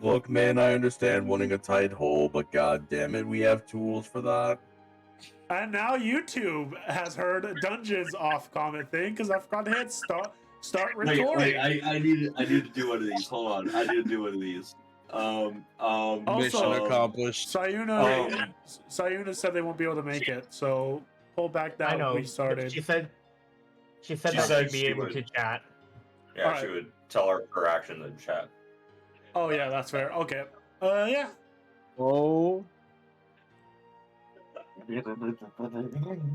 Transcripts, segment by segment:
Look, man, I understand wanting a tight hole, but god damn it, we have tools for that. And now YouTube has heard a Dungeons off comment thing because I forgot to hit start recording. Wait, I need to do one of these. Hold on, I need to do one of these. Mission accomplished. Sayuna said they won't be able to make it, so pull back that I know. we started. She said that she'd be able to chat. Yeah, she would tell her actions in chat. Oh yeah, that's fair. Okay. Yeah. Oh.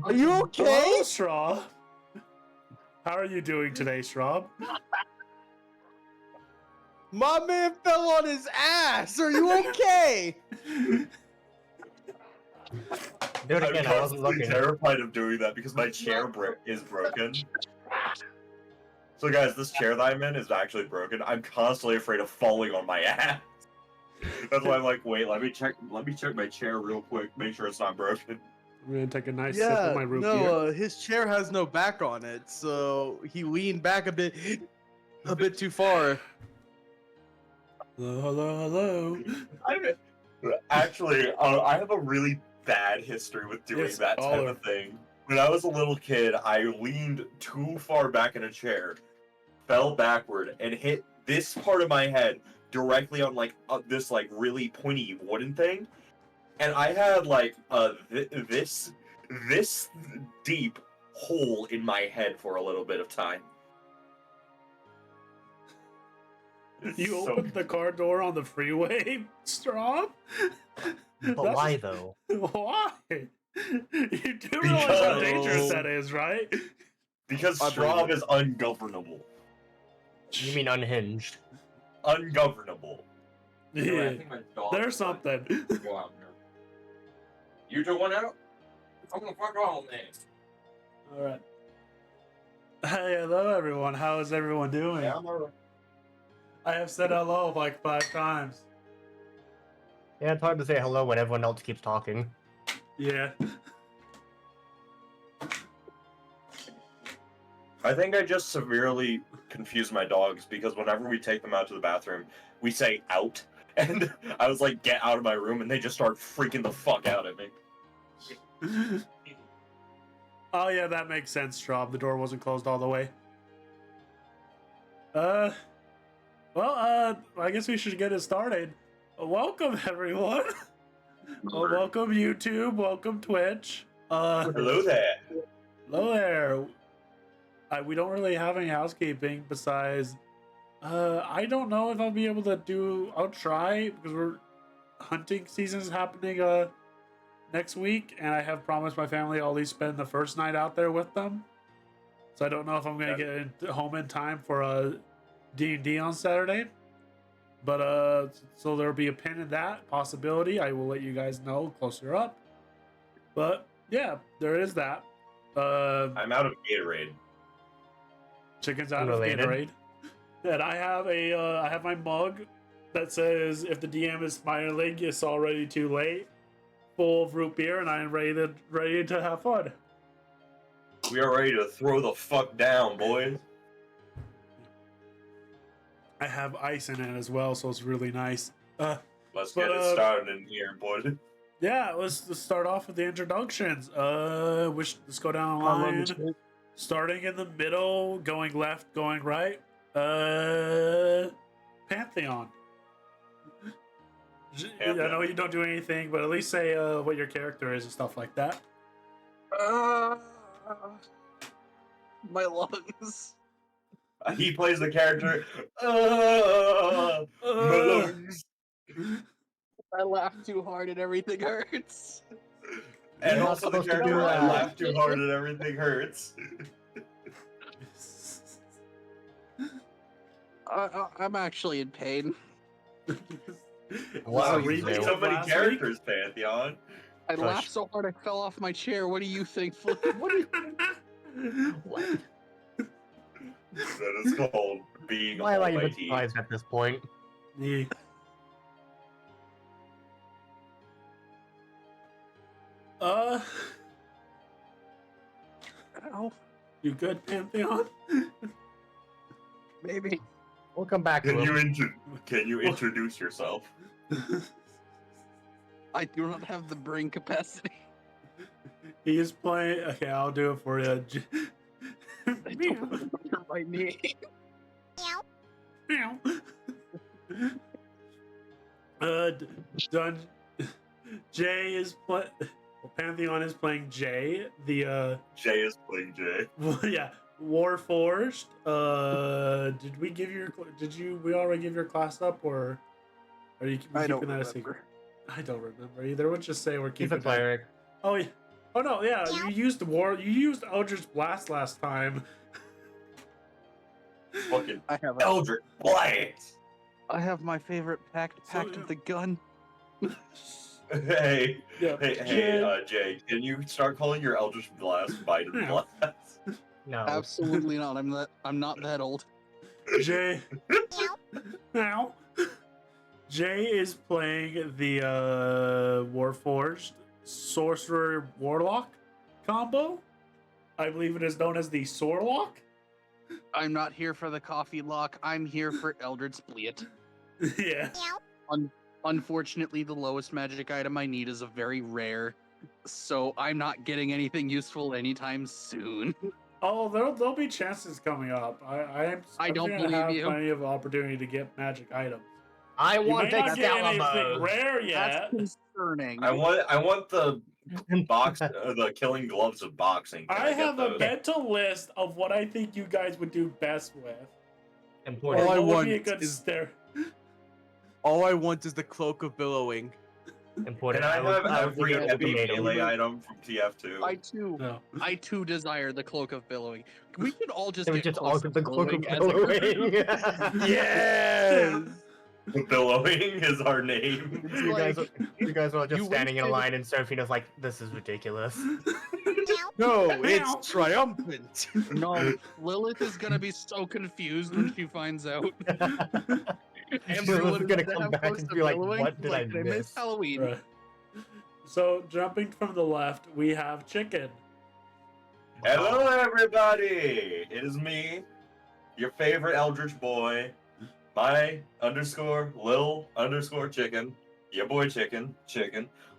Are you okay? Hello, Straw. How are you doing today, Straw? My man fell on his ass. Are you okay? Do it again. I wasn't looking. I'm terrified of doing that because my chair is broken. So guys, this chair that I'm in is actually broken. I'm constantly afraid of falling on my ass. That's why I'm like, wait, let me check my chair real quick, make sure it's not broken. I'm gonna take a nice sip of my root beer. His chair has no back on it, so he leaned back a bit too far. Hello. Actually, I have a really bad history with doing that type of thing. When I was a little kid, I leaned too far back in a chair, fell backward, and hit this part of my head directly on this really pointy wooden thing, and I had this deep hole in my head for a little bit of time. You opened the car door on the freeway, Straw? But why though? Why? You do realize how dangerous that is, right? Because Straub is ungovernable. You mean unhinged? Ungovernable. Yeah. There's something. Go out here. You two went out? I'm gonna fuck on this. Alright. Hey, hello everyone. How is everyone doing? Yeah, I'm alright. I have said hello like 5 times. Yeah, it's hard to say hello when everyone else keeps talking. Yeah. I think I just severely confuse my dogs because whenever we take them out to the bathroom, we say out. And I was like, get out of my room, and they just start freaking the fuck out at me. Oh yeah, that makes sense, Straub. The door wasn't closed all the way. I guess we should get it started. Welcome, everyone. Welcome, YouTube. Welcome, Twitch. Hello there. Hello there. We don't really have any housekeeping besides... I don't know if I'll be able to do... I'll try, because hunting season's happening next week, and I have promised my family I'll at least spend the first night out there with them. So I don't know if I'm going to get home in time for D&D on Saturday. But, so there'll be a pin in that possibility. I will let you guys know closer up. But, yeah, there is that. I'm out of Gatorade. Chicken's out of Gatorade. And I have my mug that says, if the DM is smiling, it's already too late. Full of root beer, and I am ready to have fun. We are ready to throw the fuck down, boys. I have ice in it as well, so it's really nice. Let's get it started in here, boy. Yeah, let's start off with the introductions. Let's go down the line. Starting in the middle, going left, going right. Pantheon. I know you don't do anything, but at least say what your character is and stuff like that. My lungs. He plays the character. My lungs. I laugh too hard and everything hurts. And also the character, I laugh too hard and everything hurts. I'm actually in pain. Wow, you play so many characters, Pantheon. I laughed so hard I fell off my chair. What do you think? What do you What? That is called being Why am I even almighty. surprised at this point? Yeah. Ow. You good, Pantheon? Maybe. We'll come back to Can him. can you introduce yourself? I do not have the brain capacity. He is playing. Okay, I'll do it for you. I don't remember my name. Meow. Dun. Jay is play. Pantheon is playing Jay. The Jay is playing Jay. yeah, Warforged. Did we give your? Did you? We already give your class up, or are you I don't keeping that a remember. secret? I don't remember either. We'll just say we're He's keeping a cleric. Oh yeah. Oh no, yeah. You used You used Eldritch Blast last time. Fucking I have Eldritch Blast. I have my favorite pact So, with the gun. Hey, Yeah. Jay, can you start calling your Eldritch Blast Biden Yeah. Blast? No. Absolutely not. I'm not that old. Jay. Now. Jay is playing the Warforged Sorcerer Warlock combo. I believe it is known as the Sorlock. I'm not here for the coffee lock. I'm here for Eldritch Bliet. Yeah. Unfortunately, the lowest magic item I need is a very rare, so I'm not getting anything useful anytime soon. Oh, there'll be chances coming up. I'm don't gonna believe have you. plenty of opportunity to get magic items. I You want might not get anything Excalibur. rare yet. That's concerning. I want the the killing gloves of boxing. Can I get have a those? mental list of what I think you guys would do best with. Important. All I What would be a want good is- stare? All I want is the cloak of billowing. Important. Can I have would every give it heavy ultimatum. melee item from TF2? No. I too desire the cloak of billowing. We could all just They would get just all close to get the cloak of billowing as a group. billowing. Yes. The Billowing is our name. It's You guys are just you standing in a wasted- line, and Seraphina's like, "This is ridiculous." No, it's triumphant. No, Lilith is gonna be so confused when she finds out. Lilith's gonna is come have back close and to be like, billowing, "What did I they miss?" Halloween. Right. So jumping from the left, we have Chicken. Hello, everybody. It is me, your favorite Eldritch boy, my _Lil_Chicken, your boy Chicken,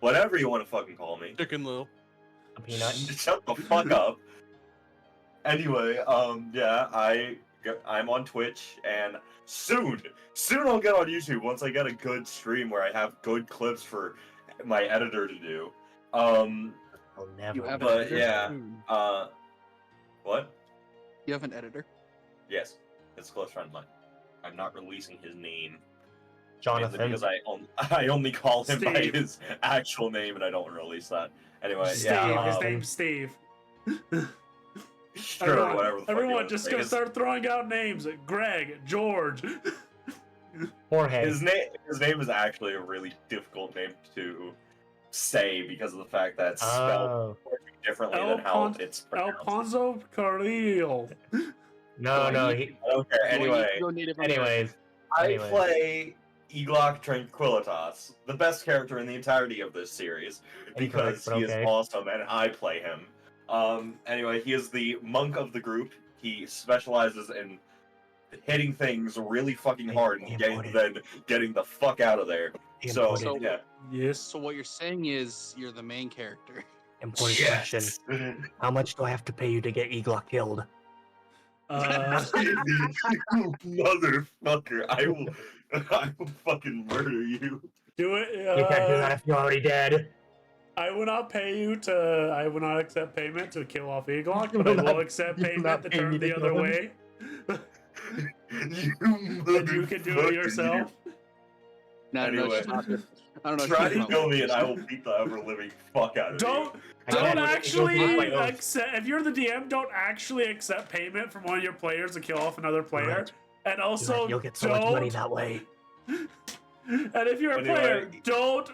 whatever you want to fucking call me. Chicken Lil. A peanut. Shut the fuck up. Anyway, yeah, I'm on Twitch, and soon I'll get on YouTube once I get a good stream where I have good clips for my editor to do. I'll never. You have But, an editor? yeah. What? You have an editor? Yes, it's a close friend of mine. I'm not releasing his name. Mainly Jonathan. because I only call him by Steve. his actual name, and I don't release that. Anyway, Steve. yeah. His name's Steve. Sure, whatever the fuck you Everyone wanna just say. gonna start throwing out names. Greg, George. Jorge. His name is actually a really difficult name to say because of the fact that it's spelled Oh. differently than how it's pronounced. Alfonso Carrillo. No. I don't care. Anyway, Anyways. I play Eglock Tranquilitas, the best character in the entirety of this series, because Incorrect, but he okay. is awesome and I play him. Anyway, he is the monk of the group. He specializes in hitting things really fucking hard and then getting the fuck out of there. So, So- yeah. Yes. So what you're saying is you're the main character. Important question. How much do I have to pay you to get Eglock killed? You motherfucker! I will fucking murder you. Do it. You can't do that if you're already dead. I will not pay you to. I will not accept payment to kill off Eglock, You but I will will not- accept you will payment not to pay turn me to the other kill him. way. You And you can do it motherfucker, yourself. No, Anyway. I don't know. Try to kill me and I will beat the ever living fuck out of Don't I don't can't- actually it goes by oath. accept. If you're the DM, don't actually accept payment from one of your players to kill off another player. Right. And also, You'll get so much money don't. that way. And if you're a Anyway. player, don't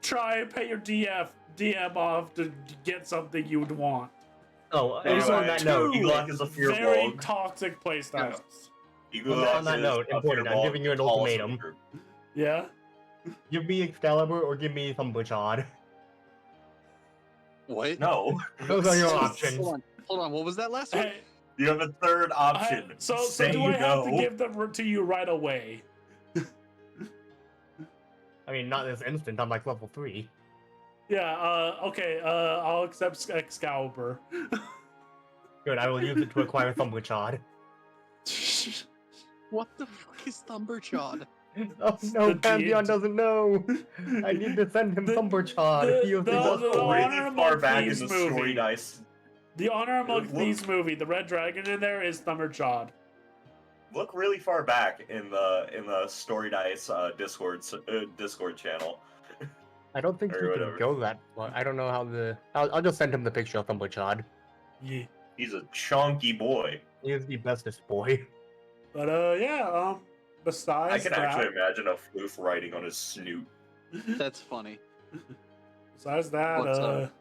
try and pay your DM off to get something you would want. Oh, Anyway, also on that note, Eglock is a Very fearbog. toxic playstyles. On that note, important, I'm giving you an ultimatum. Yeah. give me Excalibur or give me some Butchard. What? No. Those are your Hold options. on. Hold on. What was that last one? Hey, You have a third option. So Say do I have to no. give them to you right away? I mean, not this instant. I'm like level 3. Yeah. Okay. I'll accept Excalibur. Good. I will use it to acquire Thumberchod. What the fuck is Thumberchod? Oh no, The Pantheon D&D doesn't know. I need to send him Thumberchod. He the- was the- able to the win. honor Really far among back in thieves the movie. story dice. The Honor Among Look- Thieves movie, the red dragon in there is Thumberchod. Look really far back in the story dice Discord channel. I don't think Or he whatever. can go that far. I don't know how the. I'll just send him the picture of Thumberchod. Yeah. He's a chunky boy. He is the bestest boy. But yeah. Besides I can that, actually imagine a floof riding on his snoot. That's funny. besides that, What's up?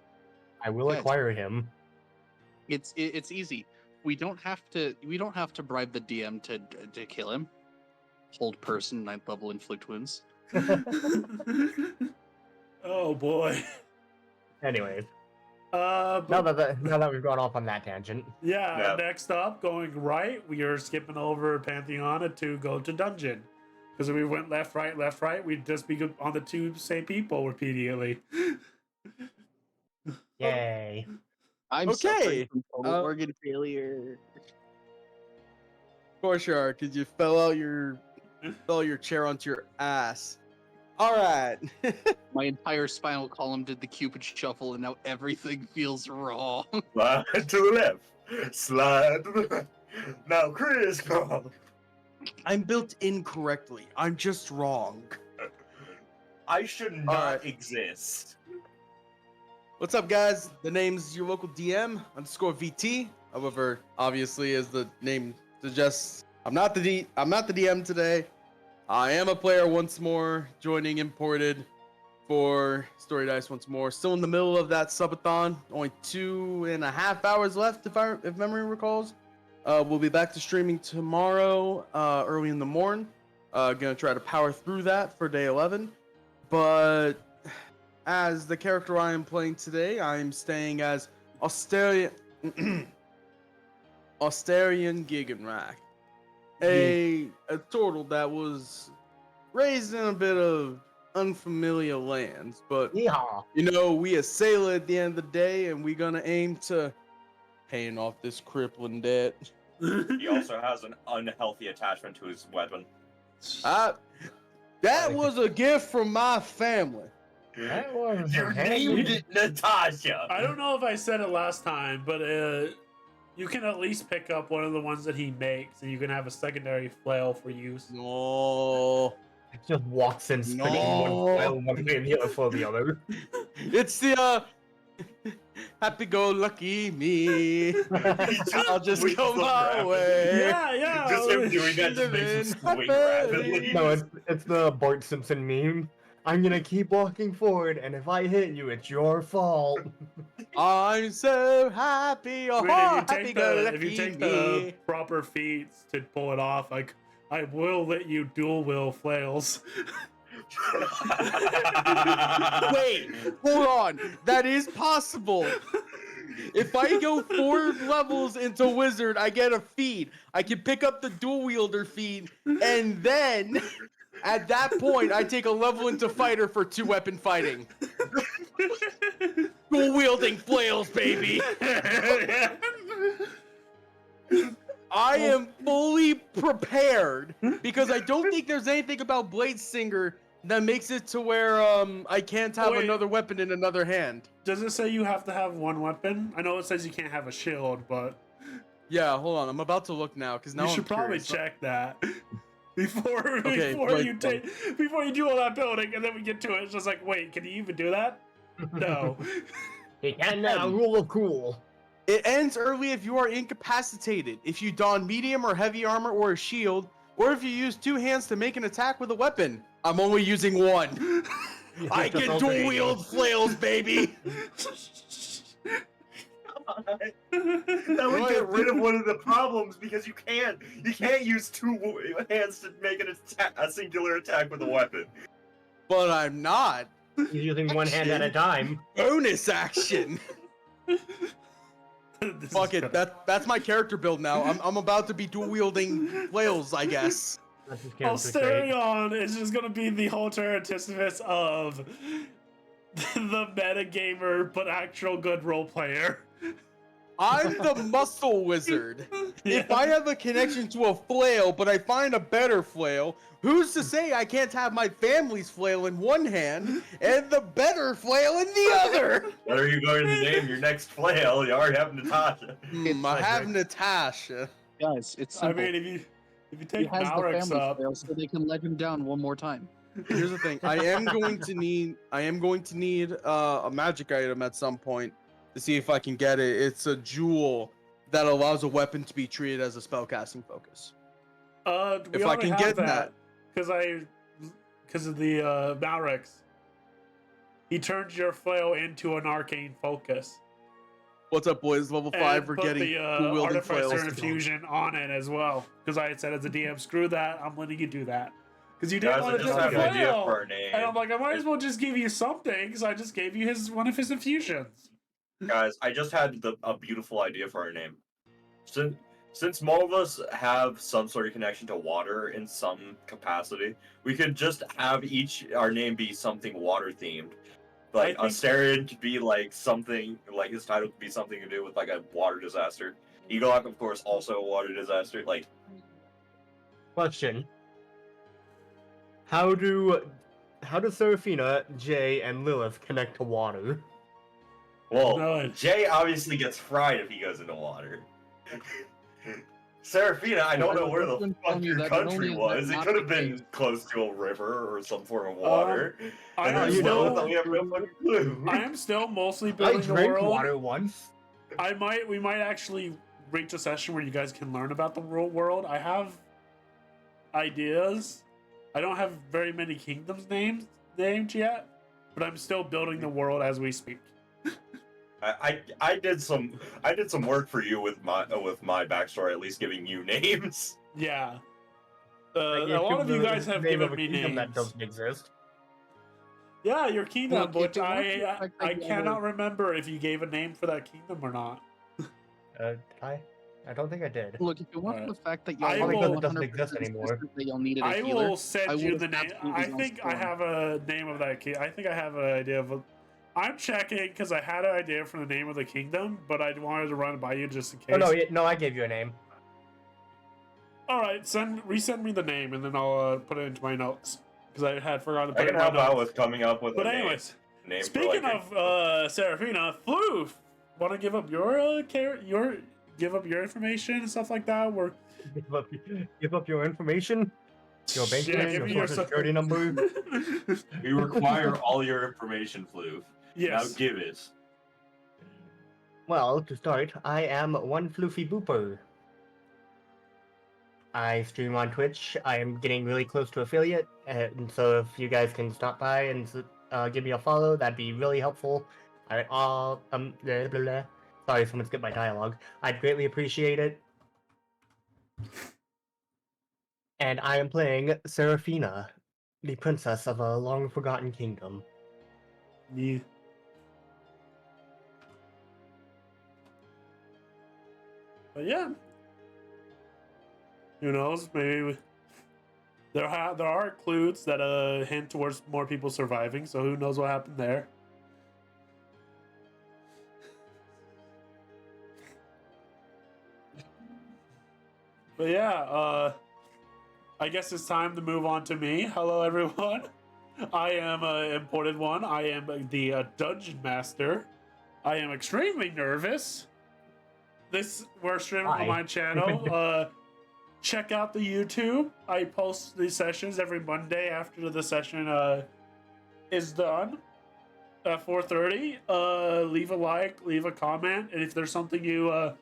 I will Yes. acquire him. It's easy. We don't have to bribe the DM to kill him. Hold person, 9th level, inflict wounds. oh boy. Anyways, But now that we've gone off on that tangent, yeah, Yeah. next up, going right, we are skipping over Pantheon to go to dungeon. Because if we went left, right, we'd just be on the two same people repeatedly. yay! I'm Okay, suffering from total uh, organ failure. Koshar, because you fell out your chair onto your ass. All right. My entire spinal column did the Cupid shuffle, and now everything feels wrong. Slide to the left. Slide to the left. Now crisscross. I'm built incorrectly. I'm just wrong. I should not Alright. exist. What's up, guys? The name's your local DM _VT. However, obviously, as the name suggests, I'm not the DM today. I am a player once more, joining imported for Story Dice once more. Still in the middle of that subathon. Only 2.5 hours left, if memory recalls. We'll be back to streaming tomorrow, early in the morning. Gonna try to power through that for day 11. But as the character I am playing today, I'm staying as Austerian Giganrak, a turtle that was raised in a bit of unfamiliar lands. But Yeehaw! you know, we a sailor at the end of the day, and we gonna aim to paying off this crippling debt. He also has an unhealthy attachment to his weapon. That was a gift from my family. That was You named it Natasha. I don't know if I said it last time, but you can at least pick up one of the ones that he makes, and you can have a secondary flail for use. No, It just walks in, spinning No. one file one way and the other for the other. it's the happy-go-lucky me. I'll just We go look my rapid. way. Yeah. Just him doing that just makes him swing rapidly. No, it's the Bart Simpson meme. I'm gonna keep walking forward, and if I hit you, it's your fault. I'm so happy. Oh, I mean, if you happy-go-lucky take me. the proper feats to pull it off, like I will let you dual wield flails. Wait, hold on. That is possible. If I go 4 levels into wizard, I get a feat. I can pick up the dual wielder feat, and then at that point, I take a level into fighter for 2-weapon fighting. Dual wielding flails, baby. I am fully prepared because I don't think there's anything about Bladesinger that makes it to where I can't have Wait. another weapon in another hand. Does it say you have to have one weapon? I know it says you can't have a shield, but Yeah, hold on. I'm about to look now because now you I'm should probably curious. check that before Okay, before like, you before you do all that building, and then we get to it. It's just like, wait, can you even do that? No. He can now, rule of cool. It ends early if you are incapacitated, if you don medium or heavy armor or a shield, or if you use 2 hands to make an attack with a weapon. I'm only using 1. I can dual wield flails, baby. That would get rid of one of the problems because you can't use 2 hands to make a singular attack with a weapon. But I'm not. He's using one hand at a time. Bonus action. This is Fuck it. gonna- That's my character build now. I'm about to be dual wielding flails, I guess. That's his character trait. Asterion is just gonna be the whole antithesis of the metagamer, but actual good role player. I'm the muscle wizard. If I have a connection to a flail, but I find a better flail, who's to say I can't have my family's flail in one hand and the better flail in the other? What are you going to name your next flail? You already have Natasha. I have Natasha. Guys, it's I simple. mean, if you he take has the Malrix family up, flail so they can let him down one more time. Here's the thing. I am going to need a magic item at some point to see if I can get it. It's a jewel that allows a weapon to be treated as a spellcasting focus. we If I already can have get that. because of the Malrix, he turns your flail into an arcane focus. What's up, boys? Level 5, we're put getting the dual-wielding Artificer flails. infusion on it as well. Because I had said as a DM, screw that, I'm letting you do that. Because you didn't Guys, I want to just do have the an idea flail. for a name. And I'm like, I might as well just give you something, because I just gave you one of his infusions. Guys, I just had a beautiful idea for our name. Since most of us have some sort of connection to water in some capacity, we could just have our name be something water themed. Like I think- Asterion could be like something, like his title could be something to do with like a water disaster. Eagle-Hawk, of course, also a water disaster. Like, Question. How do Seraphina, Jay, and Lilith connect to water? well, No. Jay obviously gets fried if he goes into water. Seraphina, I don't know where the Telling fuck you your that not country only is was. that It not could have the been case- close to a river or some form of water. I And am then you know, still, we have no fucking clue. I am still mostly I building the drank world. water once. We might actually reach a session where you guys can learn about the real world. I have ideas. I don't have very many kingdoms named yet, but I'm still building the world as we speak. I did some work for you with my backstory, at least giving you names. Yeah. I A gave lot of you the guys have name given of a me kingdom names. that doesn't exist. Yeah, your kingdom, Look, if which it wasn't the I fact that I you cannot ever- remember if you gave a name for that kingdom or not. Did I? I don't think I did. Look, if it wasn't Alright. the fact that I y'all will- weren't it doesn't 100% exist anymore. insistent that y'all needed a I healer, will send I you would've the name. absolutely I gone think I storm. have a name of that king. I think I have an idea of. I'm checking because I had an idea for the name of the kingdom, but I wanted to run it by you just in case. Oh no, no, I gave you a name. All right, resend me the name and then I'll put it into my notes because I had forgotten to put I it can in my help out notes. with coming up with But a anyways, name for speaking like of Seraphina, Floof, want to give up your give up your information and stuff like that? We're Give up your information, your bank Yeah, name, give your me your social security number. we require all your information, Floof. yes. Now give it. Well, to start, I am one floofy booper. I stream on Twitch. I am getting really close to affiliate, and so if you guys can stop by and give me a follow, that'd be really helpful. Blah, blah, blah. Sorry, someone skipped my dialogue. I'd greatly appreciate it. And I am playing Seraphina, the princess of a long-forgotten kingdom. Yeah. But yeah, who knows? Maybe there are clues that hint towards more people surviving. So who knows what happened there? But yeah, I guess it's time to move on to me. Hello, everyone. I am imported one. I am the dungeon master. I am extremely nervous. We're streaming on Hi. my channel. Check out the YouTube. I post these sessions every Monday after the session is done at 4:30. Leave a like, leave a comment, and if there's something you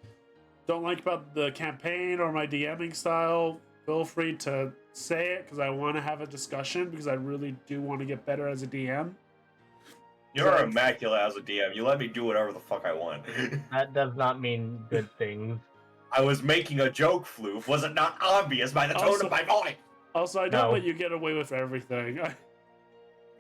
don't like about the campaign or my DMing style, feel free to say it because I want to have a discussion because I really do want to get better as a DM. You're immaculate as a DM. You let me do whatever the fuck I want. That does not mean good things. I was making a joke, Floof. Was it not obvious by the tone Also- of my voice? Also, I don't No. let you get away with everything.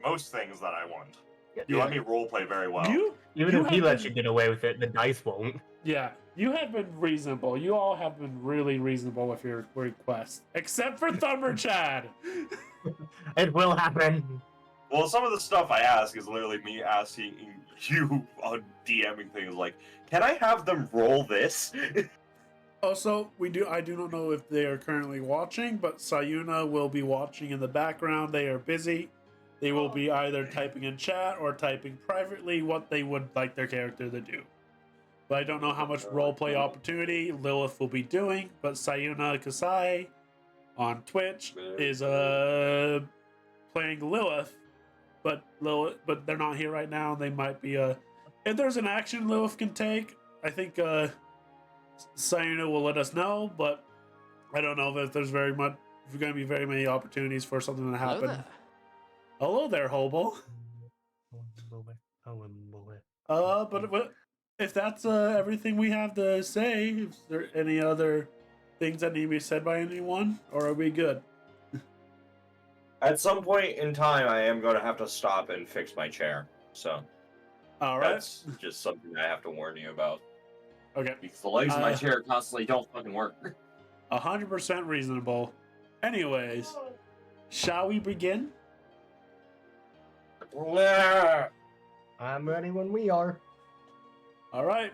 Most things that I want. Yeah. You let me roleplay very well. You Even You if he have lets been- you get away with it, the dice won't. Yeah, You have been reasonable. You all have been really reasonable with your requests, except for Thumber Chad. It will happen. Well, some of the stuff I ask is literally me asking you on DMing things like, "Can I have them roll this?" Also, I do not know if they are currently watching, but Sayuna will be watching in the background. They are busy. They will be either typing in chat or typing privately what they would like their character to do. But I don't know how much roleplay opportunity Lilith will be doing, but Sayuna Kasai on Twitch is playing Lilith, but they're not here right now. They might be if there's an action Lilith can take, I think Sayuna will let us know, but I don't know if there's going to be very many opportunities for something to happen. Hello there, Hobo. But if that's everything we have to say, is there any other things that need to be said by anyone, or are we good? At some point in time, I am going to have to stop and fix my chair. So, All right. that's just something I have to warn you about. Okay. Because the legs of my chair constantly don't fucking work. 100% reasonable. Anyways, shall we begin? I'm ready when we are. All right.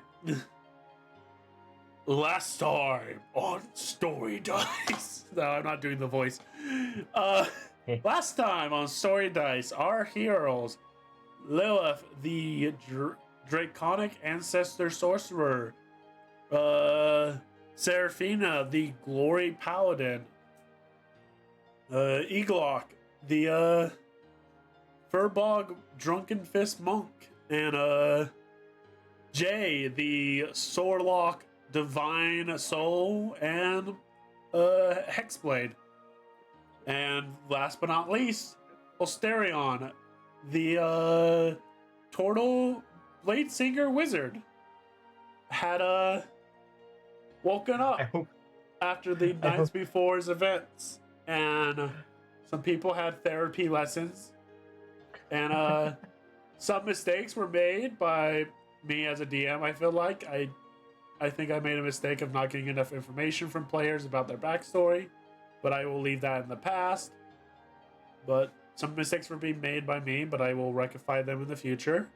Last time on Story Dice. No, I'm not doing the voice. Last time on Story Dice, our heroes, Lilith, the Draconic Ancestor Sorcerer, Seraphina, the Glory Paladin, Eaglock, the Furbog Drunken Fist Monk, and Jay, the Soarlock Divine Soul, and Hexblade. And last but not least, Osterion, the Turtle Blade Singer Wizard, had woken up after the nights before's events, and some people had therapy lessons, and some mistakes were made by me as a DM. I feel like I think I made a mistake of not getting enough information from players about their backstory, but I will leave that in the past. But some mistakes were being made by me, but I will rectify them in the future.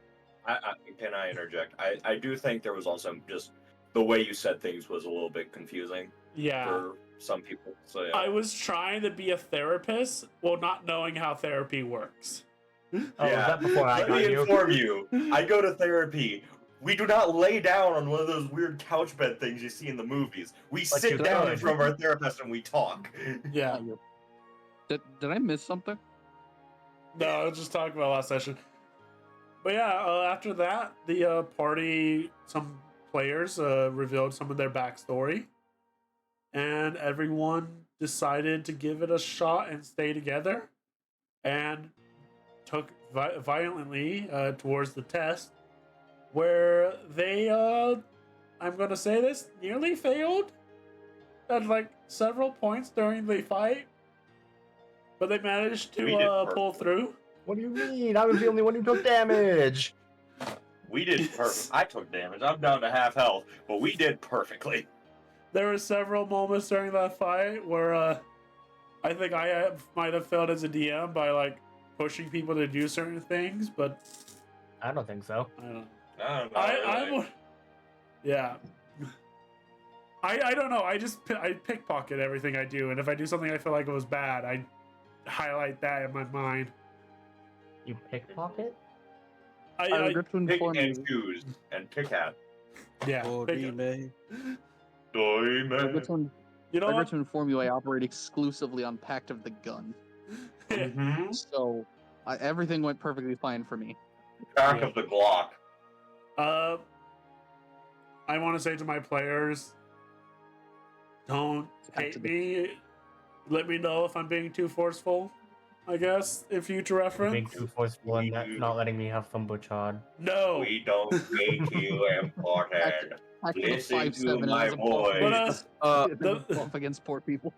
Can I interject? I do think there was also just the way you said things was a little bit confusing for some people. So yeah. I was trying to be a therapist while not knowing how therapy works. Was that before I Let got me you? inform you. I go to therapy. We do not lay down on one of those weird couch bed things you see in the movies. We sit down in front of our therapist and we talk. Yeah. Did I miss something? No, I was just talking about last session. But yeah, after that, the party, some players revealed some of their backstory, and everyone decided to give it a shot and stay together, and took violently towards the test, where they, I'm gonna say this, nearly failed at like several points during the fight, but they managed to pull through. What do you mean? I was the only one who took damage. We did perfect. I took damage. I'm down to half health, but we did perfectly. There were several moments during that fight where I think I might have failed as a DM by like pushing people to do certain things, but I don't think so. I don't know. No, Yeah. I don't know. I pickpocket everything I do, and if I do something I feel like it was bad, I highlight that in my mind. You pickpocket? I I regret to inform pick and you. choose and pick at. yeah. Oh, pick- man. Sorry, I man. regret you know what? to inform you, I operate exclusively on Pact of the Gun, Mm-hmm. so everything went perfectly fine for me. Back of the Glock. I want to say to my players, don't hate me. Let me know if I'm being too forceful, I guess, in future Being reference. too forceful and not letting me have fun butchard. No. We don't make you important. Pact of the Listen to 5/7 my as a voice. But buff against poor people.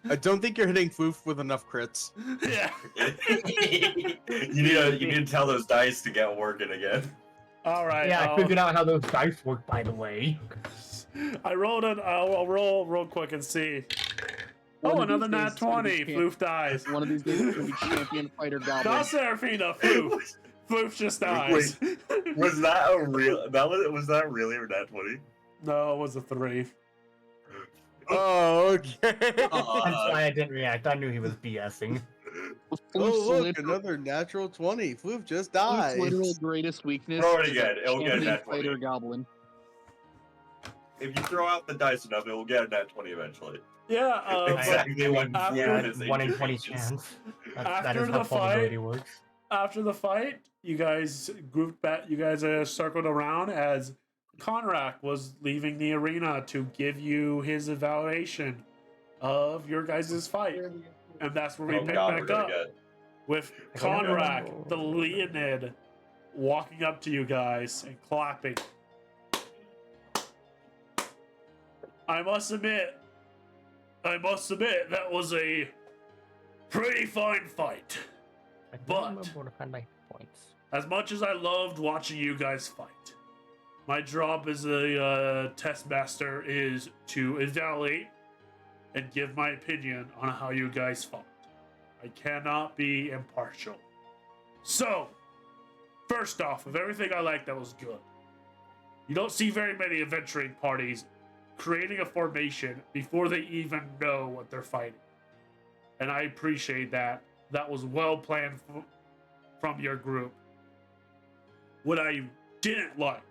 I don't think you're hitting Foof with enough crits. yeah. you need to tell those dice to get working again. All right. Yeah, I figured out how those dice work, by the way. I rolled it. I'll roll real quick and see. One Oh, of these another nat days it's gonna be 20. Floof dies. One of these days it's gonna be champion fighter goblin. Not Seraphina. Floof. Floof just dies. Was that a real? Was that really a nat 20? No, it was a 3. Oh, okay. That's why I didn't react. I knew he was BSing. Oh, Floof's look, another natural 20. Floof just died. literal greatest weakness. Throw it is again, a it'll get a champion nat 20. fighter goblin. If you throw out the dice enough, it will get a nat 20 eventually. Yeah. Exactly when after- is 1 in 18 20 inches. chance. That After is the how probability fight- works. After the fight, you guys grouped back. You guys circled around as Conrack was leaving the arena to give you his evaluation of your guys' fight, and that's where we Oh pick god, we're back gonna up get. with I don't know. Conrack, the Leonid, walking up to you guys and clapping. I must admit, that was a pretty fine fight. I don't But- remember where to find my points. As much as I loved watching you guys fight, my job as a test master is to evaluate and give my opinion on how you guys fought. I cannot be impartial. So, first off, of everything I like that was good, you don't see very many adventuring parties creating a formation before they even know what they're fighting. And I appreciate that. That was well planned from your group. What I didn't like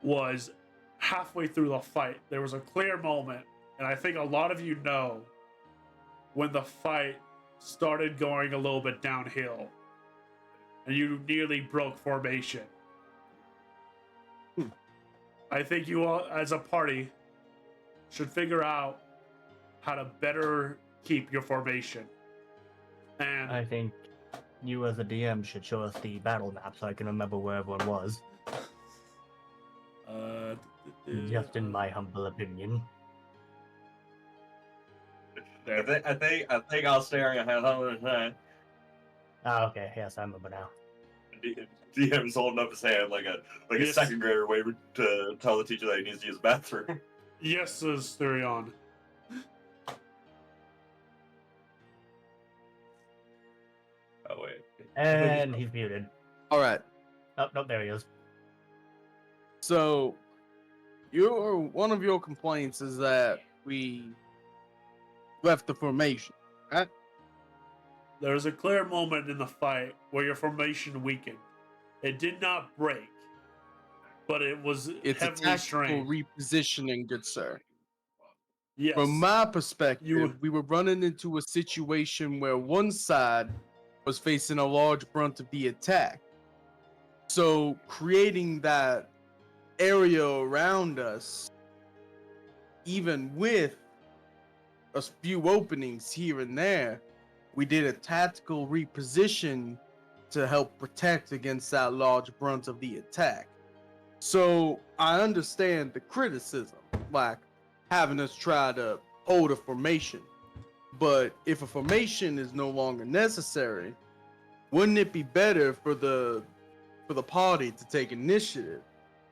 was halfway through the fight, there was a clear moment, and I think a lot of you know when the fight started going a little bit downhill and you nearly broke formation. I think you all, as a party, should figure out how to better keep your formation. And I think you as a DM should show us the battle map so I can remember where everyone was. Just in my humble opinion. I think I'll stare at hand. Ah, okay. Yes, I remember now. DM's holding up his hand like a Yes. second grader waiting to tell the teacher that he needs to use the bathroom. yes, says Therion. Oh wait. And he's muted. All right. Oh, no, there he is. So, one of your complaints is that we left the formation, right? There was a clear moment in the fight where your formation weakened. It did not break, but it was It's a heavily tactical strained. repositioning, good sir. Yes. From my perspective, You- we were running into a situation where one side was facing a large brunt of the attack. So creating that area around us, even with a few openings here and there, we did a tactical reposition to help protect against that large brunt of the attack. So I understand the criticism, like having us try to hold a formation. But if a formation is no longer necessary, wouldn't it be better for the party to take initiative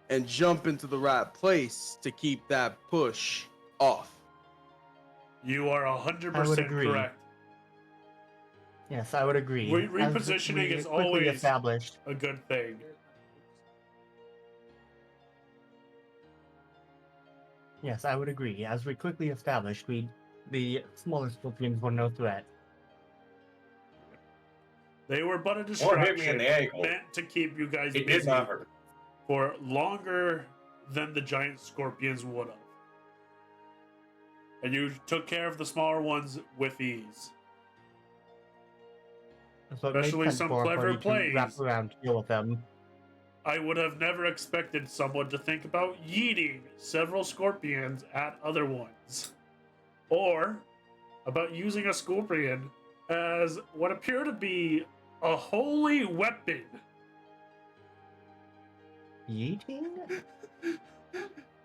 and jump into the right place to keep that push off? You are I would 100% agree. correct. Yes, I would agree. Repositioning As is we quickly always- established. A good thing. Yes, I would agree. As we quickly established, the smaller scorpions were no threat. They were but a Or distraction hit me in the ankle. meant to keep you guys It busy did not hurt. for longer than the giant scorpions would have. And you took care of the smaller ones with ease. So it made Especially sense some for our clever party to wrap plays. around to deal with them. I would have never expected someone to think about yeeting several scorpions at other ones. Or about using a scorpion as what appeared to be a holy weapon. Yeeting?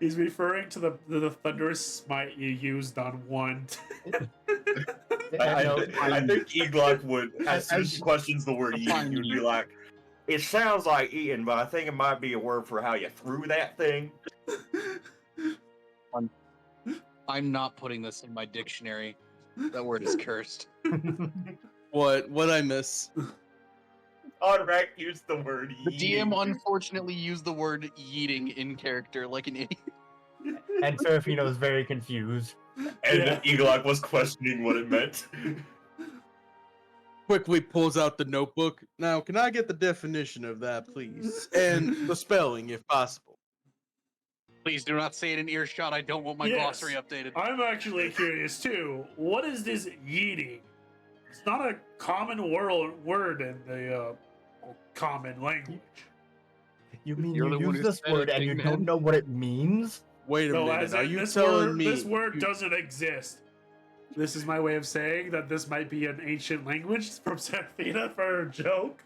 He's referring to the thunderous smite you used on one. I think Eglock would, as soon as he questions the word eating, you'd be like, it sounds like eating, but I think it might be a word for how you threw that thing. I'm not putting this in my dictionary. That word is cursed. What I miss? Onrak used the word The yeeting. DM unfortunately used the word yeeting in character like an idiot. And Serafino is very confused. And Yeah. Eagle-Eye was questioning what it meant. Quickly pulls out the notebook. Now, can I get the definition of that, please? And the spelling, if possible. Please do not say it in earshot. I don't want my Yes. glossary updated. I'm actually curious too. What is this yeeting? It's not a common word in the common language. You mean You're you the one use who this said word it, and you Big don't Man. know what it means? Wait a No, minute. as Are in you this telling word, me this word doesn't exist. This is my way of saying that this might be an ancient language from Serafina for her joke.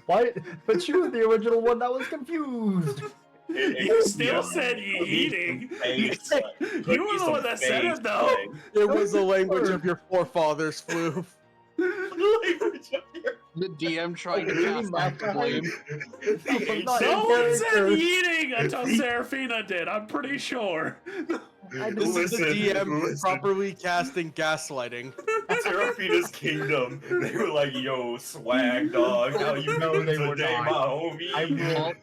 Why? But she was the original one that was confused. You still said yeeting. You were the one that said it though. it was the language of your forefathers, Flu? The DM trying to cast off the blame. Not No in one said character. yeeting until Serafina did. I'm pretty sure. This is the DM listen. properly casting gaslighting. Serafina's kingdom. They were like, "Yo, swag dog, how you No, doing they were today, not. my homie?" I will.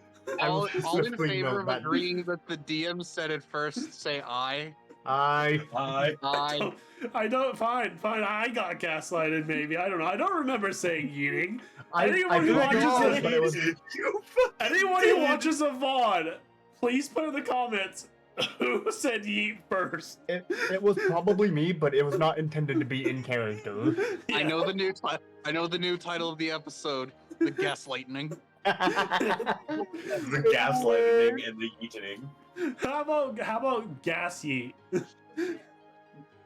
All in specifically favor note of that. agreeing that the DM said it first, say aye. I. Aye. I don't. Fine. I got gaslighted. Maybe I don't know. I don't remember saying yeeting. I Anyone who feel like watches it was, this, but it was. anyone who watches a VOD, please put in the comments who said yeet first. It was probably me, but it was not intended to be in character. I know the new I know the new title of the episode, the Gaslighting. The gaslighting and the eating. How about gas yeet?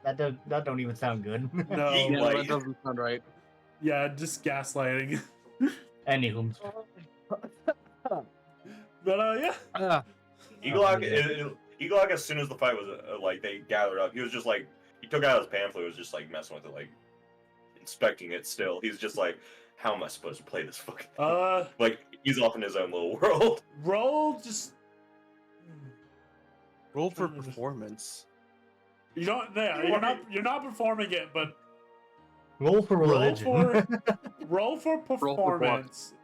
That don't even sound good. No. Yeet. No, Like- that doesn't sound right. Yeah, just gaslighting. Anywho. But yeah. Eagle-Eye, as soon as the fight was like they gathered up, he was just like, he took out his pamphlet, was just like messing with it, like inspecting it. Still, he's just like, how am I supposed to play this fucking thing? Like he's off in his own little world. Roll just. Roll for performance. You don't. Yeah, you're not performing it, but Roll for religion. roll for performance.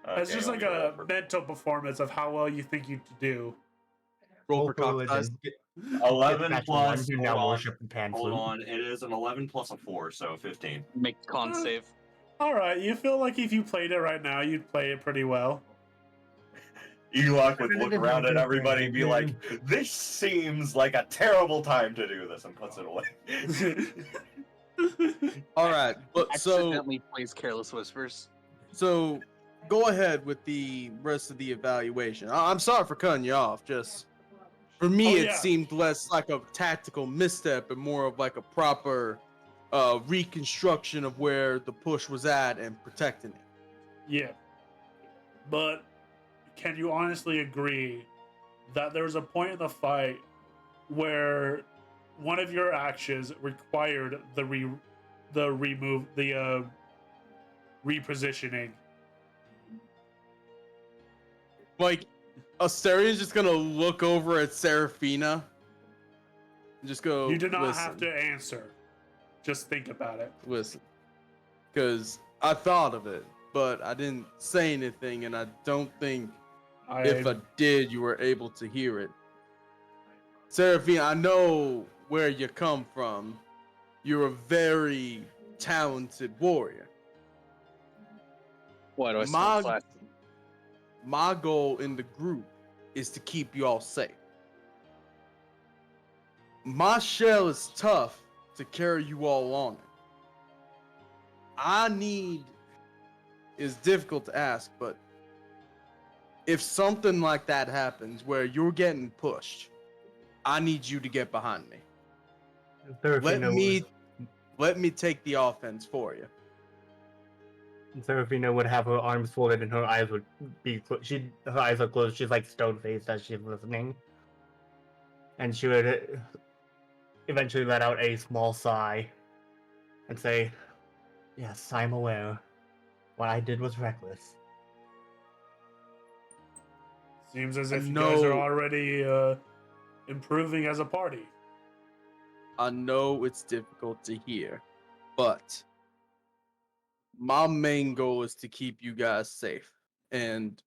It's Okay, just let like me roll a for- mental performance of how well you think you do. Roll for cock size. 11 Natural plus. one, you Hold now on, worship the pan hold flute. on. It is an 11 plus a 4, so 15. Make con save. All right, you feel like if you played it right now, you'd play it pretty well. Ewok would look around at everybody and be like, "This seems like a terrible time to do this," and puts it away. All right, but so Accidentally plays Careless Whispers. go ahead with the rest of the evaluation. I'm sorry for cutting you off. Just for me, Oh, it yeah. seemed less like a tactical misstep and more of like a proper reconstruction of where the push was at and protecting it. Yeah. But can you honestly agree that there was a point in the fight where one of your actions required the repositioning? Like, Asterian's just gonna look over at Serafina and just go, You do not listen, have to answer. Just think about it. listen. Because I thought of it, but I didn't say anything, and I don't think if I did, you were able to hear it. Serafina, I know where you come from. You're a very talented warrior. Why do I My- sound classy? My goal in the group is to keep you all safe. My shell is tough to carry you all on it. It's difficult to ask, but if something like that happens where you're getting pushed, I need you to get behind me. Let me take the offense for you. Serafina would have her arms folded and her eyes would be her eyes are closed. She's like stone faced as she's listening, and she would eventually let out a small sigh and say, "Yes, I'm aware. What I did was reckless." Seems as I if you guys are know- already improving as a party. I know it's difficult to hear, but my main goal is to keep you guys safe. And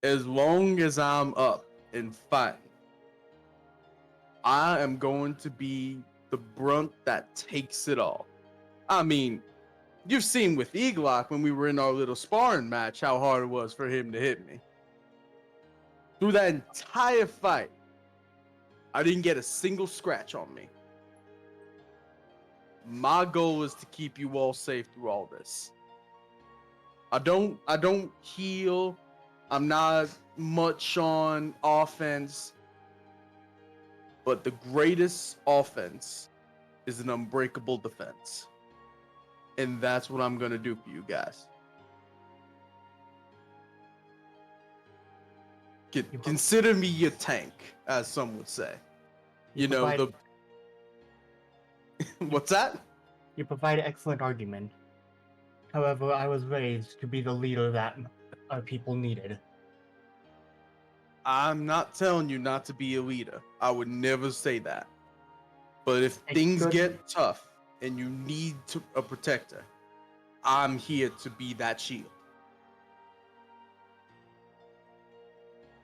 as long as I'm up and fighting, I am going to be the brunt that takes it all. I mean, you've seen with Eaglock when we were in our little sparring match how hard it was for him to hit me. Through that entire fight, I didn't get a single scratch on me. My goal is to keep you all safe through all this. I don't heal. I'm not much on offense. But the greatest offense is an unbreakable defense. And that's what I'm going to do for you guys. Consider me your tank, as some would say. You know, What's that? You provide an excellent argument. However, I was raised to be the leader that our people needed. I'm not telling you not to be a leader. I would never say that. But if things get tough and you need a protector, I'm here to be that shield.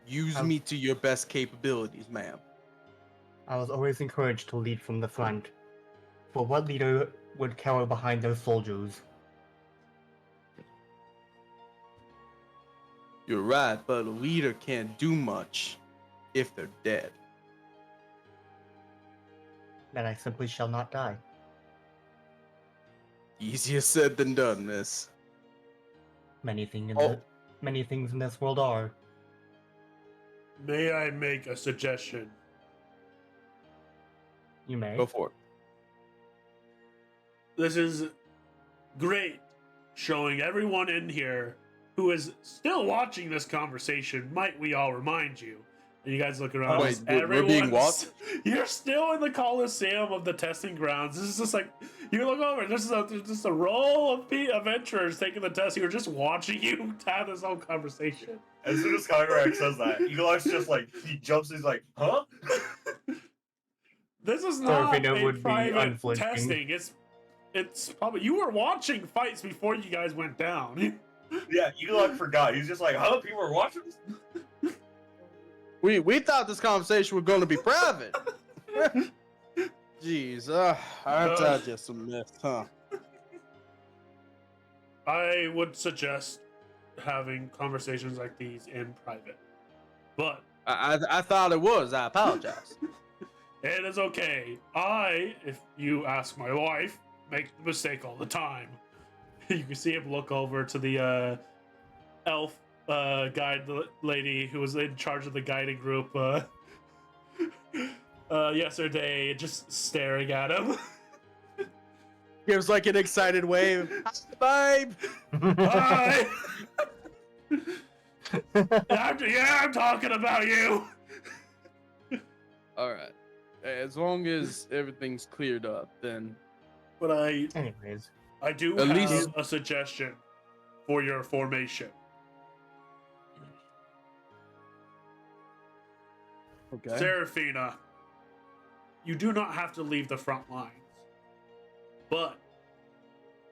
Use me to your best capabilities, ma'am. I was always encouraged to lead from the front. For what leader would cower behind their soldiers? You're right, but a leader can't do much if they're dead. Then I simply shall not die. Easier said than done, miss. Many things in this world are. May I make a suggestion? You may. Go for it. This is great, showing everyone in here who is still watching this conversation. Might we all remind you? And you guys look around. Wait, we're being watched? You're still in the Coliseum of the testing grounds. This is just like, you look over, there's just a row of adventurers taking the test who are just watching you have this whole conversation. As soon as Kyrak says that, Eagleeye's just like, he jumps, he's like, huh? This is not Serafina a would be private unflinching. testing. It's probably, you were watching fights before you guys went down. Yeah, Eagleeye forgot. He's just like, huh? People are watching this? We thought this conversation was going to be private. Jeez, aren't I just a mess, huh? I would suggest having conversations like these in private. But I thought it was. I apologize. it is okay. If you ask my wife, make the mistake all the time. You can see him look over to the elf guide lady who was in charge of the guiding group yesterday, just staring at him. Gives like an excited wave. Hi, babe. Hi. I'm talking about you. All right. As long as everything's cleared up, then. But Anyways. I do At have least- a suggestion for your formation. Okay. Serafina, you do not have to leave the front lines, but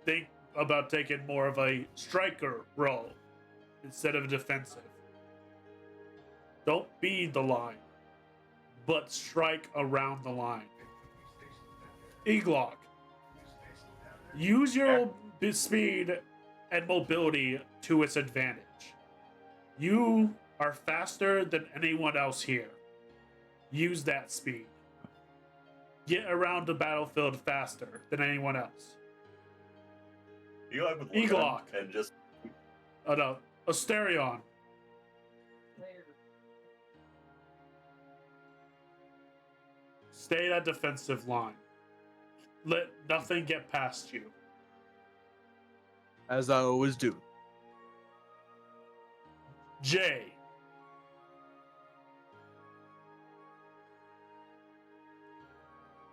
think about taking more of a striker role instead of defensive. Don't be the line, but strike around the line. Eaglock, use your speed and mobility to its advantage. You are faster than anyone else here. Use that speed. Get around the battlefield faster than anyone else. Eagleeye would look at Eaglock. him and just, Oh no, Asterion. Stay that defensive line. Let nothing get past you. As I always do. Jay.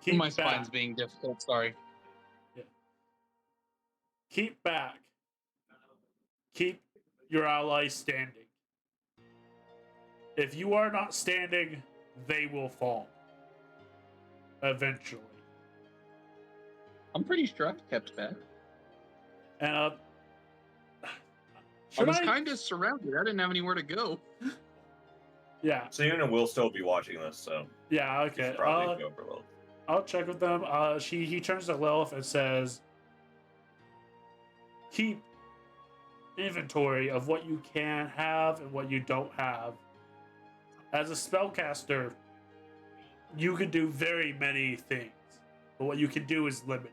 Keep My back. spine's being difficult, sorry. Keep back. Keep your allies standing. If you are not standing, they will fall. Eventually. I'm pretty sure I've kept back. And I should was I? kind of surrounded. I didn't have anywhere to go. Yeah. Soon will still be watching this, so Yeah. you Okay. should probably go for Lilith. I'll check with them. He turns to Lilith and says, "Keep inventory of what you can have and what you don't have. As a spellcaster, you can do very many things, but what you can do is limited.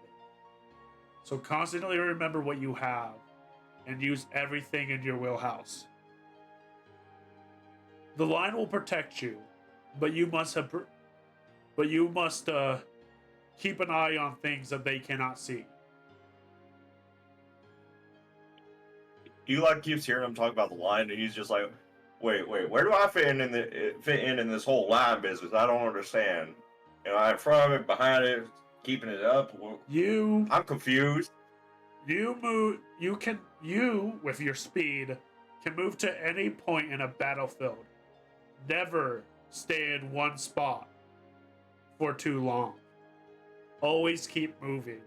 So constantly remember what you have and use everything in your wheelhouse. The line will protect you, but you must keep an eye on things that they cannot see." Eli keeps hearing him talk about the line, and he's just like, "Wait, where do I fit in this whole line business? I don't understand. You know, I'm from it, behind it, keeping it up. I'm confused." You with your speed can move to any point in a battlefield. Never stay in one spot for too long. Always keep moving.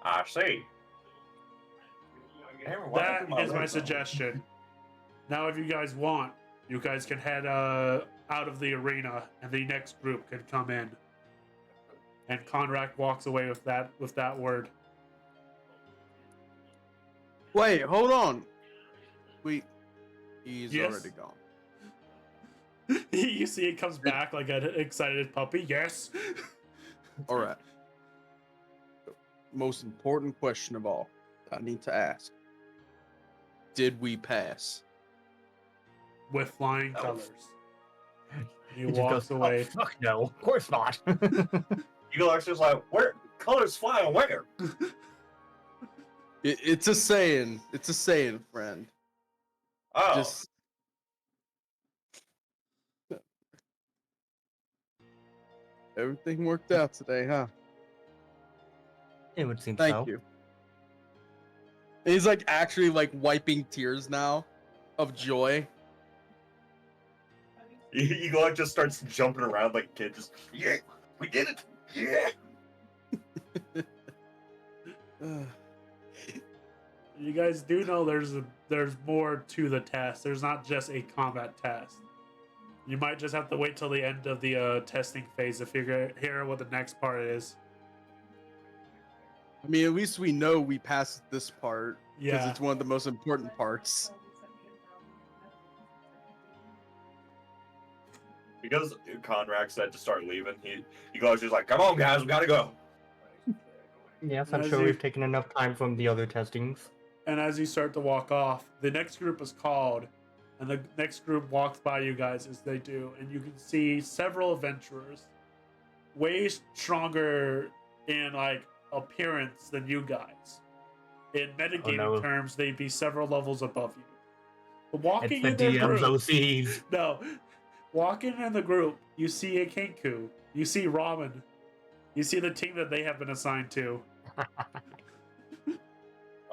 I see. That is my suggestion. Now, if you guys want, you guys can head out of the arena, and the next group can come in. And Conrad walks away with that word. Wait, hold on. He's Yes. already gone. You see, it comes back like an excited puppy. Yes. All right. Most important question of all I need to ask. Did we pass? With flying Oh. colors. He He just walks goes, away. "Oh, fuck no, of course not." Eagle's just like, "Where colors flying where?" It's a saying. It's a saying, friend. Oh, Just everything worked out today, huh? It would seem Thank so. you. And he's like actually like wiping tears now of joy. Eagle just starts jumping around like a kid. Just, yeah, we did it. Yeah. You guys do know there's more to the test. There's not just a combat test. You might just have to wait till the end of the testing phase to hear what the next part is. I mean, at least we know we passed this part because Yeah. it's one of the most important parts. Because Conrad said to start leaving, Eagle's just like, "Come on, guys, we gotta go." Yes, I'm As sure you- we've taken enough time from the other testings. And as you start to walk off, the next group is called, and the next group walks by you guys as they do, and you can see several adventurers, way stronger in like appearance than you guys. In metagaming no. terms, they'd be several levels above you. But walking It's the in their DM's group, OCs. no, walking in the group, you see a Kenku, you see Ramen, you see the team that they have been assigned to.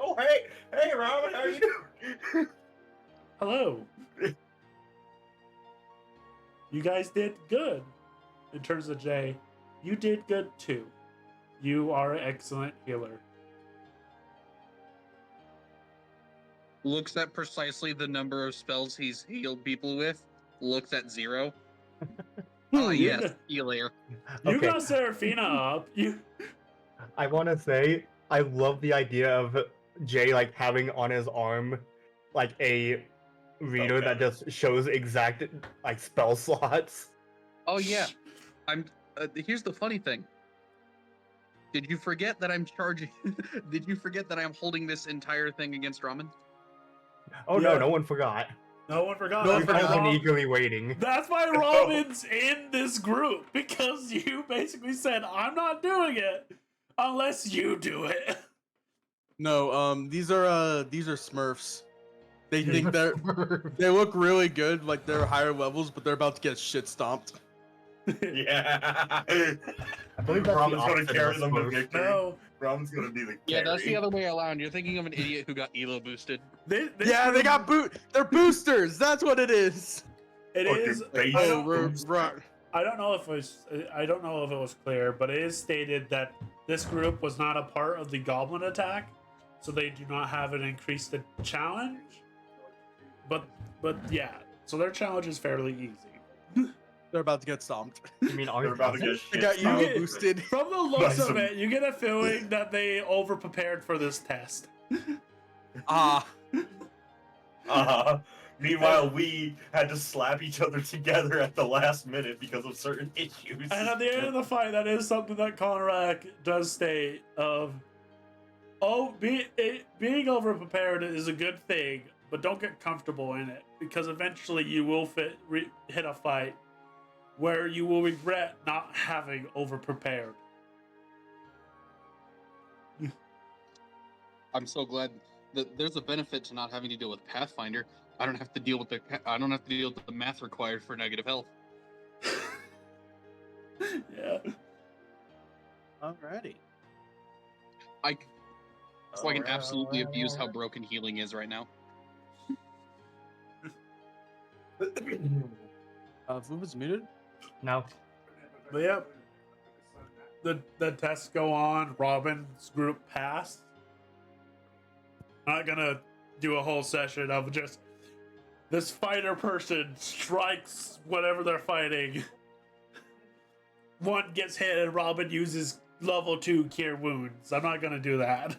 Oh, hey, Robin, how you doing? Hello. You guys did good. In terms of Jay, you did good too. You are an excellent healer. Looks at precisely the number of spells he's healed people with. Looks at 0. Oh yes, healer. You Okay. got Seraphina up. I want to say I love the idea of Jay like having on his arm like a reader that just shows exact like spell slots. Oh yeah. I'm. Here's the funny thing. Did you forget that I'm charging? Did you forget that I'm holding this entire thing against Ramen? Oh Yeah. no one forgot. No one forgot. We've That's why all been Rob- eagerly waiting. That's why Robin's in this group, because you basically said, "I'm not doing it unless you do it." No, these are Smurfs. They think they look really good, like they're higher levels, but they're about to get shit stomped. Yeah. I believe that's the Robin's gonna opposite carry of a them to Smurf. victory. No, Robin's gonna be the Yeah, that's the carry. other way around. You're thinking of an idiot who got elo boosted. This Yeah, they group- got they're boosters. That's what it is. It Fucking is. base I Oh, don't, boost. I don't know if it was. I don't know if it was clear, but it is stated that this group was not a part of the goblin attack, so they do not have an increased challenge. But yeah, so their challenge is fairly easy. They're about to get stomped. You mean They're ours? about to get They shit. got You elo get- boosted. From the looks Nice. of it, you get a feeling that they over prepared for this test. Ah, Meanwhile, we had to slap each other together at the last minute because of certain issues. And at the end of the fight, that is something that Conrack does state of, being over prepared is a good thing, but don't get comfortable in it because eventually you will hit a fight where you will regret not having over prepared. I'm so glad that there's a benefit to not having to deal with Pathfinder. I don't have to deal with the math required for negative health. Yeah. alrighty. So I can absolutely abuse how broken healing is right now. Fuba's muted. No. But yep. The tests go on. Robin's group passed. Not gonna do a whole session of just this fighter person strikes whatever they're fighting. One gets hit and Robin uses level 2 cure wounds. I'm not gonna do that.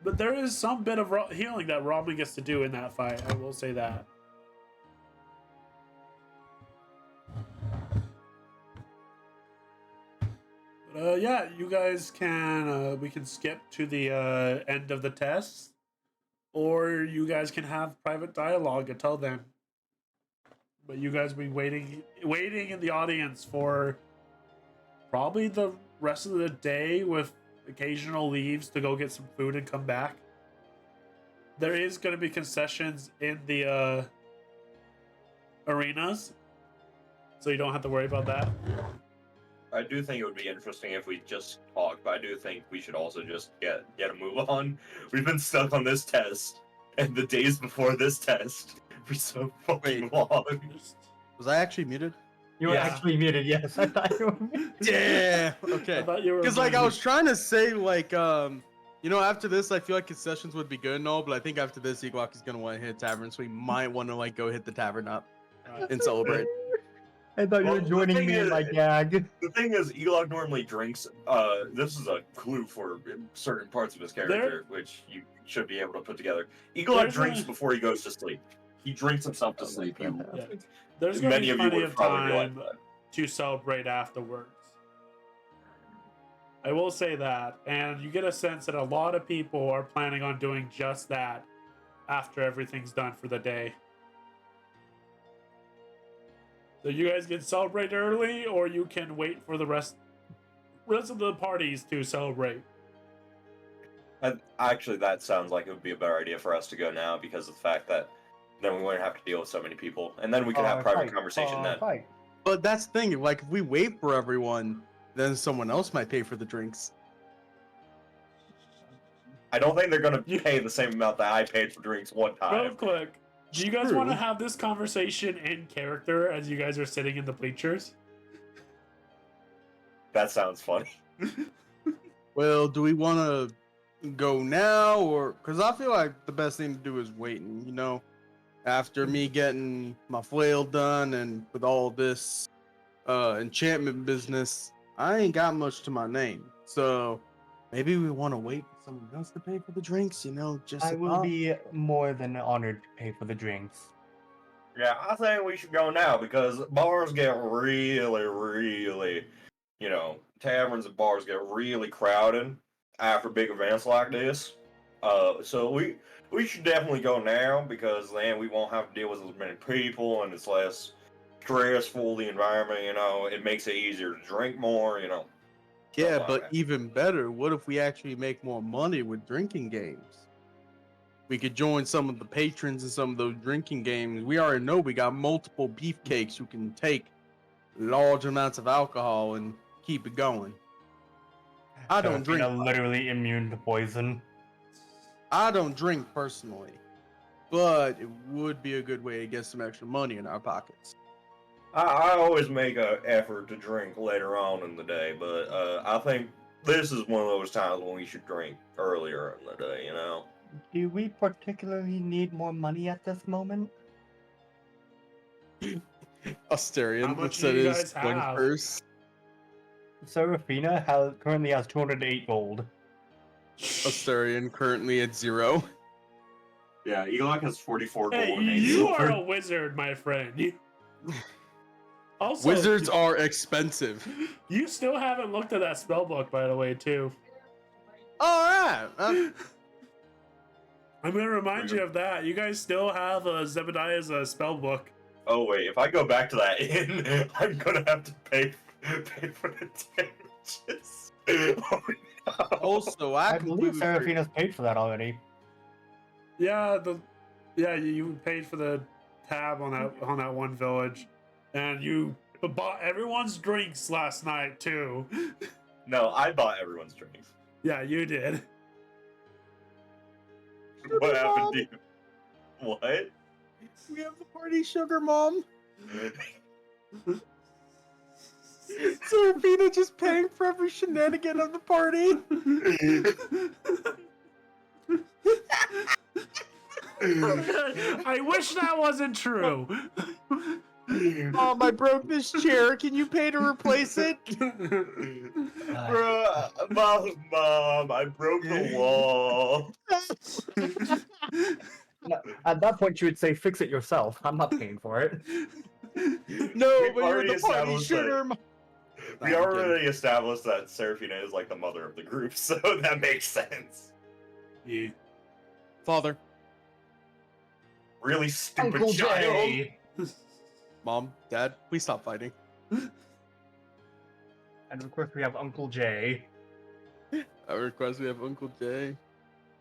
But there is some bit of healing that Robin gets to do in that fight. I will say that. But yeah, you guys can we can skip to the end of the test, or you guys can have private dialogue until then. But you guys will be waiting in the audience for probably the rest of the day with occasional leaves to go get some food and come back. There is going to be concessions in the arenas, so you don't have to worry about that. I do think it would be interesting if we just talked, but I do think we should also just get a move on. We've been stuck on this test, and the days before this test for so fucking long. Was I actually muted? You were Yeah. actually muted, yes. I thought you were muted. Yeah. I Okay. thought you were Because like I muted. was trying to say after this I feel like concessions would be good and all, but I think after this Eglock is gonna want to hit tavern, so we might want to go hit the tavern up and celebrate. I thought you Well, were the joining thing me in is- my gag. The thing is, Elog normally drinks. This is a clue for certain parts of his character, which you should be able to put together. Elog There's drinks a- before he goes to sleep. He drinks himself to sleep. Yeah. There's going to Many be of you plenty would of probably be like time that. to celebrate afterwards. I will say that, and you get a sense that a lot of people are planning on doing just that after everything's done for the day. So you guys can celebrate early, or you can wait for the rest of the parties to celebrate. And actually, that sounds like it would be a better idea for us to go now because of the fact that then we wouldn't have to deal with so many people, and then we can have private conversation then. But that's the thing, like if we wait for everyone, then someone else might pay for the drinks. I don't think they're gonna pay the same amount that I paid for drinks one Real time. quick, do you guys want to True. have this conversation in character as you guys are sitting in the bleachers? That sounds funny. Well, do we want to go now, or because I feel like the best thing to do is waiting. After me getting my flail done and with all this enchantment business, I ain't got much to my name. So maybe we want to wait for someone else to pay for the drinks. Just I will be more than honored to pay for the drinks. Yeah, I think we should go now because bars get really, taverns and bars get really crowded after big events like this. So we should definitely go now because then we won't have to deal with as many people and it's less stressful, the environment, it makes it easier to drink more, Yeah, stuff like but that. even better, what if we actually make more money with drinking games? We could join some of the patrons in some of those drinking games. We already know we got multiple beefcakes who can take large amounts of alcohol, and keep it going. I don't drink. Serafina literally immune to poison. I don't drink personally, but it would be a good way to get some extra money in our pockets. I always make an effort to drink later on in the day, but I think this is one of those times when we should drink earlier in the day, you know? Do we particularly need more money at this moment? How Asterion much looks do at you his guys coin have? purse. Serafina currently has 208 gold. Asterion currently at 0. Yeah, Elok has 44 gold Hey, and 8 you are silver. a wizard, my friend. Also, Wizards are expensive. You still haven't looked at that spell book, by the way, too. All right. I'm gonna remind you of that. You guys still have Zebediah's spell book. Oh wait, if I go back to that inn, I'm gonna have to pay for the damages. Oh, no. Also, I believe Serafina's paid for that already. Yeah, you paid for the tab on that one village, and you bought everyone's drinks last night too. No, I bought everyone's drinks. Yeah, you did. What happened to you? What? We have the party sugar, Mom. Serafina just paying for every shenanigan of the party. I wish that wasn't true. Mom, I broke this chair. Can you pay to replace it? Bruh, Mom, I broke the wall. At that point, you would say, "Fix it yourself. I'm not paying for it." No, We've but you're already the party established sugar. We already established that Serafina is like the mother of the group, so that makes sense. Yeah. Father, Really stupid Uncle child. Jay. Mom, Dad, please stop fighting. And of course, we have Uncle Jay. I request we have Uncle Jay.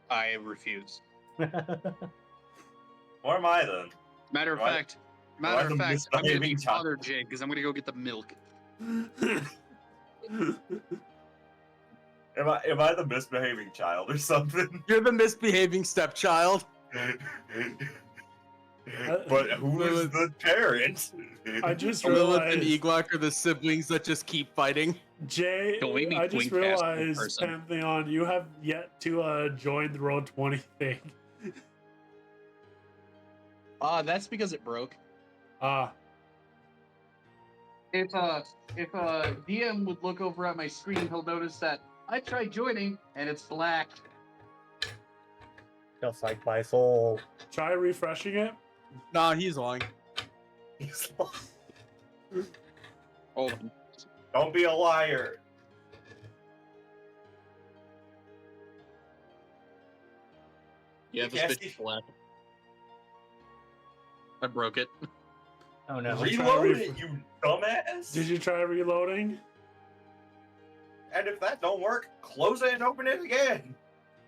I refuse. What am I then? Matter of Why- fact, why the I'm gonna be misbehaving child? Father Jay because I'm gonna go get the milk. Am I the misbehaving child or something? You're the misbehaving stepchild. But who's the parent? I just Lilith and realized, Eglock are the siblings that just keep fighting. Jay, Don't make me I just twink fast in realized, person. Pantheon, you have yet to join the Roll20 thing. That's because it broke. Ah, If DM would look over at my screen, he'll notice that I tried joining and it's black. Just like my soul. try refreshing it. Nah, he's lying. Hold on. Don't be a liar. Yeah, You this can't bitch is see- black. I broke it. Oh no. Reload it, you dumbass. Did you try reloading? And if that don't work, close it and open it again.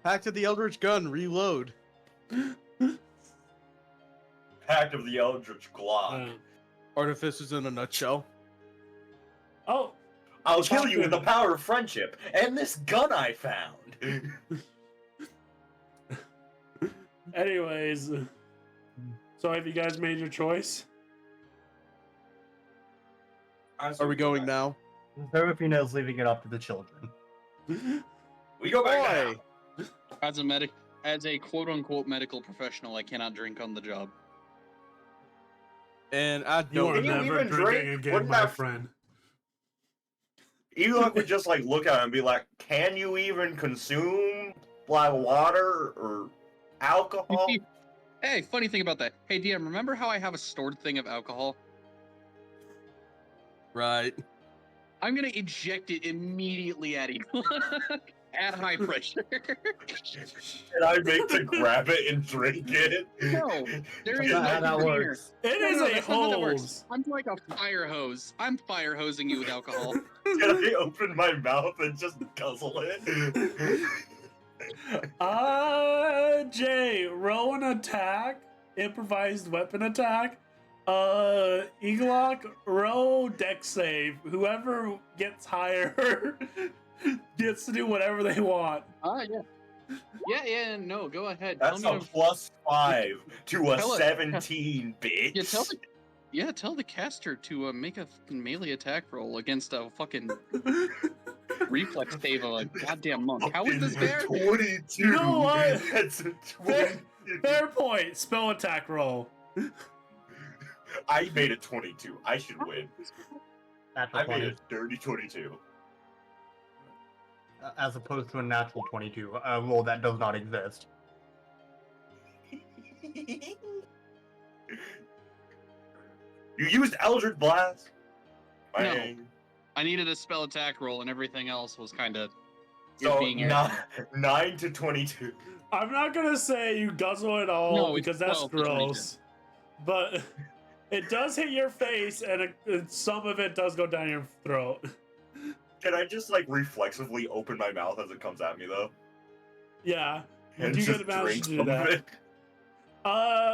Pact of the Eldritch Gun, reload. Pact of the Eldritch Glock. Artificers in a nutshell. Oh, I'll kill you with the power of friendship and this gun I found. anyways. So have you guys made your choice? Are we going now? Serafina's leaving it up to the children. We go back Boy, now. As a quote unquote medical professional, I cannot drink on the job. and I You are don't. Can you never even drinking drink? again, Wouldn't my that- friend. Elok would just like look at him and be like, "Can you even consume like water or alcohol?" Hey, funny thing about that. Hey, DM, remember how I have a stored thing of alcohol? Right. I'm gonna eject it immediately at you. At high pressure. And I make to grab it and drink it. No, there is That's not how no that container. works. It No, is no, a that's not how that works. hose. I'm like a fire hose. I'm fire hosing you with alcohol. Can I open my mouth and just guzzle it? Jay, roll an attack, improvised weapon attack, Eaglock, roll deck save. Whoever gets higher gets to do whatever they want. Yeah. No, go ahead. That's tell a me to, +5 to a tell it- 17, bitch. tell the caster to make a fucking melee attack roll against a fucking reflex save of a goddamn monk. How is this fair? 22. You know what? That's a Fair, 20. fair point. Spell attack roll. I made it 22. I should win. Natural I made 20, a dirty 22. as opposed to a natural 22, a roll that does not exist. You used Eldritch Blast. No. Man. I needed a spell attack roll, and everything else was kind of So being 9 to 22. I'm not gonna say you guzzle it all No, it's because that's 12 to 22. gross, but it does hit your face, and some of it does go down your throat. Can I just like reflexively open my mouth as it comes at me though? Yeah, you And do just get advantage drink to do some of that. it?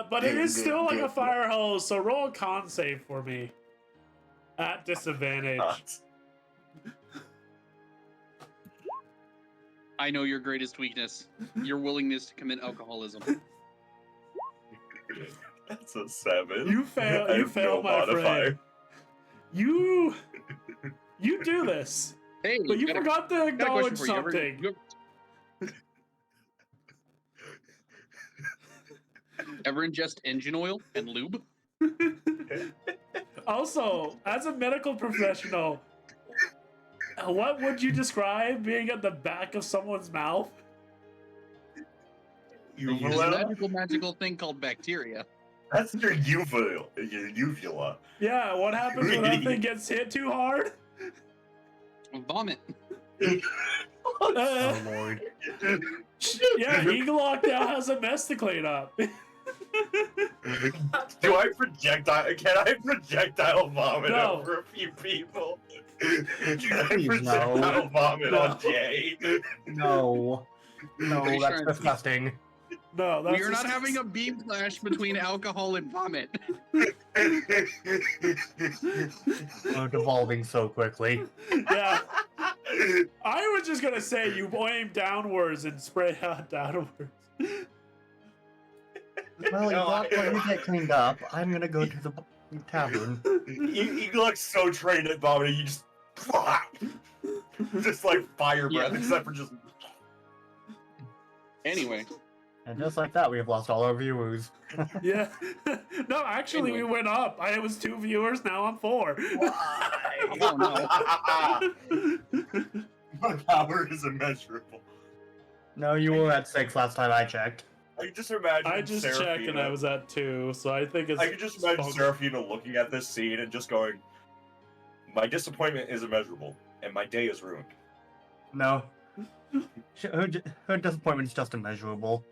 But it is still like a fire hose, so roll a con save for me. At disadvantage. I know your greatest weakness: your willingness to commit alcoholism. That's a 7. You fail. I You have fail, no my modifier. friend. You do this, Hey, but you got a- forgot to got a question acknowledge for you. something. Ever ingest engine oil and lube? Also, as a medical professional, what would you describe being at the back of someone's mouth? There's a magical thing called bacteria. That's your uvula. Your uvula. Yeah, what happens when that thing gets hit too hard? Vomit. Oh lord. Yeah, Eaglock now has a mess to clean up. Do I projectile? Can I projectile vomit No. over a few people? Can I Please, projectile no. vomit No. on Jay? No. No, Pretty that's sure- disgusting. No, that's We are not having a beam clash between alcohol and vomit. We're devolving so quickly. Yeah, I was just gonna say you aim downwards and spray out downwards. Well, No, when you get cleaned up, I'm gonna go to the tavern. You look so trained at vomiting. You just like fire breath, Yeah. except for just. Anyway, And just like that, we've lost all our viewers. Yeah. No, actually, we went up. I was 2 viewers. Now I'm 4. oh no. My power is immeasurable. No, you were at 6 last time I checked. I can just imagine. I just checked and I was at 2, so I think it's. I can just imagine Seraphina looking at this scene and just going, "My disappointment is immeasurable, and my day is ruined." No. Her disappointment is just immeasurable.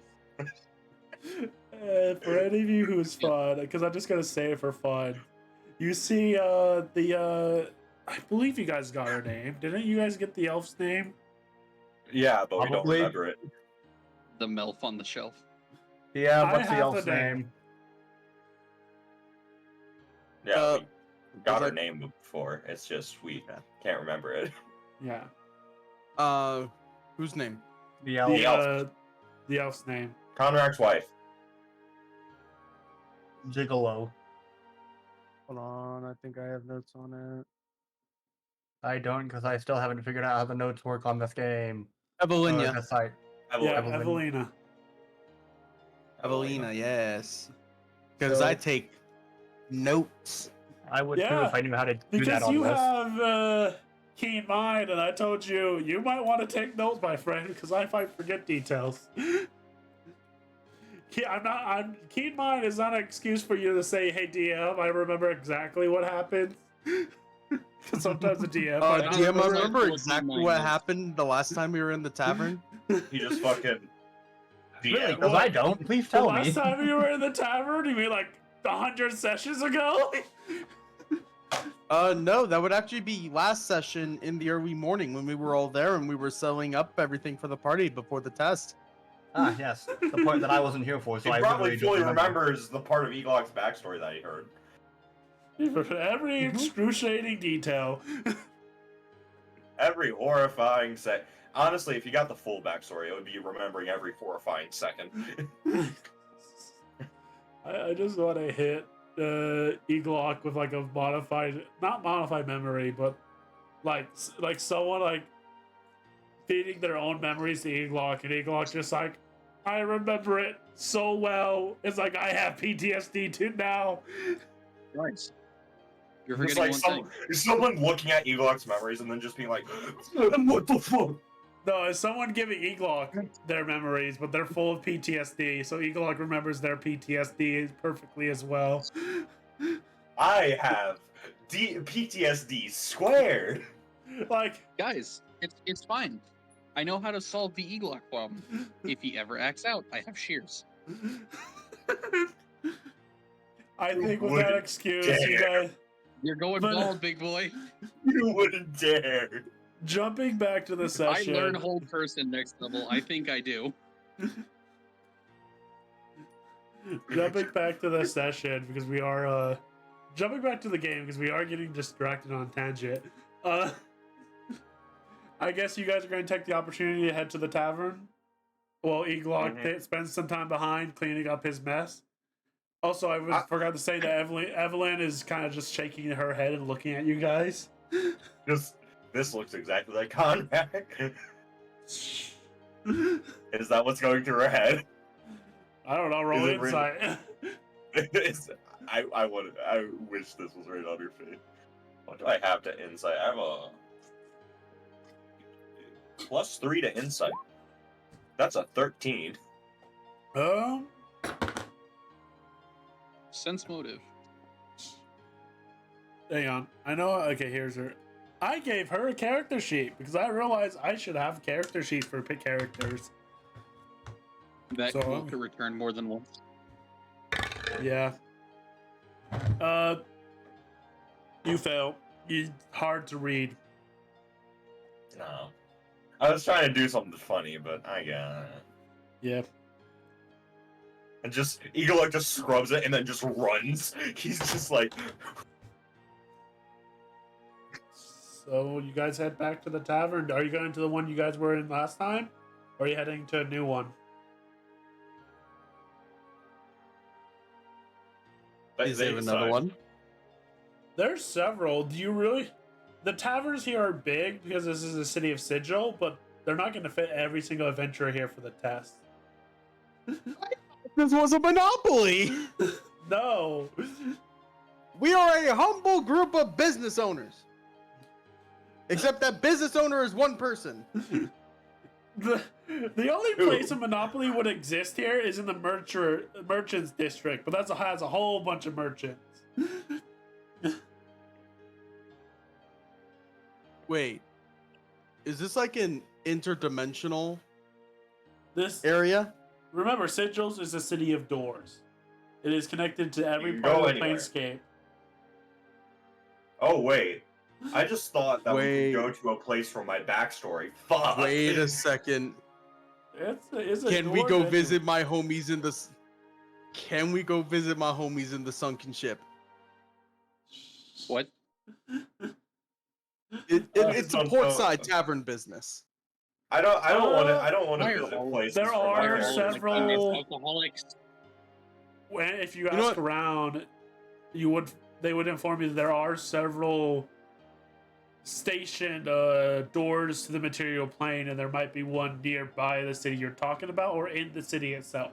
For any of you who's fun, because I'm just gonna say it for fun. You see, I believe you guys got her name. Didn't you guys get the elf's name? Yeah, but we don't Probably. remember it. The MILF on the shelf. Yeah, I what's the have elf's the name. name? Yeah, we got her like- name before. It's just we can't remember it. Yeah. Whose name? The elf. The elf. The elf's name. Conrac's wife. Gigolo. Hold on, I think I have notes on it. I don't, because I still haven't figured out how the notes work on this game. Evelina. This site. Yeah, Evelyn. Evelina. Evelina, yes. Because So- I take notes. I would too Yeah, if I knew how to do that Because on you this. have keen mind, and I told you you might want to take notes, my friend, because I might forget details. Keen mind is not an excuse for you to say, "Hey DM, I remember exactly what happened." Because sometimes the DM. might not DM, I remember. remember What exactly mine what is. happened the last time we were in the tavern. He just fucking. Really? DM. Because I don't. Please The tell me. last time you were in the tavern, you mean like 100 sessions ago? No, that would actually be last session in the early morning when we were all there and we were selling up everything for the party before the test. Ah, yes. The part that I wasn't here for, so He I probably literally fully don't remember. remembers the part of Eaglock's backstory that he heard. For every excruciating detail. Every horrifying Honestly, if you got the full backstory, it would be remembering every horrifying second. I just want to hit Eglock with like a not modified memory, but like someone like feeding their own memories to Eglock, and Eglock just like, I remember it so well. It's like I have PTSD too now. Right. You're It's forgetting like one thing. someone looking at Eglock's memories and then just being like, what the fuck? No, it's someone giving Eglock their memories, but they're full of PTSD, so Eglock remembers their PTSD perfectly as well. I have PTSD squared. Like, Guys, it's fine. I know how to solve the Eglock problem. If he ever acts out, I have shears. I think with that excuse, you guys You're going bald, big boy. You wouldn't dare. jumping back to the I session. learn whole person next level. I think I do. Jumping back to the session because we are jumping back to the game because we are getting distracted on tangent. I guess you guys are going to take the opportunity to head to the tavern. Well, Eglock spends some time behind cleaning up his mess. Also, I forgot to say that Evelyn is kind of just shaking her head and looking at you guys. This looks exactly like Conrad. Is that what's going through her head? I don't know. Roll insight. I wish this was right on your feet. What do I have to insight? I have a +3 to insight. That's a 13. Sense motive. Hang on. I know. Okay, here's her. I gave her a character sheet because I realized I should have a character sheet for pick characters. That could return more than once. Yeah. You fail. You hard to read. No. I was trying to do something funny, but I got it. Yeah. And just Eagle just scrubs it and then just runs. He's just like. So you guys head back to the tavern. Are you going to the one you guys were in last time? Or are you heading to a new one? Is there another one? There's several. Do you really? The taverns here are big because this is a city of Sigil, but they're not going to fit every single adventurer here for the test. This was a monopoly. No. We are a humble group of business owners. Except that business owner is one person. The only place a monopoly would exist here is in the merchants district, but that has a whole bunch of merchants. Wait, is this like an interdimensional This area? Remember, Sigils is a city of doors. It is connected to every You can part go of the anywhere. planescape. Oh wait, I just thought that we Wait. could go to a place from my backstory. Fuck. Wait a second. It's a Can we door go venue. visit my homies in the? Can we go visit my homies in the sunken ship? What? It's a portside tavern business. I don't want to. I don't want to Why are visit all- places. there from my are character's several- alcoholics. When if you know ask what? around, they would inform you that there are several stationed doors to the material plane, and there might be one nearby the city you're talking about, or in the city itself.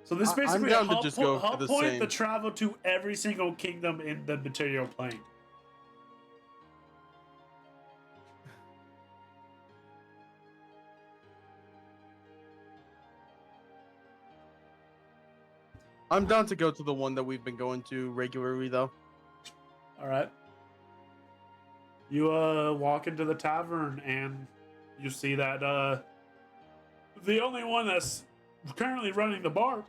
So this is I'm basically down a to hub, just go hub for the point same. to travel to every single kingdom in the material plane. I'm down to go to the one that we've been going to regularly, though. All right. You walk into the tavern and you see that the only one that's currently running the bar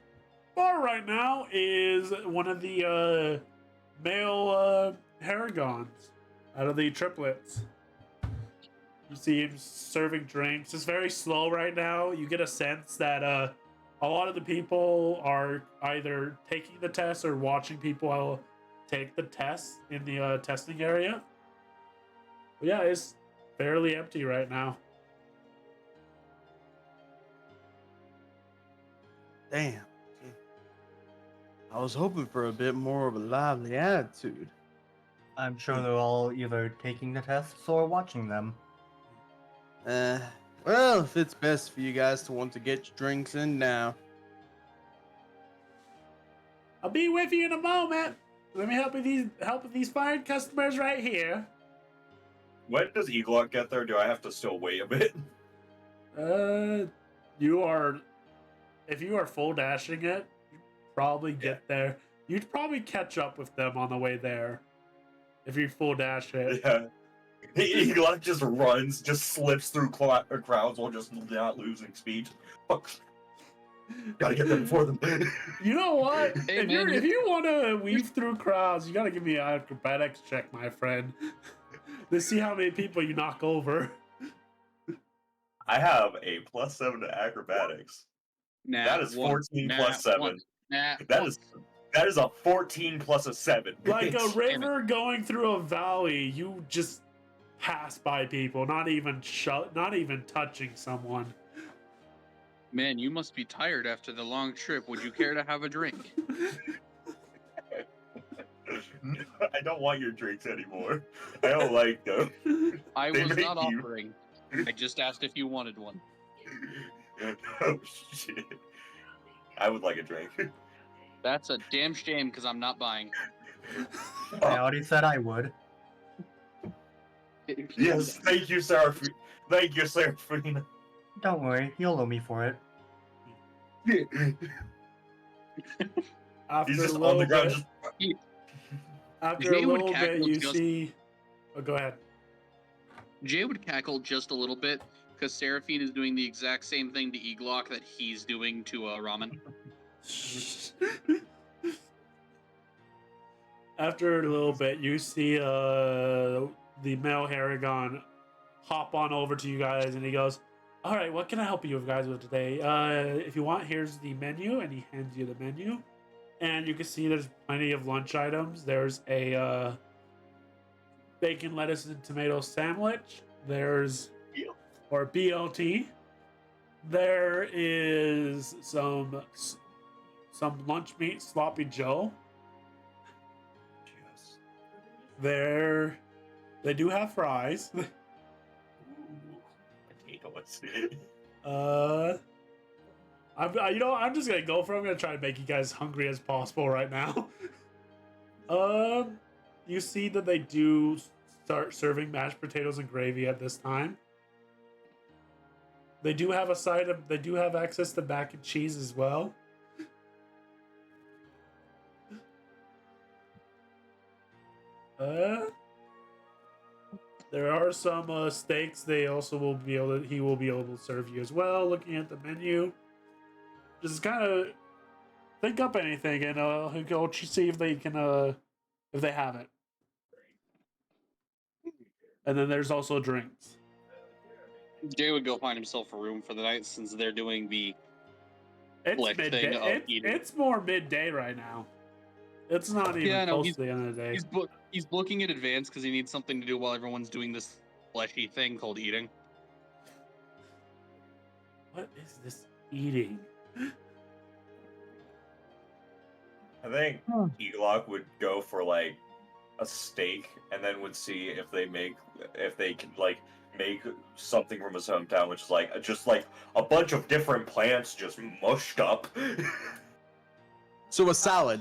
right now is one of the male Haragons out of the triplets. You see him serving drinks. It's very slow right now. You get a sense that a lot of the people are either taking the test or watching people take the test in the testing area. But yeah, it's fairly empty right now. Damn. I was hoping for a bit more of a lively attitude. I'm sure they're all either taking the tests or watching them. Well, if it's best for you guys to want to get your drinks in now. I'll be with you in a moment. Let me help with these fine customers right here. When does Eglot get there? Do I have to still wait a bit? If you are full dashing it, you probably get there. You'd probably catch up with them on the way there. If you full dash it. Yeah. Eglot just runs, just slips through crowds while just not losing speed. Fuck. Gotta get there before them. You know what? Hey, if you want to weave through crowds, you gotta give me an acrobatics check, my friend. To see how many people you knock over. I have a +7 to acrobatics. Nah, That is 14 plus 7. That is a 14 plus a 7. Like a bitch. river going through a valley, you just pass by people, not even touching someone. Man, you must be tired after the long trip. Would you care to have a drink? I don't want your drinks anymore. I don't like them. I They was make not you. offering. I just asked if you wanted one. Oh shit. I would like a drink. That's a damn shame because I'm not buying. I already said I would. Yes, thank you, Seraphina. Thank you, Seraphina. Don't worry, you'll owe me for it. After He's just a on little the ground, bit, just after a Jay would little bit, cackle you just- see. Oh, go ahead. Jay would cackle just a little bit because Seraphine is doing the exact same thing to Eglock that he's doing to Ramen. After a little bit, you see the male Haragon hop on over to you guys, and he goes, "All right, what can I help you guys with today? If you want, here's the menu," and he hands you the menu, and you can see there's plenty of lunch items. There's a bacon, lettuce, and tomato sandwich. There's or BLT. There is some lunch meat, sloppy Joe. They do have fries. potatoes. I'm just gonna go for it. I'm gonna try to make you guys hungry as possible right now. You see that they do start serving mashed potatoes and gravy at this time. They do have they do have access to mac and cheese as well. There are some steaks. They also he will be able to serve you as well. Looking at the menu, just kind of think up anything, and he'll go see if they can if they have it. And then there's also drinks. Jay would go find himself a room for the night since they're doing the It's Flex thing midday. of eating. It's more midday right now. It's not even close to the end of the day. he's booking in advance because he needs something to do while everyone's doing this fleshy thing called eating. What is this eating? I think Eglock would go for like a steak, and then would see if they can like make something from his hometown, which is like just like a bunch of different plants just mushed up. So a salad.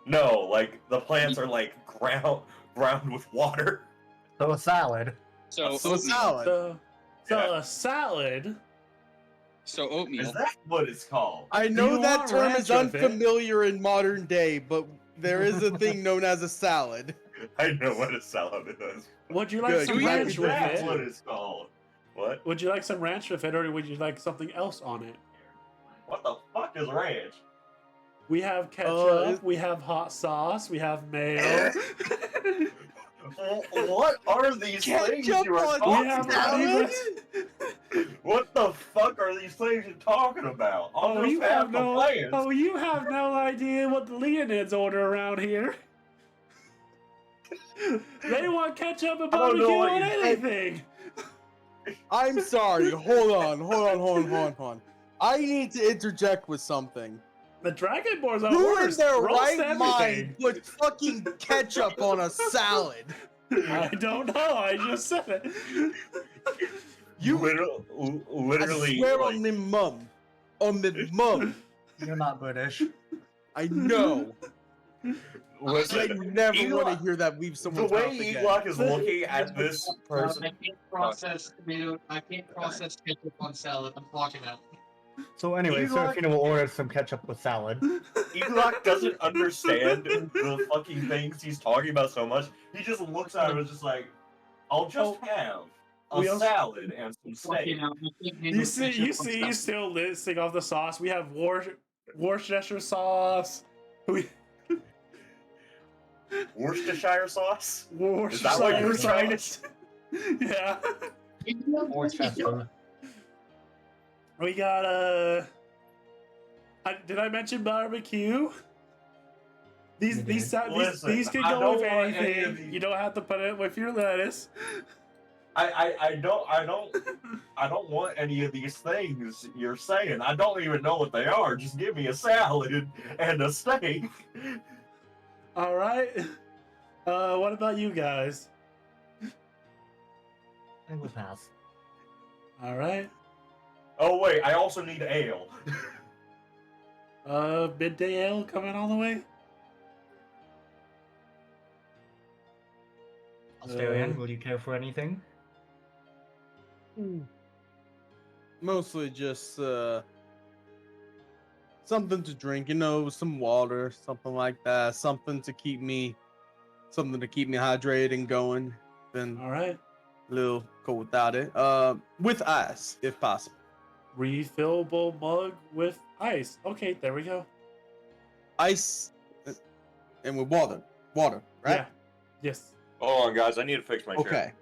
No, like the plants are like ground with water. So a salad. So So a oatmeal. salad. So Yeah. a salad. So oatmeal. Is that what it's called? I Do know you that want term ranch is with it? unfamiliar in modern day, but there is a thing known as a salad. I know what a salad is. Would you like Good. some Do you- ranch with That's what it? it's called. What? Would you like some ranch with it, or would you like something else on it? What the fuck is ranch? We have ketchup. it's- We have hot sauce. We have mayo. What are these things Ketchup you are on we talking have about? honey salad? mustard. What the fuck are these things you're talking about? I'll just have the plans. Oh, you have no idea what the Leonids order around here. They want ketchup and I don't know barbecue what on you- anything. I'm sorry. Hold on. I need to interject with something. The Dragonborns are Who worse. in their Roast right everything. mind puts fucking ketchup on a salad? I don't know. I just said it. You I literally swear like, on the mum. On the mum. You're not British. I know. I listen. never Eli- want to hear that leave The someone's way mouth again. Eglock is looking at this person, I can't process, dude. I can't process ketchup on salad. I'm blocking out. So anyway, Eli- Serafina will order some ketchup with salad. Eglock doesn't understand the fucking things he's talking about so much. He just looks at him and just like, I'll just have a we also- salad and some steak. You still listing off the sauce. We have Worcestershire sauce. We Worcestershire sauce? Worcestershire Is that what you were trying to sauce. Yeah. Worcester. We got did I mention barbecue? These Listen, can I go don't with want any of anything. these- You don't have to put it with your lettuce. I don't want any of these things you're saying. I don't even know what they are. Just give me a salad and a steak. All right. What about you guys? I will pass. All right. Oh wait, I also need ale. Midday ale coming all the way. Australian, will you care for anything? Mostly just something to drink, some water, something like that, something to keep me hydrated and going. Then All right. a little cold without it. With ice, if possible. Refillable mug with ice. Okay, there we go. Ice and with water, right? Yeah. Yes. Hold on, guys. I need to fix my chair. Okay.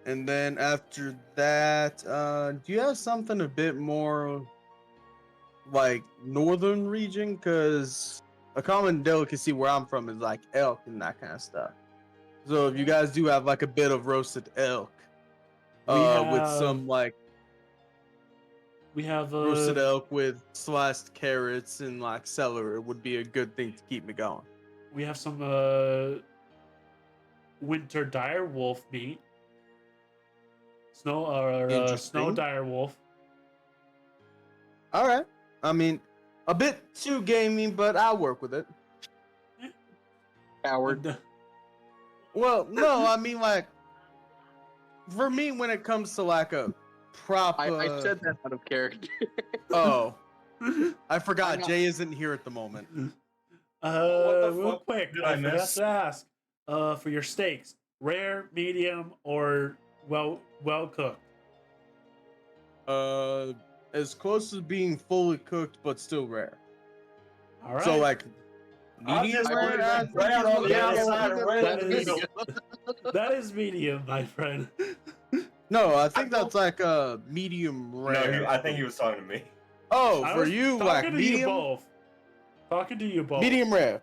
And then after that, do you have something a bit more like northern region? Because a common delicacy where I'm from is like elk and that kind of stuff. So if you guys do have like a bit of roasted elk, with some like we have roasted elk with sliced carrots and like celery would be a good thing to keep me going. we have some winter dire wolf meat. Snow Interesting. dire wolf. All right. I mean, a bit too gamey, but I'll work with it. Howard. And, Well, no, I mean like for me when it comes to like a proper I said that out of character. Oh, I forgot I know. Jay isn't here at the moment. What the real fuck quick, did I forgot miss? to ask. For your steaks, rare, medium, or well cooked. As close as being fully cooked but still rare. All right. So like I'll medium just rare. put it I in think brown is on the what- outside and red That in the is- middle. that is medium, my friend. No, I think that's like a medium No, rare. I think he was talking to me. Oh, I for was you talking like to medium, you both. Talking to you both. medium rare.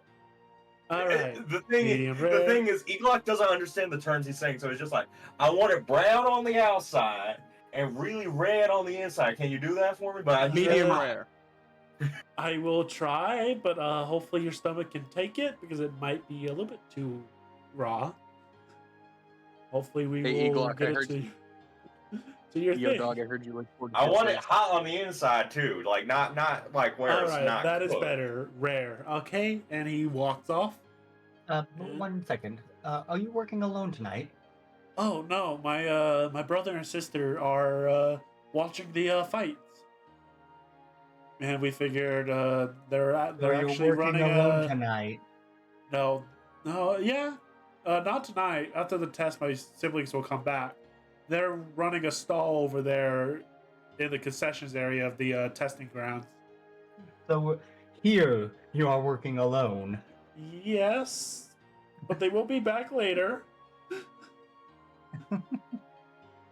All right. The Medium rare. thing is, Eglock doesn't understand the terms he's saying, so he's just like, I want it brown on the outside and really red on the inside. Can you do that for me? But I need Medium it hot. rare. I will try, but hopefully your stomach can take it because it might be a little bit too raw. Hopefully we Hey, will Eglock, I get it heard to your Yo, thing. dog, I heard you like 40 I want it cents. hot on the inside too, like not like where All it's right, not. that is cooked. better. Rare. Okay, and he walks off. One second. Are you working alone tonight? Oh no, my brother and sister are watching the fights, and we figured they're So you're actually working running alone tonight. no, yeah, not tonight. After the test, my siblings will come back. They're running a stall over there in the concessions area of the testing grounds. So here you are working alone. Yes, but they will be back later.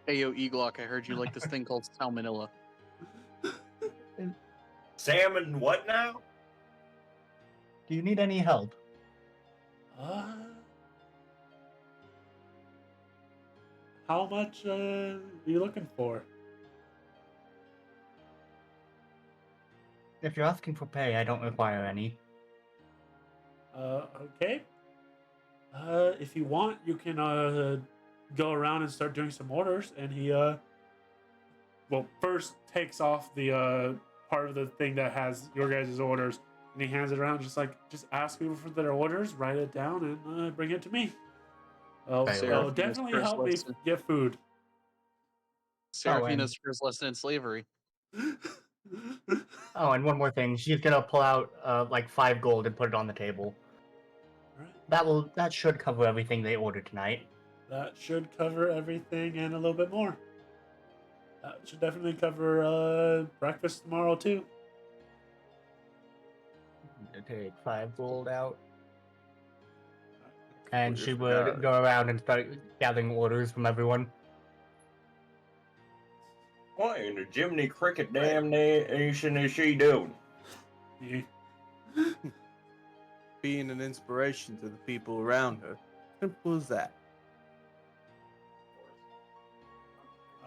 Hey, yo, Eglock, I heard you like this thing called salmonella. Salmon, what now? Do you need any help? How much are you looking for? If you're asking for pay, I don't require any. Okay. If you want, you can go around and start doing some orders. And he well, first takes off the part of the thing that has your guys' orders, and he hands it around, just ask people for their orders, write it down, and bring it to me. It'll Seraphina's definitely first help me lesson. get food. Seraphina's first lesson in slavery. Oh, and one more thing. She's gonna pull out like 5 gold and put it on the table. That should cover everything they ordered tonight. That should cover everything and a little bit more. That should definitely cover breakfast tomorrow too. Take 5 gold out. And she forgot. would go around and start gathering orders from everyone. What in the Jiminy Cricket damnation is she doing? Yeah. Being an inspiration to the people around her. Simple as that.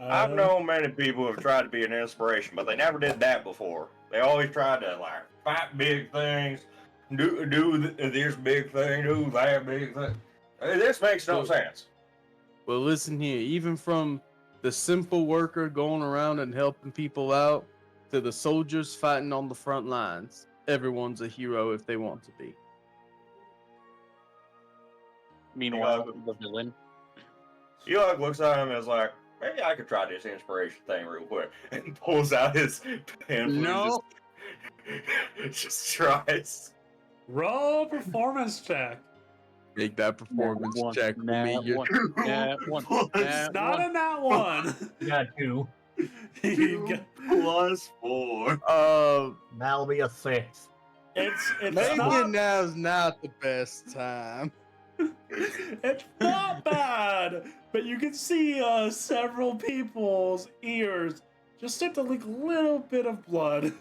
I've known many people who have tried to be an inspiration, but they never did that before. They always tried to like fight big things, do this big thing, do that big thing. This makes no sense. Well, listen here. Even from the simple worker going around and helping people out to the soldiers fighting on the front lines, everyone's a hero if they want to be. Meanwhile, the villain. Eli looks at him and is like, maybe I could try this inspiration thing real quick. And pulls out his pamphlet. No. Just tries. Roll performance check. Make that performance Nat one, check for me. nat You're- one, nat one, nat Not one. a nat one. Yeah, 2. You get- Plus 4. That'll be a 6. it's Maybe not, now's not the best time. it's not bad, but you can see several people's ears just start to leak a little bit of blood.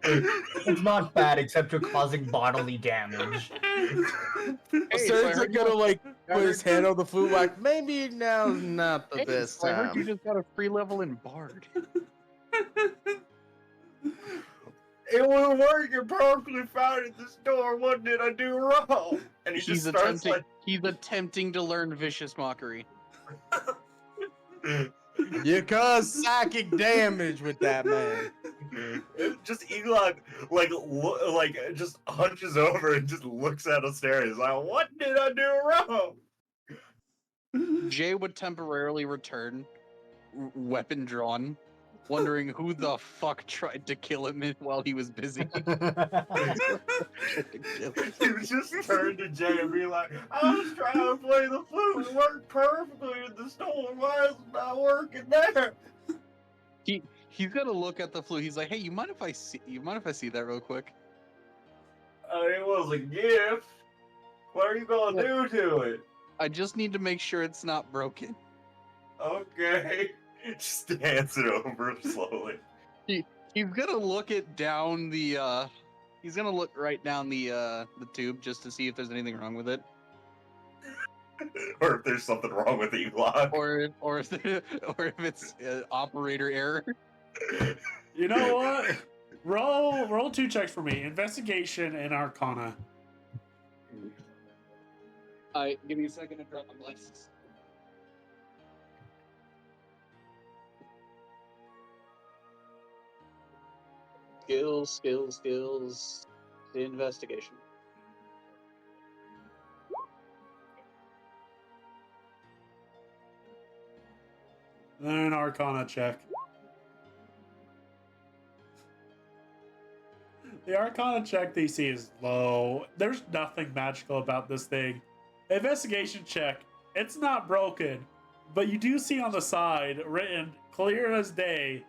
It's not bad, except you're causing bodily damage. Hey, So so I it's heard gonna you- like I put his heard hand on the flute, like maybe now's not the Hey, best so I heard you time. just got a free level in Bard. It was working perfectly fine at the store. What did I do wrong? And he He's just starts attempting. He's attempting to learn vicious mockery. like, You cause psychic damage with that man. just Elon, like just hunches over and just looks at us there. He's like, "What did I do wrong?" Jay would temporarily return, weapon drawn, wondering who the fuck tried to kill him while he was busy. He would just turn to Jay and be like, "I was trying to play the flute. It worked perfectly at the store. Why is it not working there?" He's gonna look at the flute. He's like, "Hey, you mind if I see that real quick?" It was a gift. What are you gonna do to it? I just need to make sure it's not broken. Okay. Just dance it over slowly. He's gonna look it down the he's gonna look right down the tube just to see if there's anything wrong with it. Or if there's something wrong with Elon. Or if it's operator error. You know what? Roll 2 checks for me. Investigation and Arcana. Give me a second to drop my glasses. Skills. Investigation. Then an Arcana check. The Arcana check DC is low. There's nothing magical about this thing. Investigation check. It's not broken, but you do see on the side written clear as day,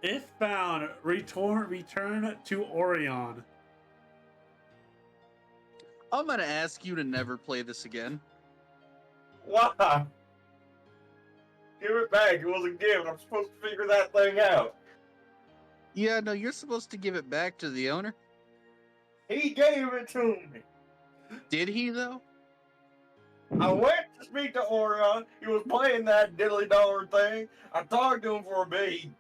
if found, return to Orion. I'm gonna ask you to never play this again. Why? Give it back. It was a gift. I'm supposed to figure that thing out. Yeah, no, you're supposed to give it back to the owner. He gave it to me. Did he, though? I went to speak to Orion. He was playing that diddly dollar thing. I talked to him for a bit. He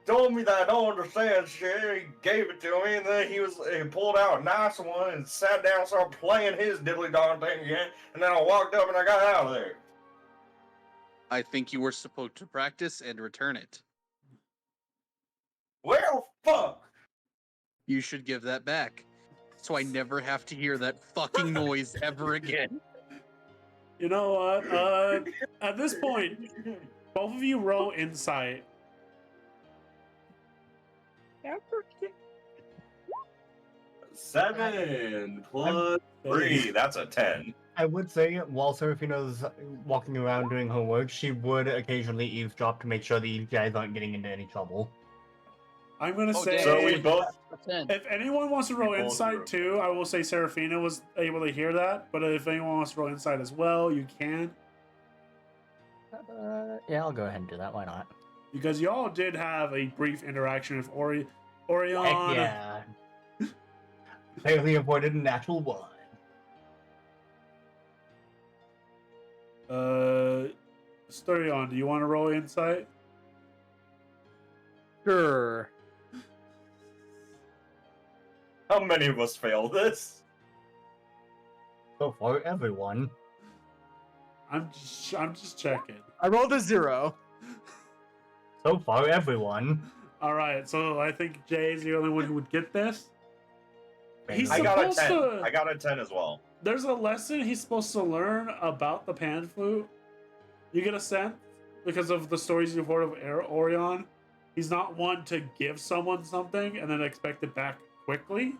told me that I don't understand shit. He gave it to me, and then he pulled out a nice one and sat down and started playing his diddly dollar thing again. And then I walked up and I got out of there. I think you were supposed to practice and return it. Well, fuck. You should give that back, so I never have to hear that fucking noise ever again. You know what? At this point, both of you roll insight. 7 plus 3. That's a 10. I would say, while Serafina's walking around doing her work, she would occasionally eavesdrop to make sure that you guys aren't getting into any trouble. I'm gonna say, So we both. if anyone wants to roll We both insight roll. too, I will say Serafina was able to hear that. But if anyone wants to roll insight as well, you can. Yeah, I'll go ahead and do that. Why not? Because y'all did have a brief interaction with Orion. Heck yeah. Fairly avoided a natural one. Storion, do you want to roll insight? Sure. How many of us fail this? So far, everyone. I'm just checking. I rolled a 0. So far, everyone. All right, so I think Jay's the only one who would get this. He's I got a 10. supposed to- I got a 10 as well. There's a lesson he's supposed to learn about the pan flute. You get a sense because of the stories you've heard of Orion. He's not one to give someone something and then expect it back quickly.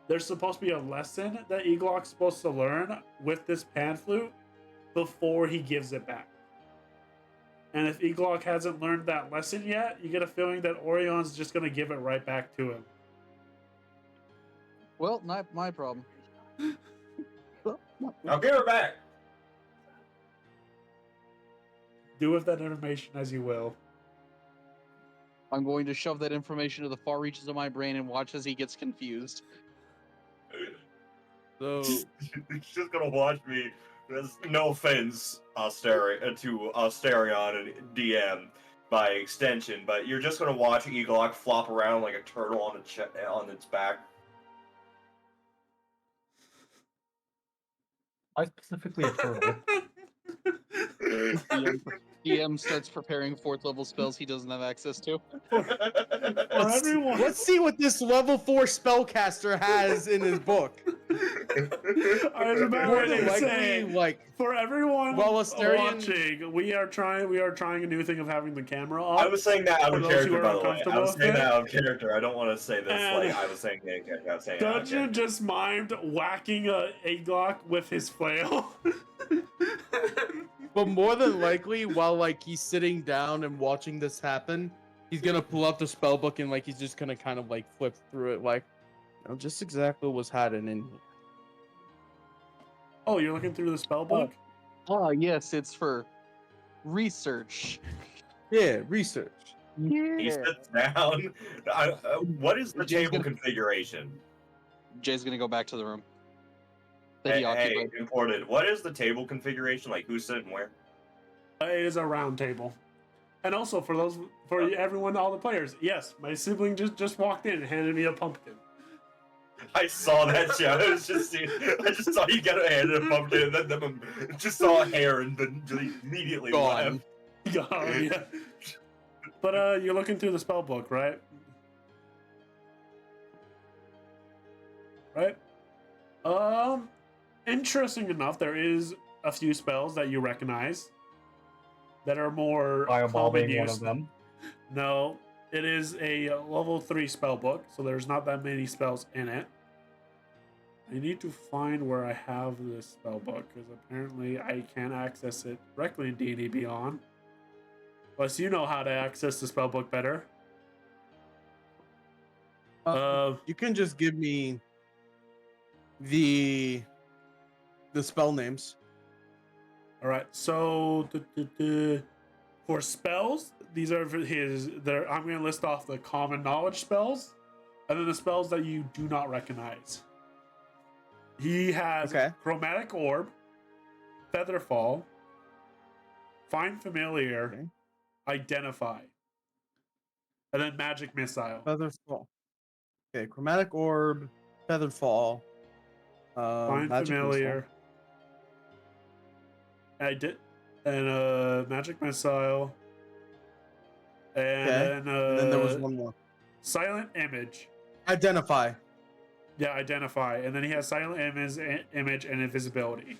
There's supposed to be a lesson that Eaglock's supposed to learn with this pan flute before he gives it back. And if Eaglock hasn't learned that lesson yet, you get a feeling that Orion's just going to give it right back to him. Well, not my problem. Now give her back. Do with that information as you will. I'm going to shove that information to the far reaches of my brain and watch as he gets confused. So He's just gonna watch me. No offense, to Asterion and DM by extension, but you're just gonna watch Eaglock flop around like a turtle on its back. I specifically a turtle. DM starts preparing 4th level spells he doesn't have access to. everyone. let's see what this level 4 spellcaster has in his book. I was about More ready than to likely, say, like, for everyone Well, Asterion- watching, we are trying a new thing of having the camera off. I was saying that out For of those who character, are by the way. I uncomfortable was with saying it. that out of character. I don't want to say this And like I was saying that in character. I was saying that out of Dungeon character. just mimed whacking a Glock with his flail. But more than likely, while like he's sitting down and watching this happen, he's gonna pull out the spell book and like he's just gonna kind of like flip through it, like, you know, just exactly what's hiding in here. Oh, you're looking through the spell book? Oh, yes, it's for research. Yeah, research. He sits down. What is the Jay's table gonna- configuration? Jay's gonna go back to the room that Hey, he occupied. imported. What is the table configuration? Like who's sitting where? It is a round table. And also for everyone, all the players, yes, my sibling just walked in and handed me a pumpkin. I saw that shit. I just saw you get a hand in a pumpkin, and then just saw a hair, and then immediately Gone. left. Oh, yeah. But you're looking through the spell book, right? Right? Interesting enough, there is a few spells that you recognize that are more Fireball common being one use. of them. No, it is a level 3 spell book, so there's not that many spells in it. I need to find where I have this spell book, because apparently I can't access it directly in D&D Beyond. Unless you know how to access the spell book better. You can just give me the spell names. All right, so For spells, these are his. I'm going to list off the common knowledge spells, and then the spells that you do not recognize. He has Okay. Chromatic Orb, Featherfall, Find Familiar, Okay. Identify, and then Magic Missile. Featherfall. Okay, Chromatic Orb, Featherfall, Find Magic Familiar. Magic Missile. And Okay. then And then there was one more. Silent Image. Identify. Yeah, Identify. And then he has Silent Image and Invisibility.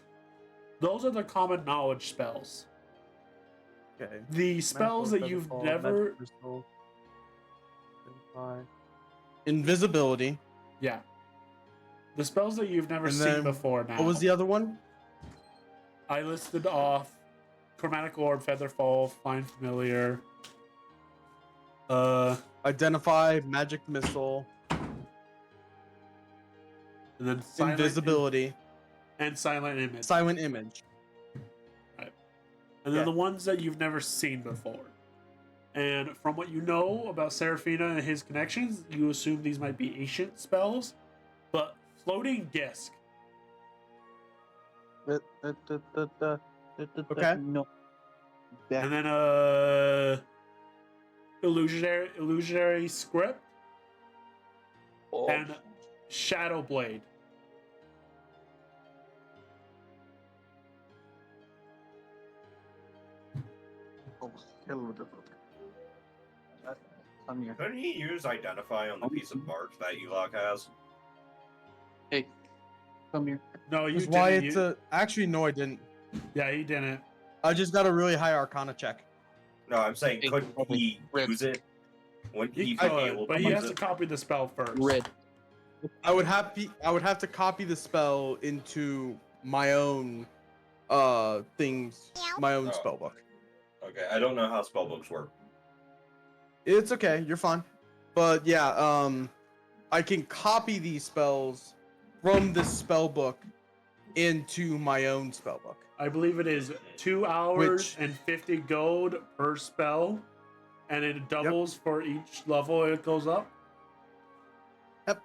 Those are the common knowledge spells. Okay. The spells that you've never... Invisibility. Yeah. The spells that you've never And seen then before now. What was the other one? I listed off Chromatic Orb, Featherfall, Find Familiar. Identify, Magic Missile, And then Silent Invisibility, and Silent Image. Silent Image. Right. And then Yeah. the ones that you've never seen before. And from what you know about Seraphina and his connections, you assume these might be ancient spells. But Floating Disc. Okay. No. And then illusionary Script Oh, and Shadow Blade. oh, hell of a I'm here. Couldn't he use Identify on the piece of bark that Elok has? Hey, come here. No, you That's why didn't. it's You- a. Actually, no, I didn't. Yeah, he didn't. I just got a really high Arcana check. No, I'm saying, Hey, couldn't he Red. use it? Wouldn't He he be could, able but to he use has to it? copy the spell first. Red. I would have to copy the spell into my own things, my own Oh. spell book. Okay, I don't know how spellbooks work. It's okay, you're fine. But yeah, I can copy these spells from this spell book into my own spell book. I believe it is 2 hours Which- and 50 gold per spell, and it doubles for each level it goes up. Yep.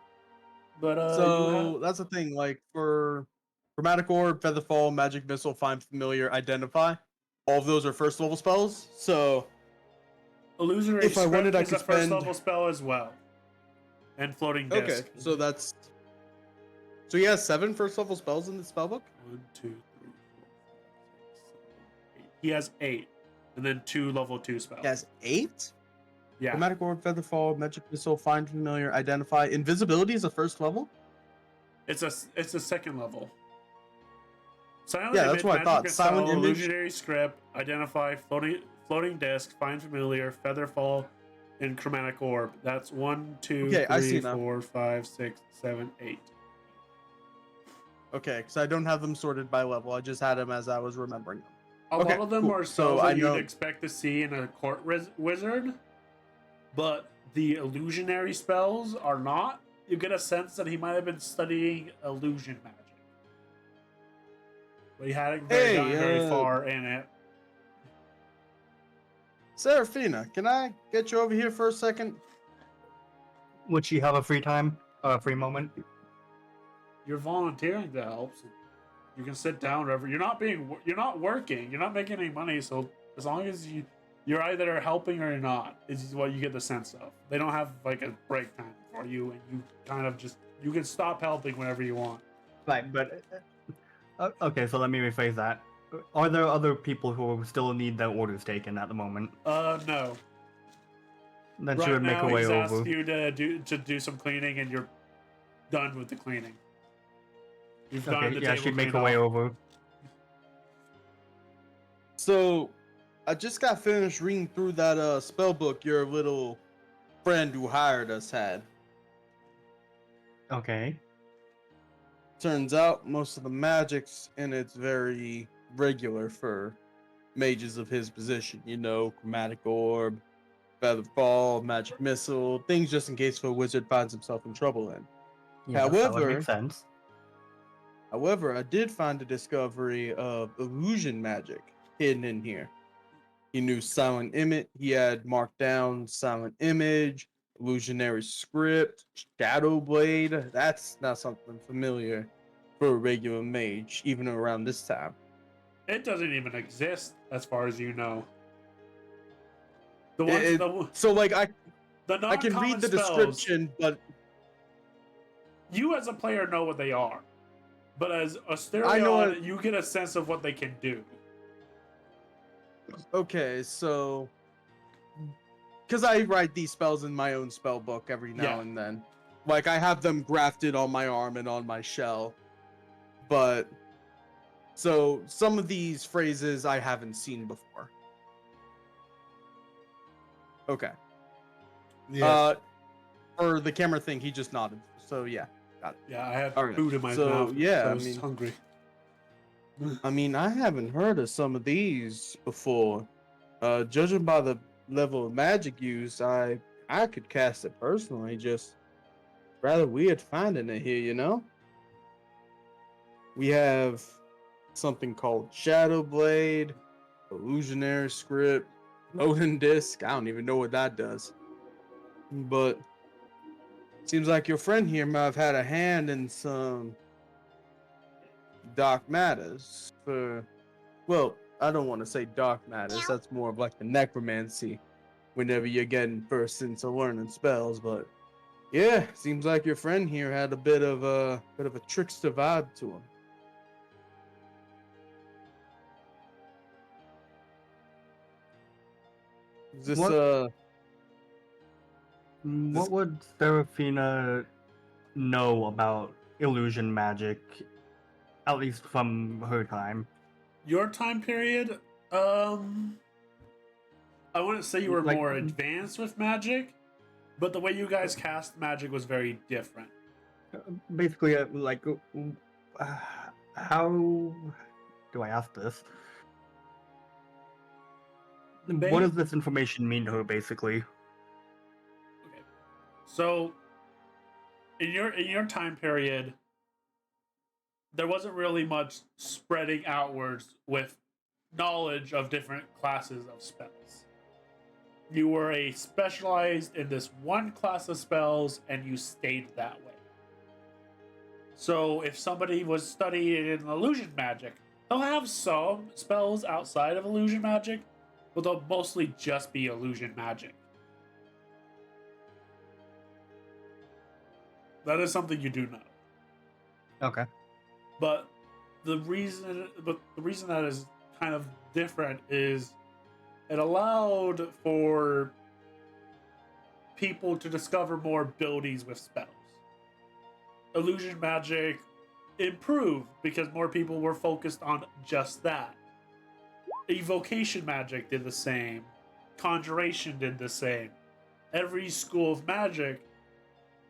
But So that's the thing, like for Chromatic Orb, Featherfall, Magic Missile, Find Familiar, Identify, all of those are first level spells. So Illusionary if I Script wanted, I is a could first spend- level spell as well. And Floating Disc. okay, so that's so he has 7 first level spells in the spell book. 1, 2, 3, 4, 5, 6, 7, 8. He has 8, and then 2 level 2 spells. He has 8. Yeah. Chromatic Orb, Featherfall, Magic Missile, Find Familiar, Identify. Invisibility is a first level. It's a second level. Silent Yeah, that's Image, what I Magic thought. Missile, Silent Image- Illusionary Script, Identify, Floating Disc, Find Familiar, Featherfall, and Chromatic Orb. That's 1, 2, Okay, I 3, see now. 4, 5, 6, 7, 8. Okay, because I don't have them sorted by level. I just had them as I was remembering them. A Okay, lot of them cool. are So spells I that you'd know- expect to see in a court wizard, but the illusionary spells are not. You get a sense that he might have been studying illusion magic. But he hadn't gotten very far in it. Seraphina, can I get you over here for a second? Would she have a free free moment? You're volunteering to help. So you can sit down wherever. You're not working. You're not making any money. So as long as you're either helping or you're not, is what you get the sense of. They don't have like a break time for you, and you kind of just you can stop helping whenever you want. Right, but okay. So let me rephrase that. Are there other people who still need their orders taken at the moment? No. Then she Right would make now, her way he's asked over. you to do some cleaning, and you're done with the cleaning. You've gone to Okay, the yeah, table she'd make clean her way off. over. So, I just got finished reading through that spell book your little friend who hired us had. Okay. Turns out most of the magics in it's very regular for mages of his position. You know, Chromatic Orb, Featherfall, Magic Missile, things just in case a wizard finds himself in trouble in. Yeah, that would However- make sense. However, I did find a discovery of illusion magic hidden in here. He knew silent image. He had marked down silent image, illusionary script, shadow blade. That's not something familiar for a regular mage, even around this time. It doesn't even exist, as far as you know. The It- ones, so like the I can non-common read the spells, description, but you as a player know what they are, but as I know Asterion, it- you get a sense of what they can do. okay, so because I write these spells in my own spell book every now Yeah. and then. Like I have them grafted on my arm and on my shell. But so some of these phrases I haven't seen before. Okay. Yes. For the camera thing, he just nodded. So yeah, got it. Yeah, I had All right. food in my So, mouth. yeah, so I I was mean- hungry. I haven't heard of some of these before. Judging by the level of magic used, I could cast it personally. Just rather weird finding it here, you know. We have something called Shadow Blade, Illusionary Script, Loading Disc. I don't even know what that does. But seems like your friend here might have had a hand in some dark matters. Well, I don't want to say dark matters. That's more of like the necromancy. Whenever you're getting first into learning spells, but yeah, seems like your friend here had a bit of a trickster vibe to him. Is this What- What would Seraphina know about illusion magic, at least from her time? Your time period, I wouldn't say you were Like- more advanced with magic, but the way you guys cast magic was very different. Basically, how do I ask this? What does this information mean to her, basically? Okay. So, in your time period, there wasn't really much spreading outwards with knowledge of different classes of spells. You were a specialized in this one class of spells, and you stayed that way. So, if somebody was studying in illusion magic, they'll have some spells outside of illusion magic, but they'll mostly just be illusion magic. That is something you do know. Okay. But the reason that is kind of different is it allowed for people to discover more abilities with spells. Illusion magic improved because more people were focused on just that. Evocation magic did the same. Conjuration did the same. Every school of magic,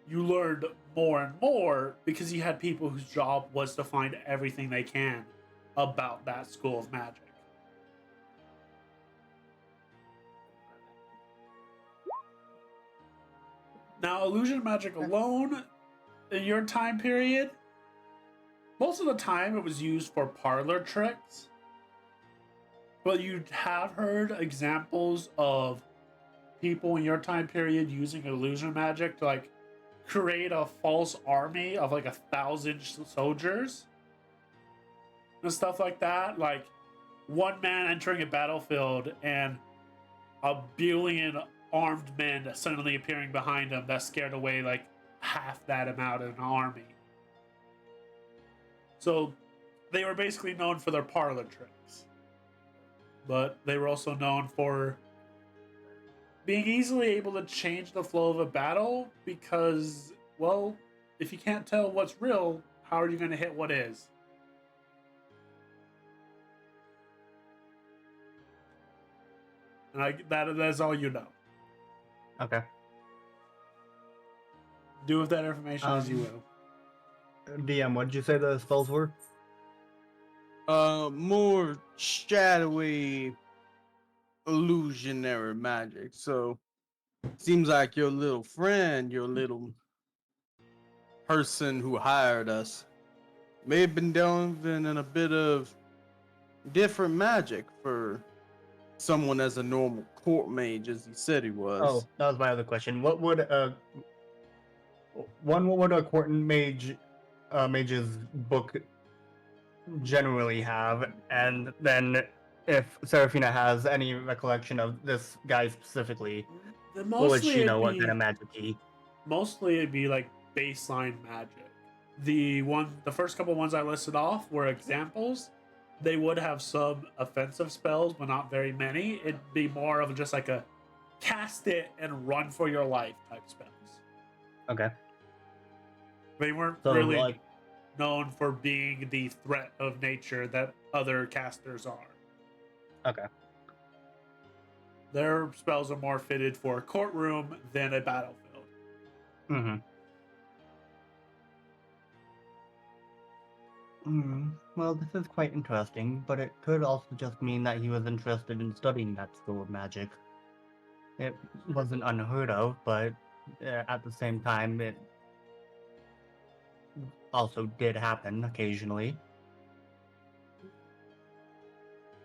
you learned more and more because you had people whose job was to find everything they can about that school of magic. Now, illusion magic alone, in your time period, most of the time it was used for parlor tricks. But you have heard examples of people in your time period using illusion magic to like create a false army of like 1,000 soldiers and stuff like that. Like one man entering a battlefield and a billion armed men suddenly appearing behind him that scared away like half that amount of an army. So they were basically known for their parlor tricks. But they were also known for being easily able to change the flow of a battle because, well, if you can't tell what's real, how are you going to hit what is? And that's all you know. Okay. Do with that information as you will. DM, what did you say the spells were? More shadowy, illusionary magic. So, seems like your little friend, your little person who hired us, may have been delving in a bit of different magic for someone as a normal court mage as he said he was. Oh, that was my other question. What would a court mage's book generally have, and then if Serafina has any recollection of this guy specifically, what would she know? What kind of magic he? Mostly it'd be like baseline magic. The first couple ones I listed off were examples. They would have some offensive spells, but not very many. It'd be more of just like a cast it and run for your life type spells. Okay. They weren't So, really like, known for being the threat of nature that other casters are. okay. Their spells are more fitted for a courtroom than a battlefield. Mm-hmm. Well, this is quite interesting, but it could also just mean that he was interested in studying that school of magic. It wasn't unheard of, but at the same time, it also did happen occasionally.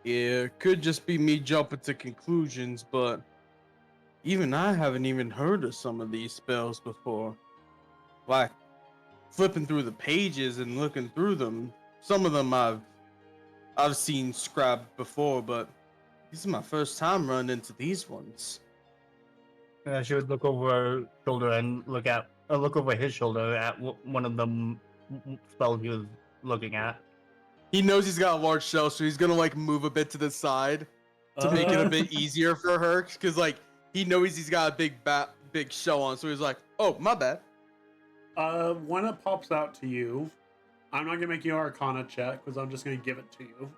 Yeah, it could just be me jumping to conclusions, but even I haven't even heard of some of these spells before. Like, flipping through the pages and looking through them, some of them I've seen scribed before, but this is my first time running into these ones. She would look over her shoulder and look over his shoulder at one of the spells he was looking at. He knows he's got a large shell, so he's gonna like move a bit to the side to make it a bit easier for her, because like he knows he's got a big shell on, so he's like, "Oh, my bad." When it pops out to you, I'm not gonna make you an Arcana check because I'm just gonna give it to you.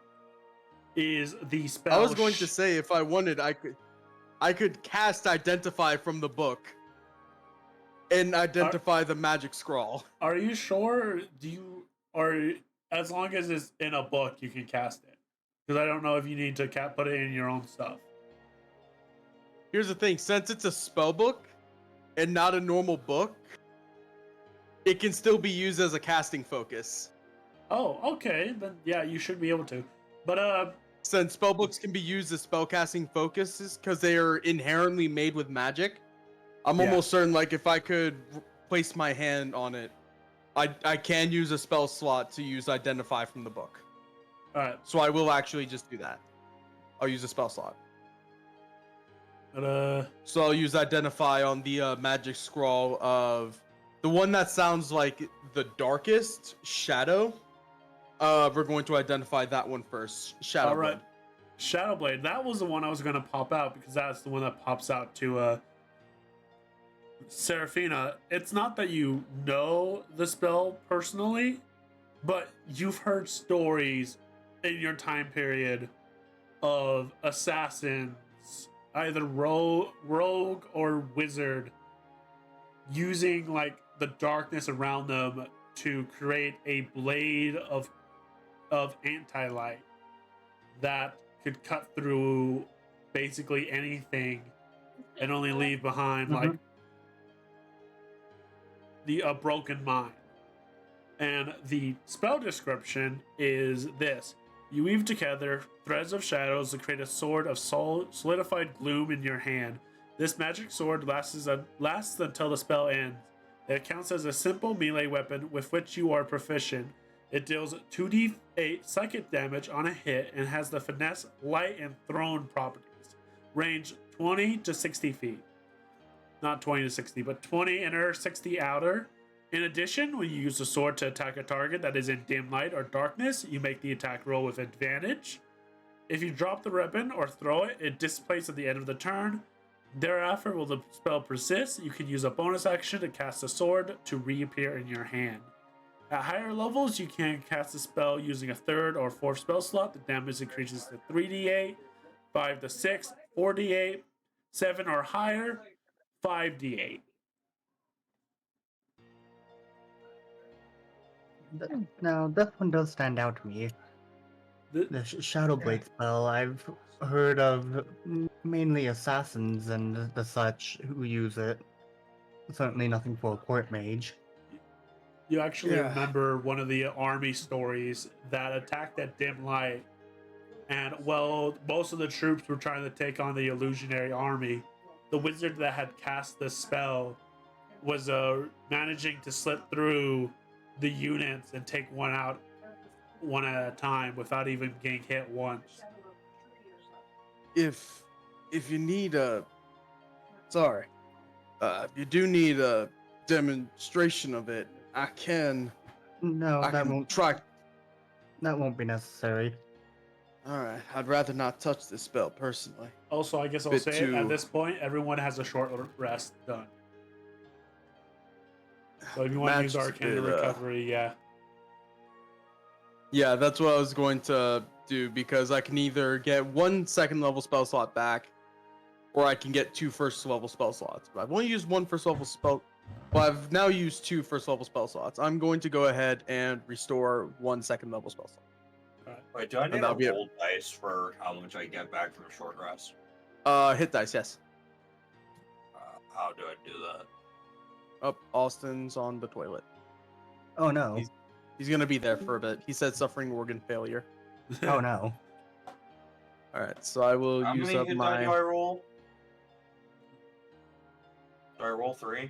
Is the spell? I was going to say if I wanted, I could cast Identify from the book and identify the magic scrawl. Are you sure? As long as it's in a book, you can cast it. Because I don't know if you need to put it in your own stuff. Here's the thing: since it's a spell book and not a normal book, it can still be used as a casting focus. Oh, okay. Then yeah, you should be able to. But since spell books can be used as spell casting focuses because they are inherently made with magic, I'm almost certain, like, if I could place my hand on it, I can use a spell slot to use Identify from the book. Alright. So I will actually just do that. I'll use a spell slot. But so I'll use Identify on the magic scroll of the one that sounds like the darkest, Shadow. We're going to identify that one first. Shadowblade. Alright. Shadowblade. That was the one I was going to pop out because that's the one that pops out to Serafina. It's not that you know the spell personally, but you've heard stories in your time period of assassins, either rogue or wizard, using like the darkness around them to create a blade of anti-light that could cut through basically anything and only leave behind like a broken mind. And the spell description is this: you weave together threads of shadows to create a sword of solidified gloom in your hand. This magic sword lasts until the spell ends. It counts as a simple melee weapon with which you are proficient. It deals 2d8 psychic damage on a hit and has the finesse, light, and thrown properties. Range 20 to 60 feet. Not 20 to 60, but 20 inner, 60 outer. In addition, when you use the sword to attack a target that is in dim light or darkness, you make the attack roll with advantage. If you drop the weapon or throw it, it dissipates at the end of the turn. Thereafter, will the spell persist, you can use a bonus action to cast a sword to reappear in your hand. At higher levels, you can cast a spell using a third or fourth spell slot. The damage increases to 3d8, 5 to 6, 4d8, 7 or higher, 5d8. Now, this one does stand out to me. The Shadowblade spell, I've heard of mainly assassins and the such who use it. Certainly nothing for a court mage. You actually remember one of the army stories that attacked at dim light And while most of the troops were trying to take on the illusionary army, the wizard that had cast the spell was managing to slip through the units and take one out one at a time without even getting hit once. If you need a if you do need a demonstration of it, I can No, I that can won't. try. That won't be necessary. All right, I'd rather not touch this spell personally. Also, I guess I'll Bit say it, at too- this point, everyone has a short rest done. So if you want to use Match is a Arcana bit, Recovery, yeah. Yeah, that's what I was going to do because I can either get 1 second level spell slot back, or I can get 2 first level spell slots. But I've only used 1 first level spell. Well, I've now used 2 first level spell slots. I'm going to go ahead and restore 1 second level spell slot. Wait, do I need that'll to be it. roll dice for how much I get back from short rest? Hit dice, yes. How do I do that? Up, Austin's on the toilet. Oh no. He's gonna be there for a bit. He said suffering organ failure. Oh no. All right, so I will How use many up hit die do my. I roll? Do I roll 3?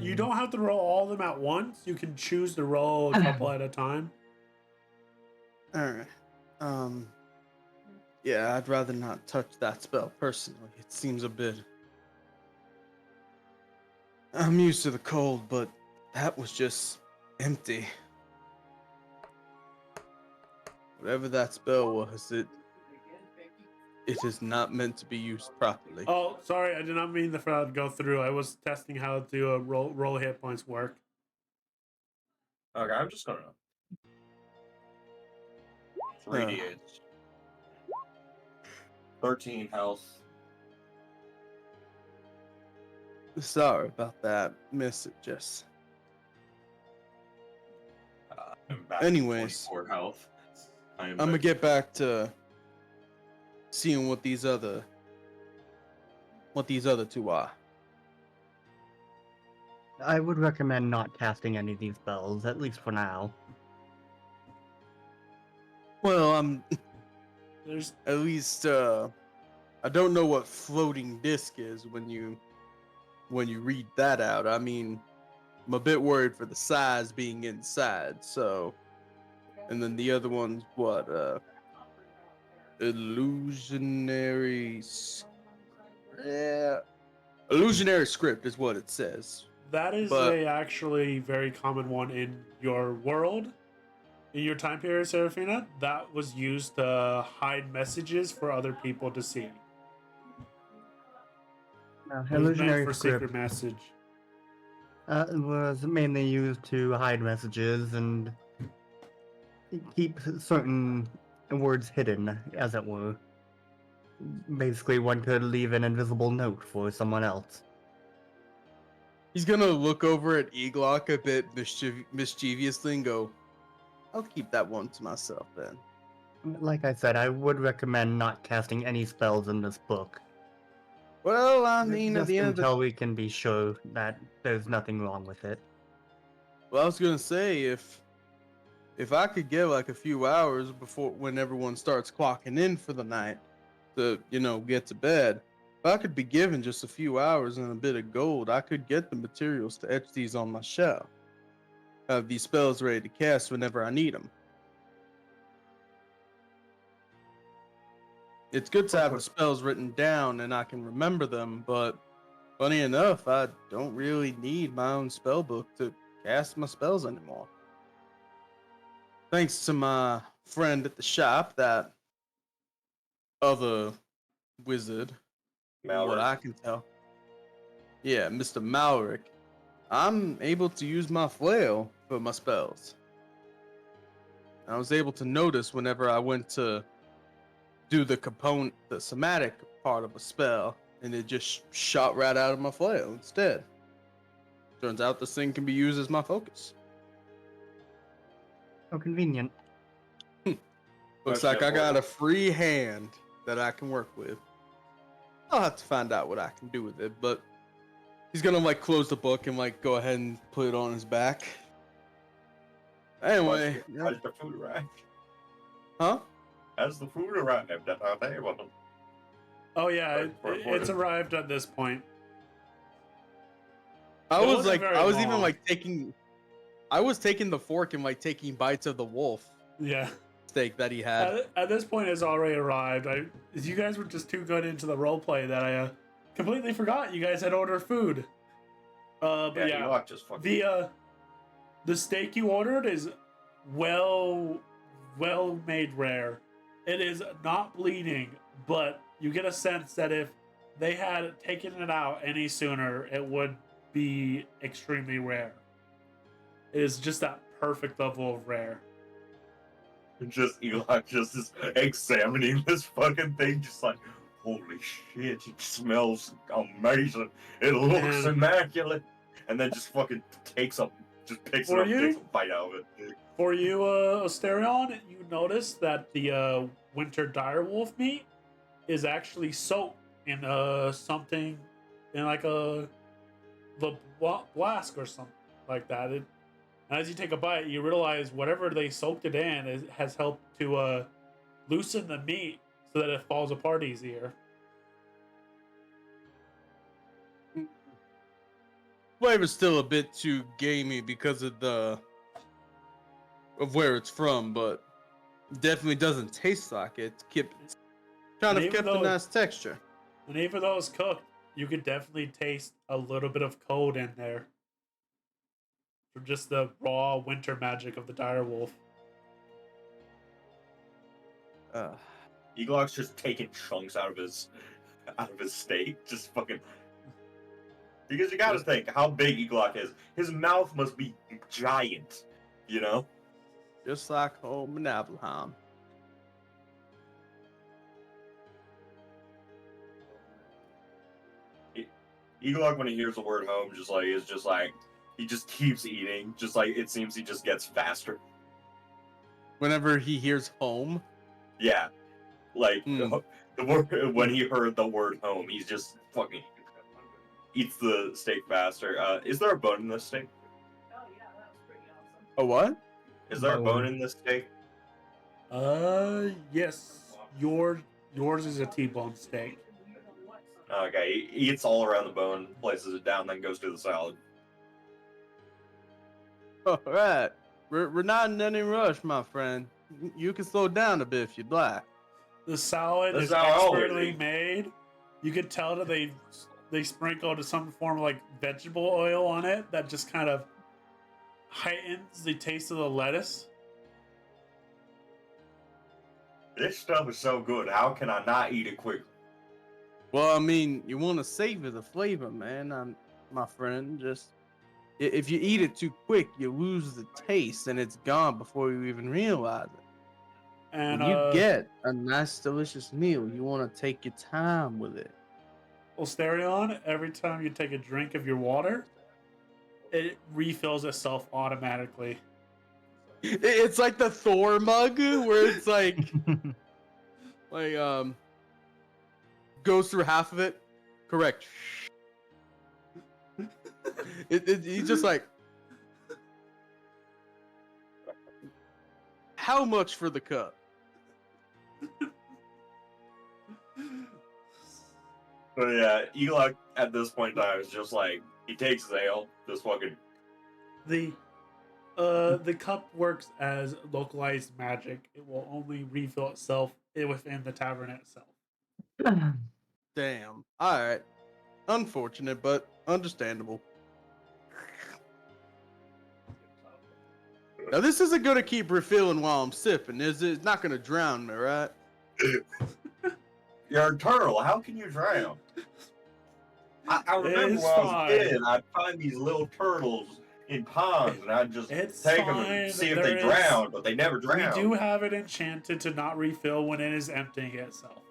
You don't have to roll all of them at once. You can choose to roll a couple at a time. All right. Yeah, I'd rather not touch that spell personally. It seems a bit. I'm used to the cold, but that was just empty. Whatever that spell was, it is not meant to be used properly. Oh, sorry, I did not mean for that to go through. I was testing how to roll hit points work. Okay, I'm just gonna 3d8. 13 health. Sorry about that messages. I'm back Anyways. to 24 health. I'm gonna get back to seeing what these other two are. I would recommend not casting any of these spells, at least for now. Well, I'm There's at least I don't know what floating disc is when you read that out. I mean, I'm a bit worried for the size being inside, so. And then the other one's what? Illusionary. Yeah. Illusionary script is what it says. that is But- a actually very common one in your world. In your time period, Serafina, that was used to hide messages for other people to see. It was meant Illusionary for script secret message. was mainly used to hide messages and keep certain words hidden, as it were. Basically, one could leave an invisible note for someone else. He's gonna look over at Eglock a bit mischievously and go, I'll keep that one to myself then. Like I said, I would recommend not casting any spells in this book. Well, I mean, at Just the end of the until we can be sure that there's nothing wrong with it. Well, I was gonna say if I could get like a few hours before when everyone starts clocking in for the night to get to bed, if I could be given just a few hours and a bit of gold, I could get the materials to etch these on my shelf. Have these spells ready to cast whenever I need them. It's good to have the spells written down and I can remember them, but funny enough, I don't really need my own spell book to cast my spells anymore. Thanks to my friend at the shop, that other wizard, what I can tell. Yeah, Mr. Malric. I'm able to use my flail for my spells. I was able to notice whenever I went to do the somatic part of a spell, and it just shot right out of my flail instead. Turns out this thing can be used as my focus. How convenient. Looks like I got a free hand that I can work with. I'll have to find out what I can do with it, but he's gonna close the book and go ahead and put it on his back. Anyway, How's the food arrived? huh? Has the food arrived at our table? Oh yeah, it's For- arrived at this point. I It was wasn't like, very I was long. even like I was taking the fork and like taking bites of the wolf Yeah. steak that he had. At this point, it's already arrived. You guys were just too good into the role play that I completely forgot you guys had ordered food. But yeah, Ewok just fucking. the steak you ordered is well made rare. It is not bleeding, but you get a sense that if they had taken it out any sooner, it would be extremely rare. It is just that perfect level of rare. Just Ewok just is examining this fucking thing, just like, holy shit, it smells amazing. It looks And- immaculate. And then just fucking picks it up, takes a bite out of it. For you, Asterion, you notice that the winter direwolf meat is actually soaked in something, in like the flask or something like that. And as you take a bite, you realize whatever they soaked it in has helped to loosen the meat so that it falls apart easier. Flavor's still a bit too gamey because of where it's from, but definitely doesn't taste like it. It's kind of even kept a though- nice texture. And even though it's cooked, you could definitely taste a little bit of cold in there from just the raw winter magic of the direwolf. Eaglock's just taking chunks out of his steak, just fucking. Because you gotta think how big Eaglock is. His mouth must be giant, you know? Just like home in Avalheim. Eaglock, when he hears the word home, he just keeps eating. Just like it seems he just gets faster. Whenever he hears home, Yeah, like Hmm. the word when he heard the word home, he's just fucking eats the steak faster. Is there a bone in this steak? a what? Is there a Bone. bone in this steak? Yes. Yours is a T-bone steak. Okay, he eats all around the bone, places it down, then goes to the salad. All right, we're not in any rush, my friend. You can slow down a bit if you'd like. The salad That's is how I always expertly eat. made. You could tell that they sprinkled some form of like vegetable oil on it that just kind of heightens the taste of the lettuce. This stuff is so good. How can I not eat it quickly? Well, I mean, you want to savor the flavor, man. My friend. Just if you eat it too quick, you lose the taste, and it's gone before you even realize it. And When you get a nice, delicious meal, you want to take your time with it. Osterion, every time you take a drink of your water, it refills itself automatically. It's like the Thor mug, where it's like goes through half of it. Correct. He's just like, how much for the cup? But yeah, Eaglock at this point in time is just like he takes his ale, just fucking. The cup works as localized magic. It will only refill itself within the tavern itself. Damn. All right. Unfortunate, but understandable. Now this isn't gonna keep refilling while I'm sipping, is it? It's not gonna drown me, right? You're a turtle. How can you drown? I remember It's when I was fine. a kid, I'd find these little turtles in ponds, and I'd just It's take them fine. and see if There they is- drowned, but they never We drowned. do have it enchanted to not refill when it is emptying itself.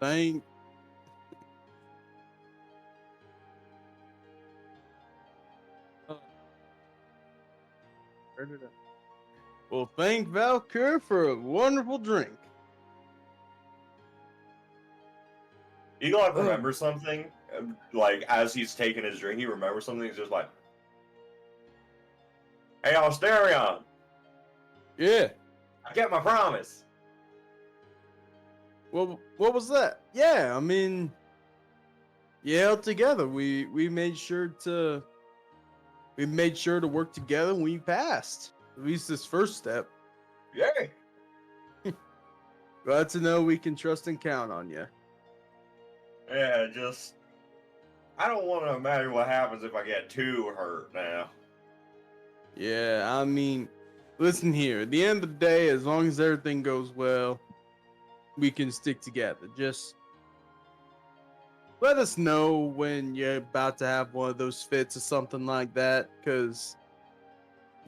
Thank. Well, thank Valkyr for a wonderful drink. Eaglock remembers something, like as he's taking his drink, he remembers something. He's just like, Hey, Austerion, Yeah. I kept my promise. Well, what was that? Yeah, I mean, yeah, together we made sure to work together when we passed. At least this first step. Yay! Glad to know we can trust and count on you. Yeah, just I don't want to imagine what happens if I get too hurt now. Yeah, I mean, listen here. At the end of the day, as long as everything goes well, we can stick together. Just let us know when you're about to have one of those fits or something like that, because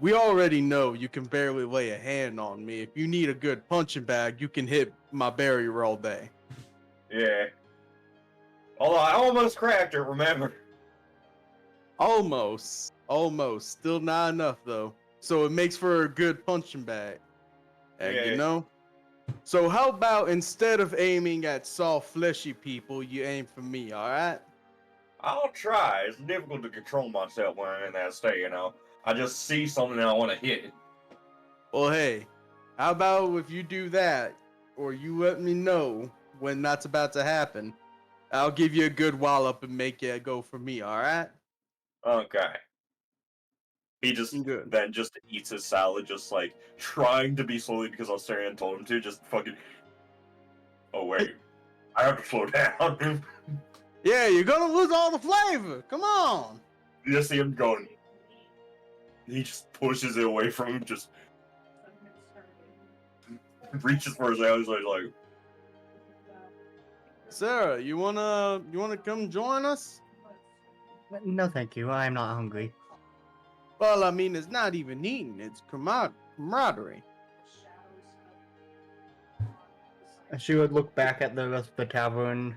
we already know you can barely lay a hand on me. If you need a good punching bag, you can hit my barrier all day. Yeah. Although I almost cracked it, remember? Almost. Still not enough, though. So it makes for a good punching bag. Yeah. You know? So how about instead of aiming at soft, fleshy people, you aim for me, alright? I'll try. It's difficult to control myself when I'm in that state, you know. I just see something and I want to hit it. Well, hey, how about if you do that, or you let me know when that's about to happen, I'll give you a good wallop and make it go for me, alright? Okay. He just Good. then just eats his salad, just like trying to be slowly because Austerion told him to. Just fucking. Oh wait, I have to slow down. Yeah, you're gonna lose all the flavor. Come on. You just see him going. He just pushes it away from him. Just reaches for his hand. He's like, Sarah, you wanna come join us? No, thank you. I'm not hungry. Well, I mean, it's not even eating; it's camaraderie. She would look back at the rest of the tavern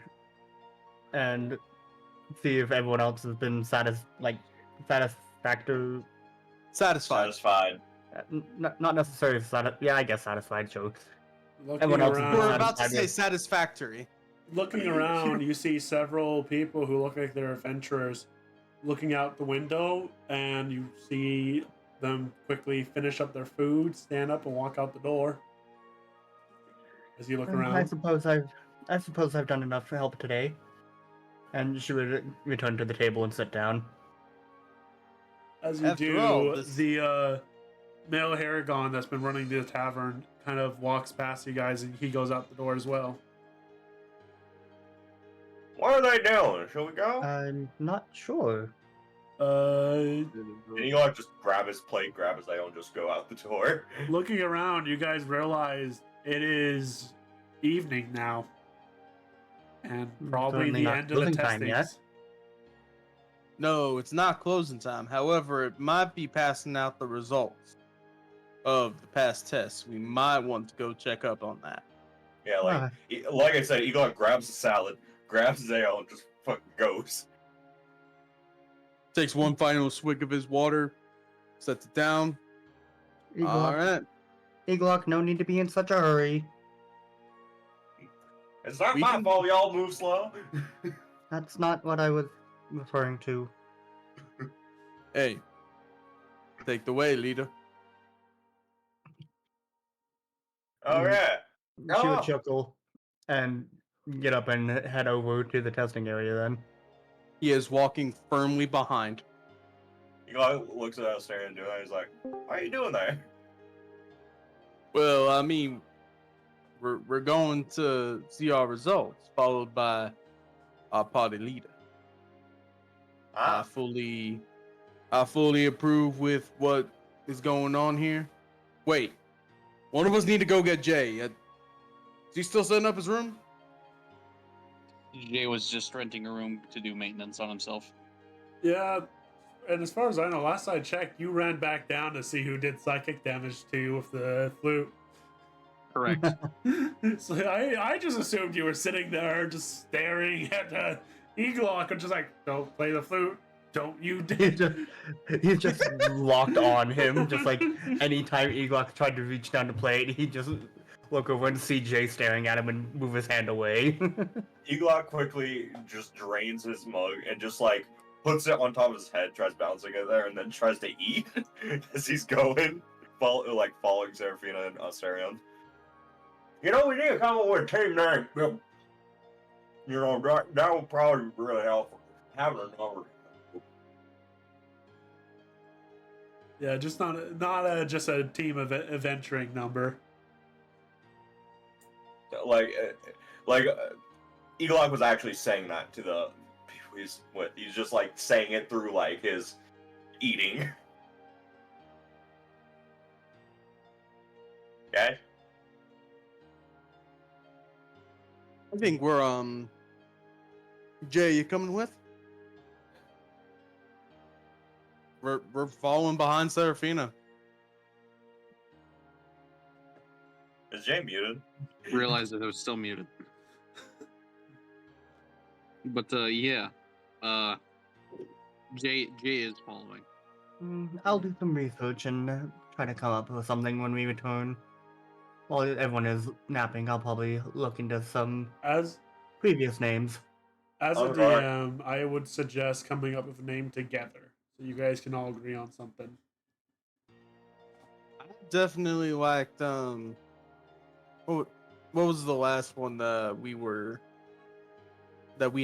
and see if everyone else has been satisfactory. Satisfied. satisfied. Not necessarily yeah, I guess satisfied. Sure. Looking Everyone else is around, We're about to satisfied say with- satisfactory. looking around, you see several people who look like they're adventurers looking out the window, and you see them quickly finish up their food, stand up, and walk out the door. As you look I around, suppose I've done enough to help today. And she would return to the table and sit down. as you After do, all, this- the male Haragon that's been running the tavern kind of walks past you guys, and he goes out the door as well. What are they doing? Shall we go? I'm not sure. And he like just grab his plate, grab his ale, and just go out the door. Looking around, you guys realize it is evening now, and probably Certainly the not end of the closing time yet. testings. No, it's not closing time. However, it might be passing out the results of the past tests. We might want to go check up on that. Yeah, like like I said, he like grabs the salad, grabs his ale, and just fucking goes. Takes one final swig of his water, sets it down. All right. Iglock, no need to be in such a hurry. It's not We my can- fault. Y'all move slow. That's not what I was referring to. Hey, take the way, leader. Oh yeah. She would Oh. chuckle and get up and head over to the testing area then. He is walking firmly behind. He like looks at us there and doing it. He's like, "How you doing there?" Well, I mean, we're going to see our results, followed by our party leader. I Ah, fully approve with what is going on here. Wait, one of us need to go get Jay. Is he still setting up his room? Jay was just renting a room to do maintenance on himself. Yeah, and as far as I know, last I checked, you ran back down to see who did psychic damage to you with the flute. Correct. So I just assumed you were sitting there just staring at Eglock and just like, don't play the flute. Don't you dare. He's just locked on him. Just like anytime Eglock tried to reach down to play it, he'd just look over and see Jay staring at him and move his hand away. Eglock quickly just drains his mug and just like puts it on top of his head, tries bouncing it there, and then tries to eat as he's going, following Seraphina and Asterion. You know, we need to come up with a team name. You know, that would probably really help. Having a number. Yeah, just not just a team of adventuring number. Eagle-Eye was actually saying that to the people he's with. He's just like saying it through like his eating. Okay. I think we're Jay, you coming with? We're following behind Seraphina. Is Jay muted? Realized that it was still muted. But yeah, Jay is following. I'll do some research and try to come up with something when we return. While everyone is napping, I'll probably look into some As previous names. a Alright. DM, I would suggest coming up with a name together, so you guys can all agree on something. I definitely liked what was the last one that we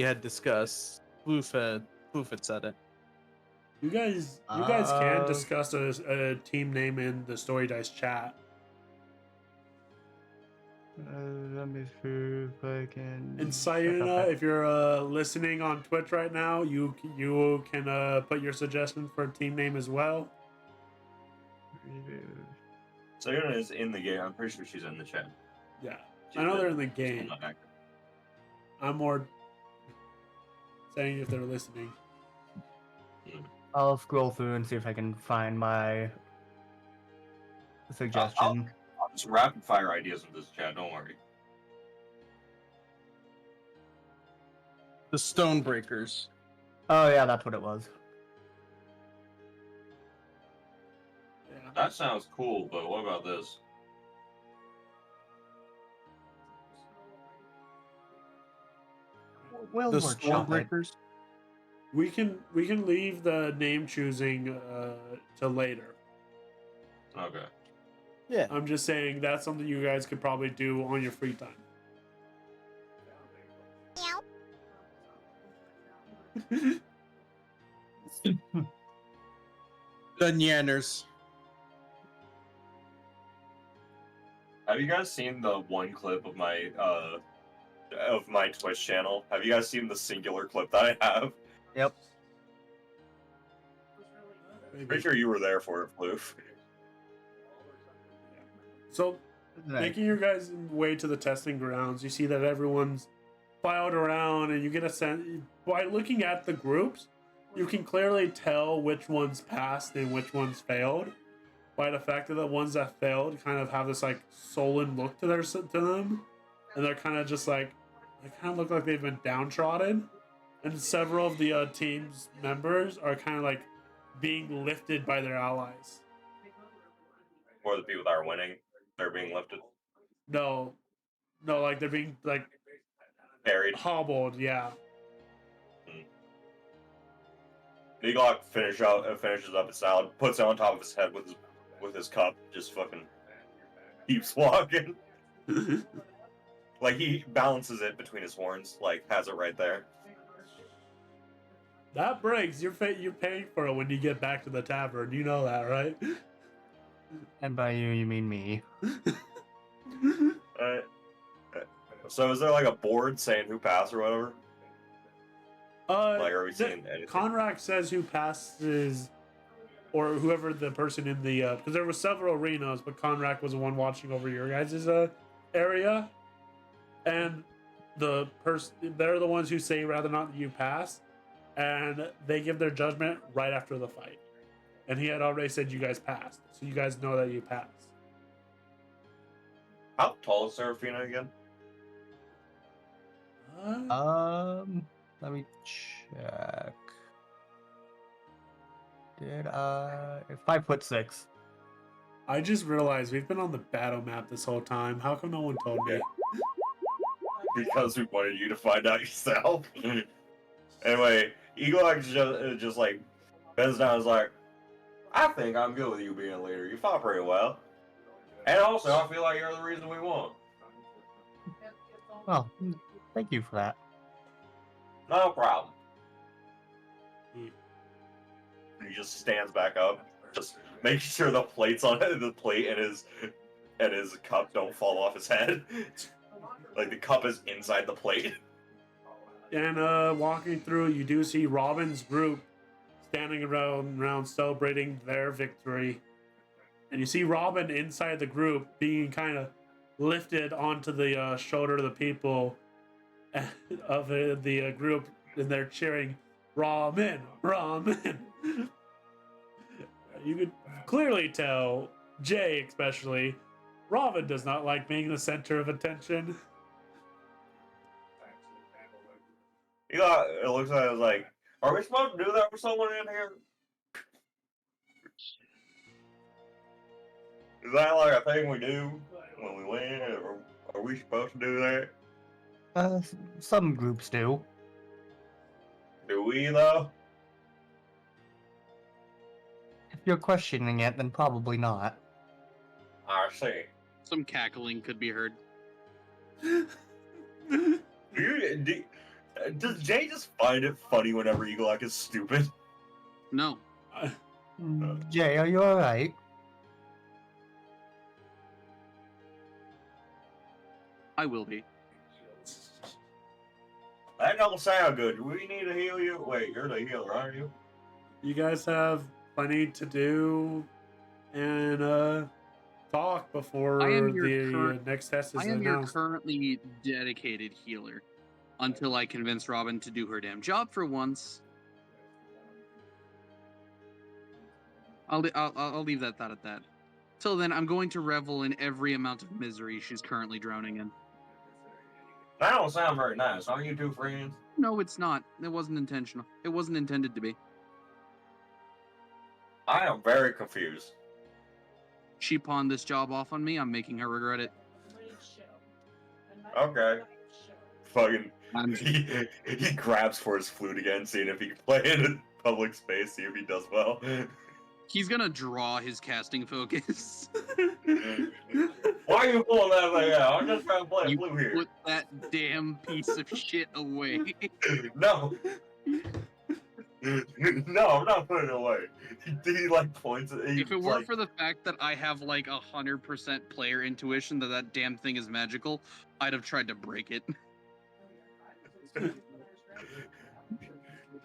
had discussed? Floof had said it. You guys can discuss a team name in the Story Dice chat. Let me see if I can. And Sayuna, if you're listening on Twitch right now, you can put your suggestion for a team name as well. Sayuna is in the game. I'm pretty sure she's in the chat. Yeah, I know they're in the game. I'm more saying if they're listening. I'll scroll through and see if I can find my suggestion. I'll just rapid fire ideas in this chat. Don't worry. The Stonebreakers. Oh yeah, that's what it was. Yeah. That sounds cool, but what about this? Well, The workshop it. Stonebreakers. We can leave the name choosing to later. Okay. Yeah. I'm just saying that's something you guys could probably do on your free time. The Nyanners. Have you guys seen the one clip of my Twitch channel? Have you guys seen the singular clip that I have? Yep. Pretty sure you were there for it, Floof. So, making your guys' way to the testing grounds, you see that everyone's filed around, and you get a sense by looking at the groups. You can clearly tell which ones passed and which ones failed by the fact that the ones that failed kind of have this like sullen look to them, and they're kind of just like they kind of look like they've been downtrodden, and several of the team's members are kind of like being lifted by their allies. Or the people that are winning, they're being lifted, No, like they're being like buried. hobbled. Yeah. Eagle finishes up his salad, puts it on top of his head with his cup, just fucking keeps walking. Like he balances it between his horns, like has it right there. That breaks. You're paying for it when you get back to the tavern. You know that, right? And by you mean me. So is there like a board saying who passed or whatever? Like, are we seeing anything? Conrack says who passes, or whoever the person in the because there were several arenas, but Conrack was the one watching over your guys' area, and the person they're the ones who say rather not that you pass, and they give their judgment right after the fight, and he had already said you guys passed, so you guys know that you passed. How tall is Seraphina again? Let me check. Did I 5'6"? I just realized we've been on the battle map this whole time. How come no one told me? Because we wanted you to find out yourself. Anyway, Eaglex just like bends down and is like, I think I'm good with you being leader. You fought pretty well. And also, I feel like you're the reason we won. Well, thank you for that. No problem. He just stands back up, just making sure the plates on the plate and his cup don't fall off his head. Like the cup is inside the plate. And walking through, you do see Robin's group standing around celebrating their victory. And you see Robin inside the group being kind of lifted onto the shoulder of the people of the group, and they're cheering, Robin, Robin. You could clearly tell, Jay especially, Robin does not like being the center of attention. It looks like it's like, are we supposed to do that for someone in here? Is that like a thing we do when we win, or are we supposed to do that? Some groups do. Do we though? If you're questioning it, then probably not. I see. Some cackling could be heard. Does Jay just find it funny whenever Eagle-Eye is stupid? No. Jay, are you alright? I will be. That don't sound good. Do we need to heal you? Wait, you're the healer, aren't you? You guys have plenty to do and talk before I am your the next test is I am your announced. currently dedicated healer until I convince Robin to do her damn job for once. I'll leave that at that. Till then, I'm going to revel in every amount of misery she's currently drowning in. That don't sound very nice. Aren't you two friends? No, it's not. It wasn't intentional. It wasn't intended to be. I am very confused. She pawned this job off on me. I'm making her regret it. Okay. Fucking. I'm- He grabs for his flute again, seeing if he can play in a public space, see if he does well. He's gonna draw his casting focus. Why are you pulling that thing out? I'm just trying to play a You flute here. put that damn piece of shit away. No. No, I'm not putting it away. He like points at If it weren't for the fact that I have like 100% player intuition that damn thing is magical, I'd have tried to break it.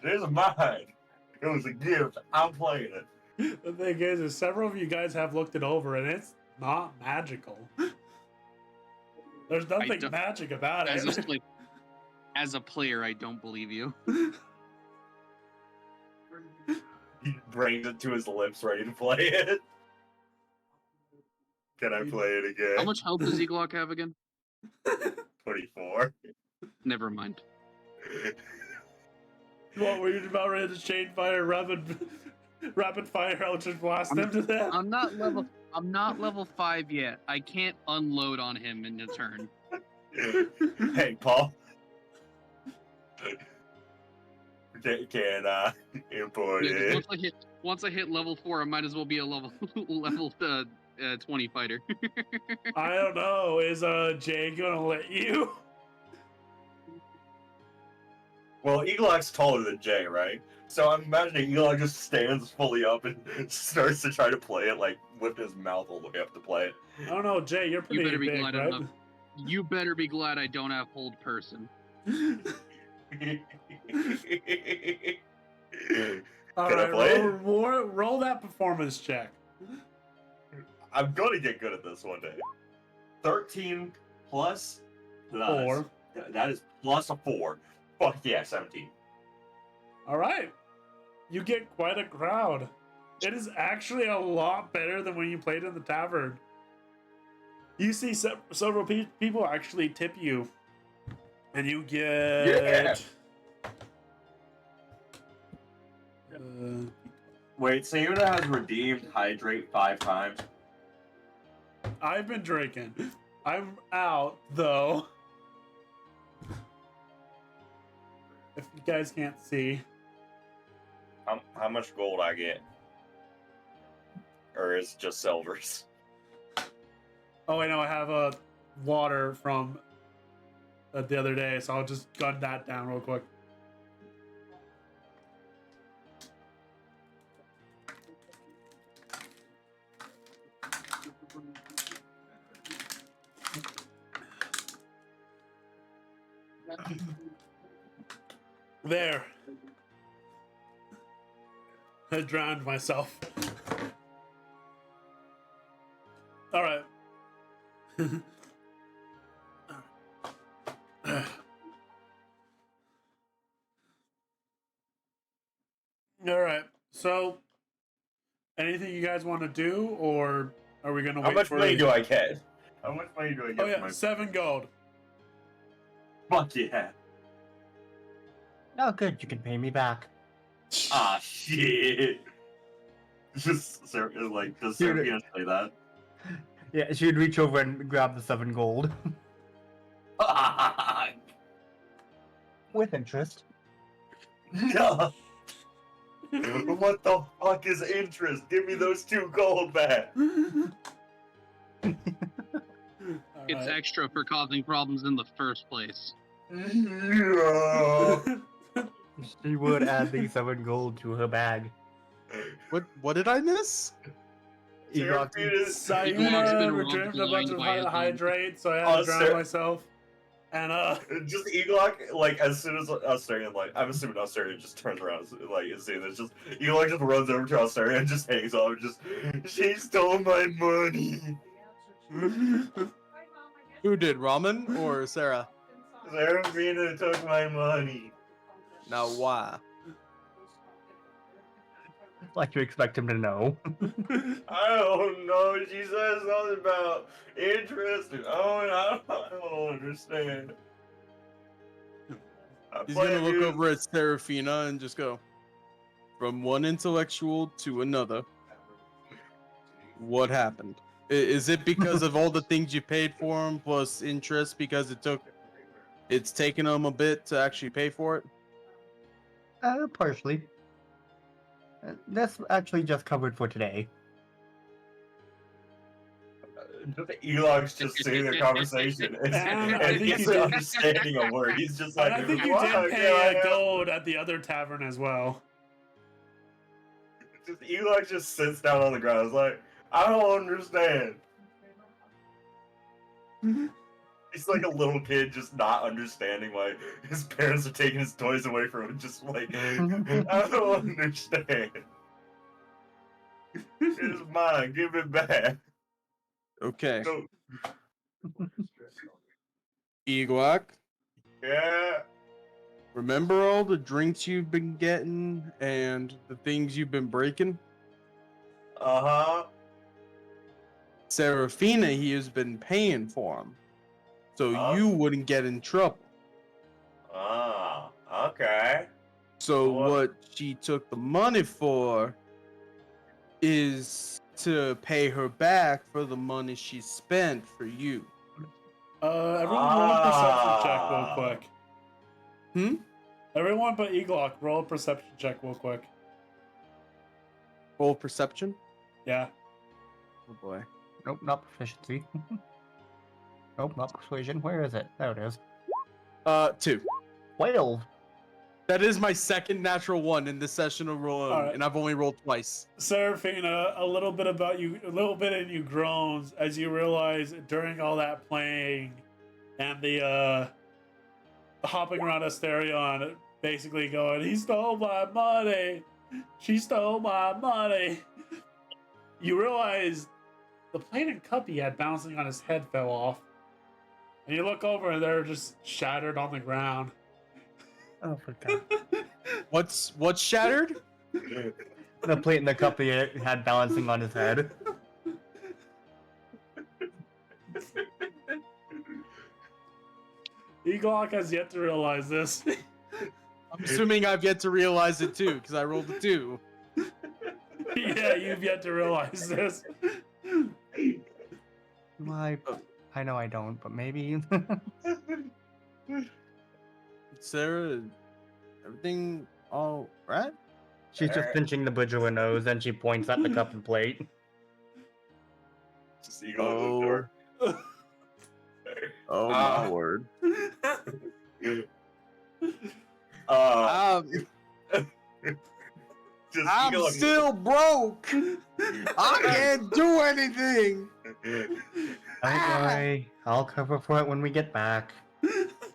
This is mine. It was a gift. I'm playing it. The thing is several of you guys have looked it over, and it's not magical. There's nothing don't- magic about As it. as a player, I don't believe you. He brings it to his lips, ready to play it. Can I play it again? How much health does Eaglock have again? 24. Never mind. What were you about ready to chain fire rapid fire Eldritch blast him to death? I'm not level 5 yet. I can't unload on him in a turn. Hey, Paul. Can I import Yeah, 'cause it? once I hit level 4, I might as well be a level 20 fighter. I don't know. Is Jay gonna let you? Well, Eagle-Eye's taller than Jay, right? So I'm imagining Eagle-Eye just stands fully up and starts to try to play it, like lift his mouth all the way up to play it. I don't know, Jay. You're pretty better be big, glad right? enough. You better be glad I don't have hold person. All Can I right, play it? roll that performance check. I'm gonna get good at this one day. 13 plus 4. That is plus a 4. Fuck yeah, 17. All right, you get quite a crowd. It is actually a lot better than when you played in the tavern. You see several people actually tip you, and you get. Wait, so Yuna has redeemed Hydrate 5 times? I've been drinking. I'm out though. If you guys can't see, How much gold I get? Or is it just silvers? Oh, wait, no, I have a water from the other day, so I'll just gun that down real quick. There. I drowned myself. All right. All right. So, anything you guys want to do, or are we gonna How wait much for? money do I get? How much money do I get Oh for yeah, my 7 gold. fuck yeah? Oh, good. You can pay me back. Ah shit. Just like does Dude. Seraphina say that? Yeah, she'd reach over and grab the 7 gold. With interest. No. What the fuck is interest? Give me those 2 gold back. It's extra for causing problems in the first place. No. She would add the 7 gold to her bag. What did I miss? Egox, Seraphina's Egox been Saina robbed retrieved a bunch blind of by his own. hydrate, so I had to drown myself. And just Eaglock, like as soon as Astarion, like I'm assuming Astarion just turns around, like is seeing this, just Eaglock just runs over to Astarion and just hangs off, just she stole my money. Who did, Ramen or Sarah? Seraphina took my money. Now why? like you expect him to know. I don't know. She said something about interest and I don't understand. He's gonna look over at Seraphina and just go, from one intellectual to another. What happened? Is it because of all the things you paid for him plus interest because it's taken him a bit to actually pay for it? Partially. That's actually just covered for today. Elox's just seeing the conversation and he's understanding a word. He's just like, and I think you did pay gold at the other tavern as well. Just Elox just sits down on the ground. It's like, I don't understand. He's like a little kid just not understanding why his parents are taking his toys away from him. Just like, I don't understand. It's mine. Give it back. Okay. No. Egoak, Yeah. remember all the drinks you've been getting and the things you've been breaking? Uh-huh. Seraphina, he has been paying for them, so you wouldn't get in trouble. Ah, okay. So what she took the money for is to pay her back for the money she spent for you. Everyone roll a perception check real quick. Hmm? Everyone but Eglock, roll a perception check real quick. Roll perception? Yeah. Oh boy. Nope, not proficiency. Nope, not persuasion. Where is it? There it is. 2. 12. That is my second natural one in this session of roll, All right. and I've only rolled twice. Seraphina, a little bit in you groans as you realize during all that playing and the hopping around Asterion, basically going, he stole my money, she stole my money. You realize the plate and cup he had bouncing on his head fell off. And you look over and they're just shattered on the ground. Oh, for God. What's shattered? The plate and the cup he had balancing on his head. Eglock has yet to realize this. I'm assuming I've yet to realize it too, because I rolled a 2. Yeah, you've yet to realize this. Why? I know I don't, but maybe. Sarah, everything all right? She's just Alright. pinching the bridge of her nose, and she points at the cup and plate. Just you go to the door. Oh Ah. my word. Just I'm Eagle- still broke. I can't do anything. Don't worry, I'll cover for it when we get back. No,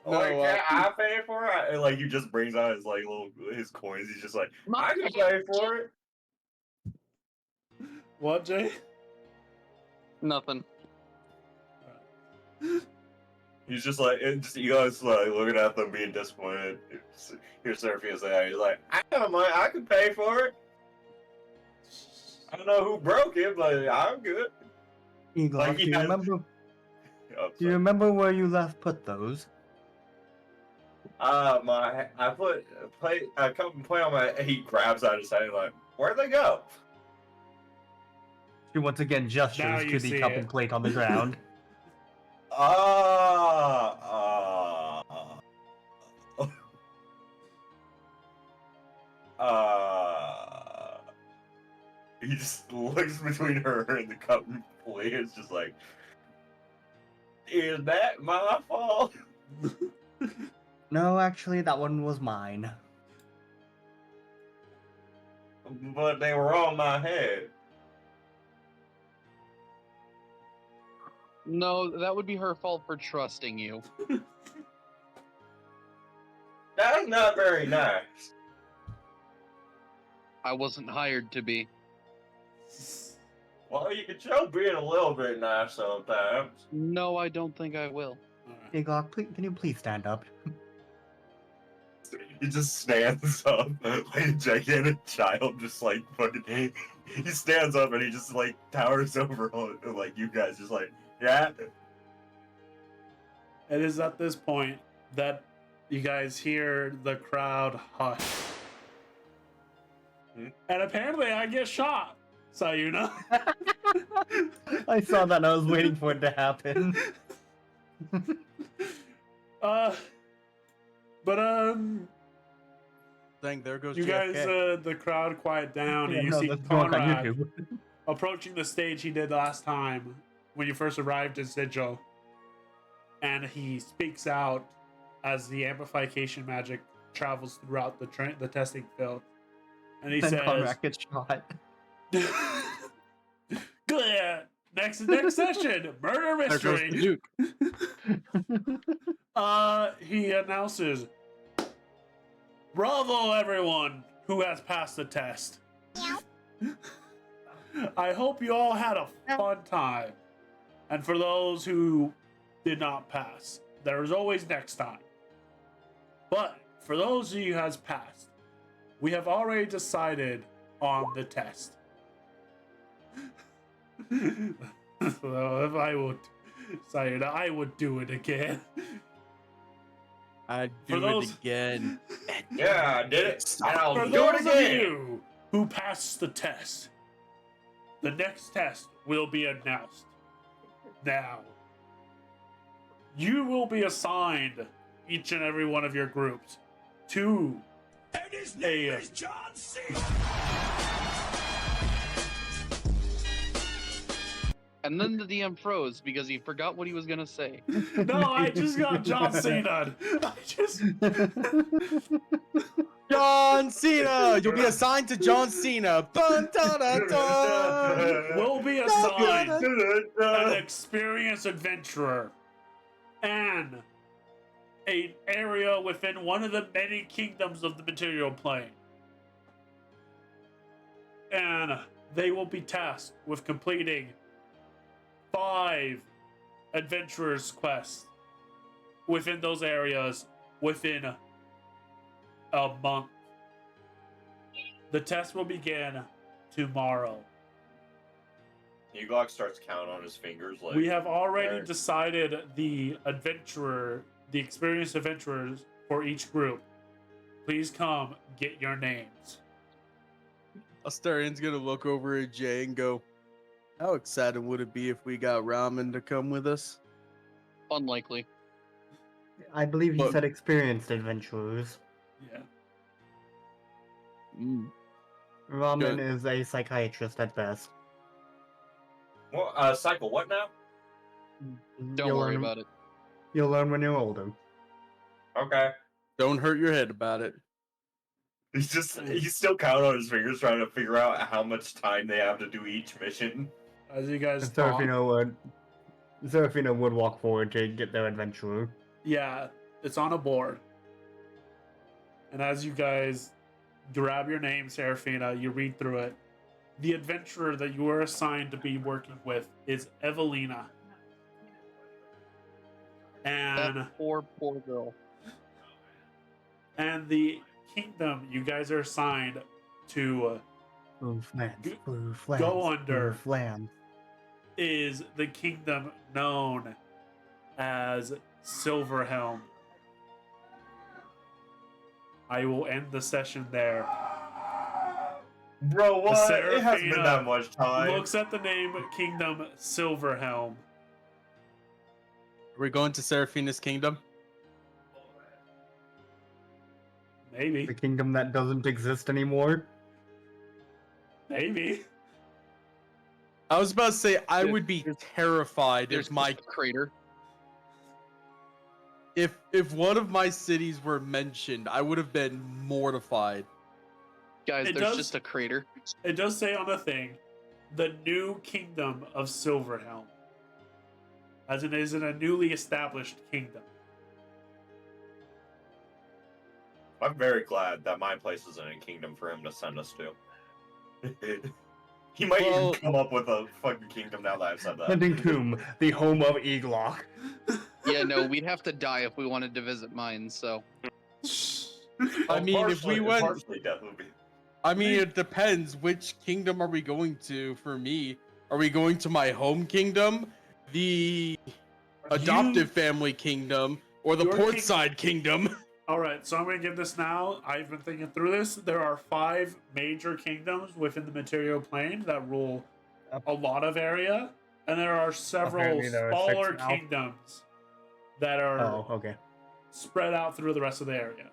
Like, can I pay for it? And, like, he just brings out his like his coins. He's just like, I can pay for it. What, Jay? Nothing. He's just like, just Ego's like looking at them, being disappointed. Here's Seraphia's there. He's like, I got money. I can pay for it. I don't know who broke it, but I'm good. Eagle, Like, do you he has- remember? Oh, Do you remember where you last put those? I come and play on my. He grabs out his hand like, where'd they go? She once again Now gestures you to the see cup it. and plate on the ground. He just looks between her and the cup and plate. It's just like, is that my fault? No, actually, that one was mine. But they were on my head. No, that would be her fault for trusting you. That's not very nice. I wasn't hired to be. Well, you can show being a little bit nice sometimes. No, I don't think I will. Alright. Eagle, please, can you please stand up? He just stands up like a gigantic child, just like fucking. He stands up and he just like towers over like you guys, just like, yeah. It is at this point that you guys hear the crowd hush. And apparently I get shot. So you know. I saw that and I was waiting for it to happen. Dang, there goes you JFK. guys, the crowd quiet down, Yeah, and you no, see that's going on Conrad YouTube. approaching the stage he did last time when you first arrived in Sigil. And he speaks out as the amplification magic travels throughout the testing field. And he And says, Conrad gets shot. "Good. Next session, murder There goes the mystery." Duke. He announces, "Bravo, everyone who has passed the test. I hope you all had a fun time. And for those who did not pass, there is always next time. But for those of you who has passed, we have already decided on the test." So if I would say it, I would do it again. I'd For do those- it again. Yeah, I did it. And I'll For do those it of again. you who passed the test, the next test will be announced. Now, you will be assigned, each and every one of your groups, to a And then the DM froze because he forgot what he was gonna say. No, I just got John Cena. I just John Cena! You'll be assigned to John Cena. Dun, dun, dun, dun. will be assigned an experienced adventurer and an area within one of the many kingdoms of the material plane. And they will be tasked with completing 5 adventurers quests within those areas within a month. The test will begin tomorrow. Uglock starts counting on his fingers like We have already Alright. decided the experienced adventurers for each group. Please come get your names. Astarion's gonna look over at Jay and go, how exciting would it be if we got Ramen to come with us? Unlikely. I believe he But- said experienced adventurers. Yeah. Ramen Good. is a psychiatrist at best. Well, Cycle, what now? Don't worry about it. You'll learn when you're older. Okay. Don't hurt your head about it. He's still counting on his fingers trying to figure out how much time they have to do each mission. As you guys talk, Seraphina would walk forward to get their adventurer. yeah, it's on a board. And as you guys grab your name, Seraphina, you read through it. The adventurer that you are assigned to be working with is Evelina. And That poor girl. and the kingdom you guys are assigned to Blue flans, Go- blue flans, go under. blue flans. is the kingdom known as Silverhelm. I will end the session there. Bro, what? It hasn't Seraphina been that much time. Looks at the name Kingdom Silverhelm. Are we going to Seraphina's kingdom? Maybe. The kingdom that doesn't exist anymore. Maybe. I was about to say I There- would be there's- terrified There's if my a crater. if one of my cities were mentioned, I would have been mortified. Guys, It there's does- just a crater. It does say on the thing, the new kingdom of Silverhelm. As it is in a newly established kingdom. I'm very glad that my place isn't a kingdom for him to send us to. He might Well- even come up with a fucking kingdom now that I've said that. Hunting Tomb, the home of Eglock. Yeah, no, we'd have to die if we wanted to visit mine, so. I mean, if we went, Partially death would be. I mean, it depends. Which kingdom are we going to? For me, are we going to my home kingdom, the adoptive family kingdom, or the Your portside kingdom? Alright, so I'm going to give this now. I've been thinking through this. There are 5 major kingdoms within the material plane that rule a lot of area. And there are several Apparently there are 6 smaller now. kingdoms that are Oh, okay. spread out through the rest of the area.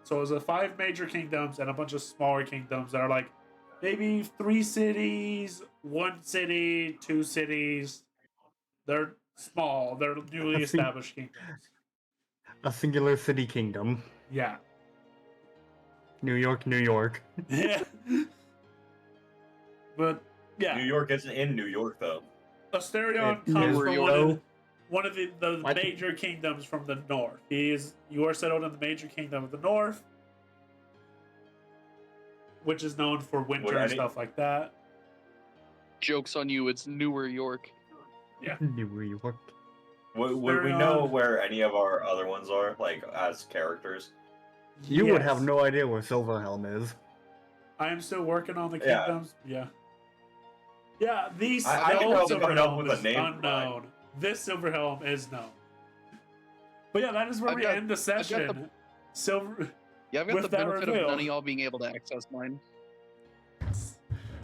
So there's the 5 major kingdoms and a bunch of smaller kingdoms that are like maybe 3 cities, 1 city, 2 cities. They're small. They're newly I see. established kingdoms. A singular city kingdom. Yeah. New York, New York. Yeah. But yeah, New York isn't in New York though. Asterion It comes is from Euro. one of the What? major kingdoms from the north. You are settled in the major kingdom of the north, which is known for winter Would and any- stuff like that. Joke's on you, it's Newer York. New York. Would we know where any of our other ones are, like as characters? You would Yes. have no idea where Silverhelm is. I am still working on the Yeah. kingdoms. Yeah. Yeah, these I can old help coming up Silverhelm with a is name for unknown. This Silverhelm is known. But yeah, that is where I've we got- end the I've got the- session. Silver. Yeah, I've got With the that benefit reveal- of none of y'all being able to access mine.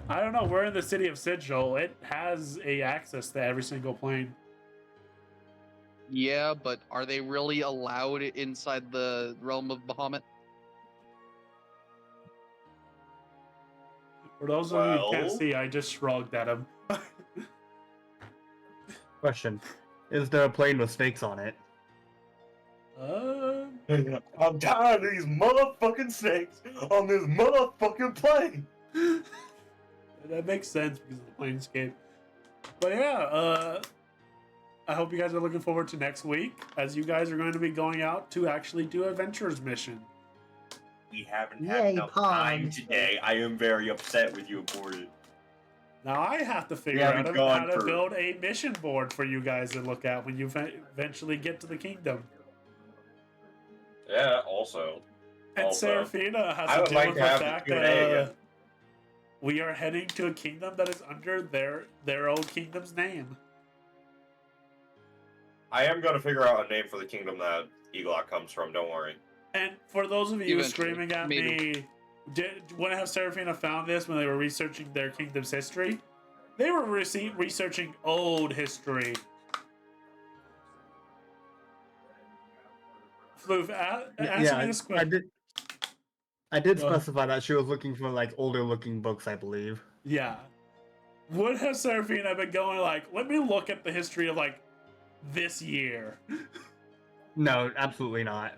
I don't know. We're in the city of Sigil. It has a access to every single plane. Yeah, but are they really allowed inside the realm of Bahamut? For those of you who can't Well- see, I just shrugged at him. Question. Is there a plane with snakes on it? I'm tired of these motherfucking snakes on this motherfucking plane. That makes sense because of the planescape. But yeah, I hope you guys are looking forward to next week, as you guys are going to be going out to actually do Adventures mission. We haven't Yay, had enough time pawns. today. I am very upset with you, Gordon. Now I have to figure haven't out gone how to for- build a mission board for you guys to look at when you eventually get to the kingdom. Yeah, also. And Also, Seraphina has I to would deal like with to the have the fact Q&A that again. we are heading to a kingdom that is under their old kingdom's name. I am going to figure out a name for the kingdom that Eglock comes from, don't worry. And for those of you Eventually, screaming at maybe. me, when have Seraphina found this when they were researching their kingdom's history? They were researching old history. Floof, answer me this I question. I did Well- specify that she was looking for like older looking books, I believe. Yeah. Would have Seraphina been going like, let me look at the history of like this year? No, absolutely not.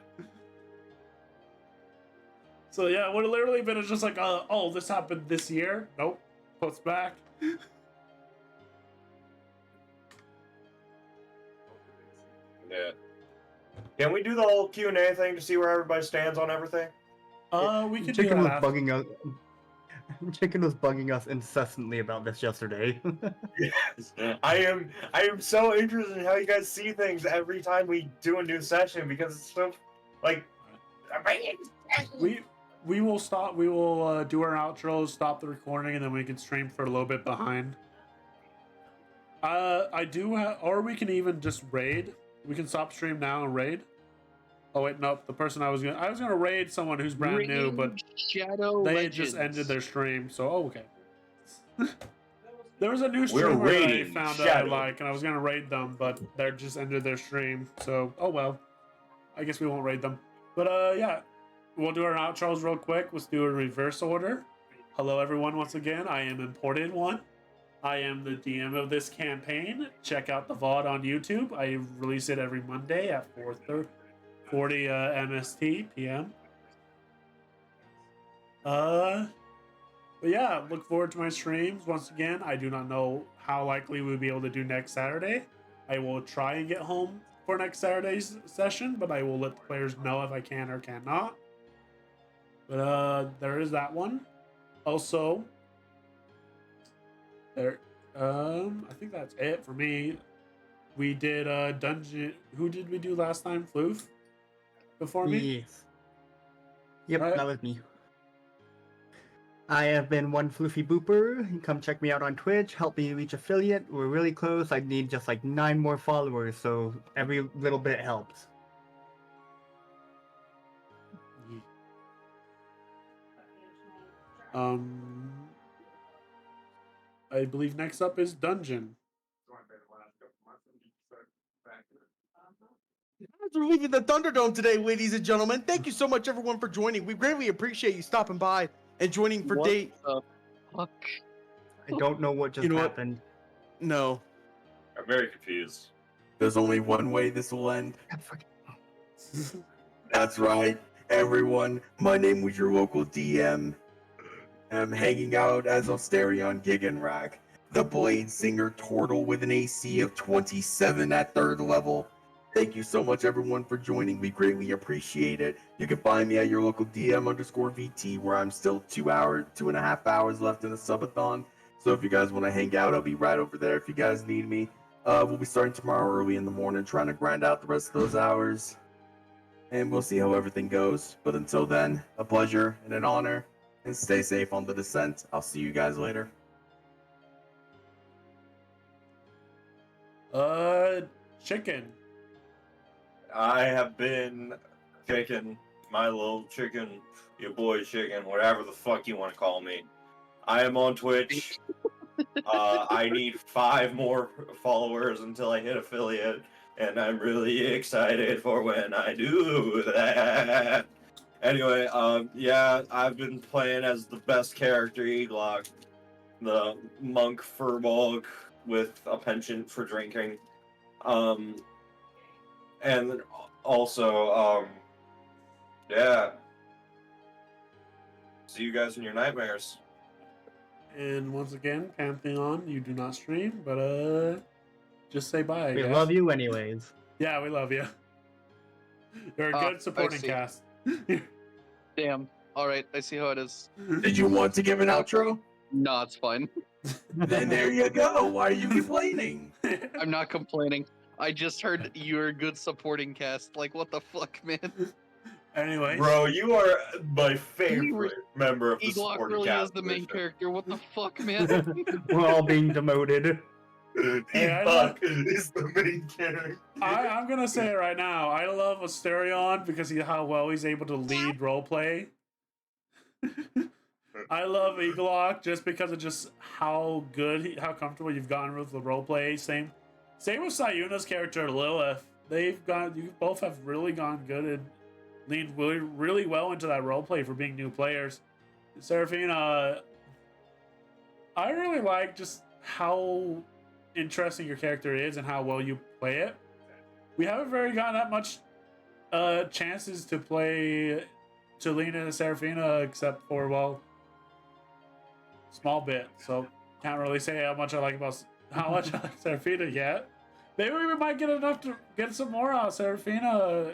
So yeah, it would have literally been just like, oh, this happened this year. Nope. Puts back. Yeah. Can we do the whole Q&A thing to see where everybody stands on everything? We could do Chicken that was after. bugging us. Chicken was bugging us incessantly about this yesterday. Yes. I am so interested in how you guys see things every time we do a new session because it's so like We will stop. We will do our outros, stop the recording, and then we can stream for a little bit behind. I do have, or we can even just raid. We can stop stream now and raid. Oh wait, nope. The person I was gonna raid someone who's brand new, but Shadow they Legends. just ended their stream. So okay. There was a new We're streamer that I raiding found that I Shadow. like, and I was gonna raid them, but they just ended their stream. So oh well. I guess we won't raid them. But yeah. We'll do our outros real quick. Let's do a reverse order. Hello everyone once again. I am Imported One. I am the DM of this campaign. Check out the VOD on YouTube. I release it every Monday at 4:40 MST PM. But yeah, look forward to my streams. Once again, I do not know how likely we'll be able to do next Saturday. I will try and get home for next Saturday's session, but I will let the players know if I can or cannot. But there is that one. Also, there I think that's it for me. We did dungeon. Who did we do last time? Floof? Before me? Yes. Yep, Right. that was me. I have been one floofy booper. You come check me out on Twitch. Help me reach affiliate. We're really close. I need just like 9 more followers, so every little bit helps. I believe next up is Dungeon. We're leaving the Thunderdome today, ladies and gentlemen. Thank you so much, everyone, for joining. We greatly appreciate you stopping by and joining for What date. the fuck? I don't know what just You know what? happened. No. I'm very confused. There's only one way this will end. That's right, everyone. My name was your local DM. I'm hanging out as Osterion Giganrak, the Blade Singer Turtle with an AC of 27 at 3rd level. Thank you so much, everyone, for joining. We greatly appreciate it. You can find me at your local DM_VT, where I'm still 2.5 hours left in the subathon. So if you guys want to hang out, I'll be right over there if you guys need me. We'll be starting tomorrow early in the morning, trying to grind out the rest of those hours. And we'll see how everything goes. But until then, a pleasure and an honor. And stay safe on the descent. I'll see you guys later. Chicken. I have been kicking my little chicken, your boy chicken, whatever the fuck you want to call me. I am on Twitch. I need 5 more followers until I hit affiliate, and I'm really excited for when I do that. Anyway, yeah, I've been playing as the best character, Eglock, the monk furball with a penchant for drinking. And also, yeah. See you guys in your nightmares. And once again, Pantheon, you do not stream, but just say bye. I We guess. love you anyways. Yeah, we love you. You're a Ah, good supporting I see. cast. Damn. Alright, I see how it is. Did you want to give an outro? No, it's fine. Then there you go. Why are you complaining? I'm not complaining. I just heard you're a good supporting cast. Like, what the fuck, man? Anyway, Bro, you are my favorite member of the Eglock supporting really cast is the main division. character. What the fuck, man? We're all being demoted. Hey, I Eglock is the main character. I'm gonna say it right now. I love Asterion because how well he's able to lead roleplay. I love Eglock just because of just how good, how comfortable you've gotten with the roleplay. Same with Sayuna's character Lilith. You both have really gone good in leaned really well into that roleplay for being new players. Seraphina, I really like just how interesting your character is and how well you play it. We haven't very gotten that much chances to play to lean into Seraphina except for, well, small bit. So can't really say how much I like Seraphina yet. Maybe we might get enough to get some more out of Seraphina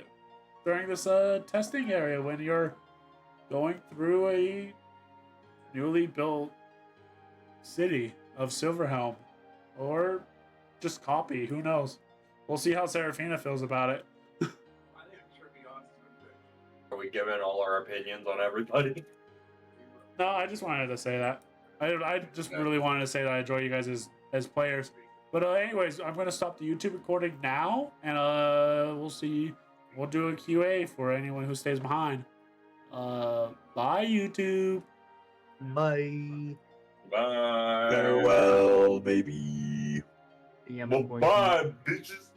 during this testing area when you're going through a newly built city of Silverhelm, or just copy. Who knows? We'll see how Seraphina feels about it. Are we giving all our opinions on everybody? No, I just wanted to say that. I just really wanted to say that I enjoy you guys as players. But anyways, I'm going to stop the YouTube recording now, and we'll see. We'll do a QA for anyone who stays behind. Bye, YouTube. Bye. Bye. Farewell, baby. Yeah, I'm going to- Bye, bitches.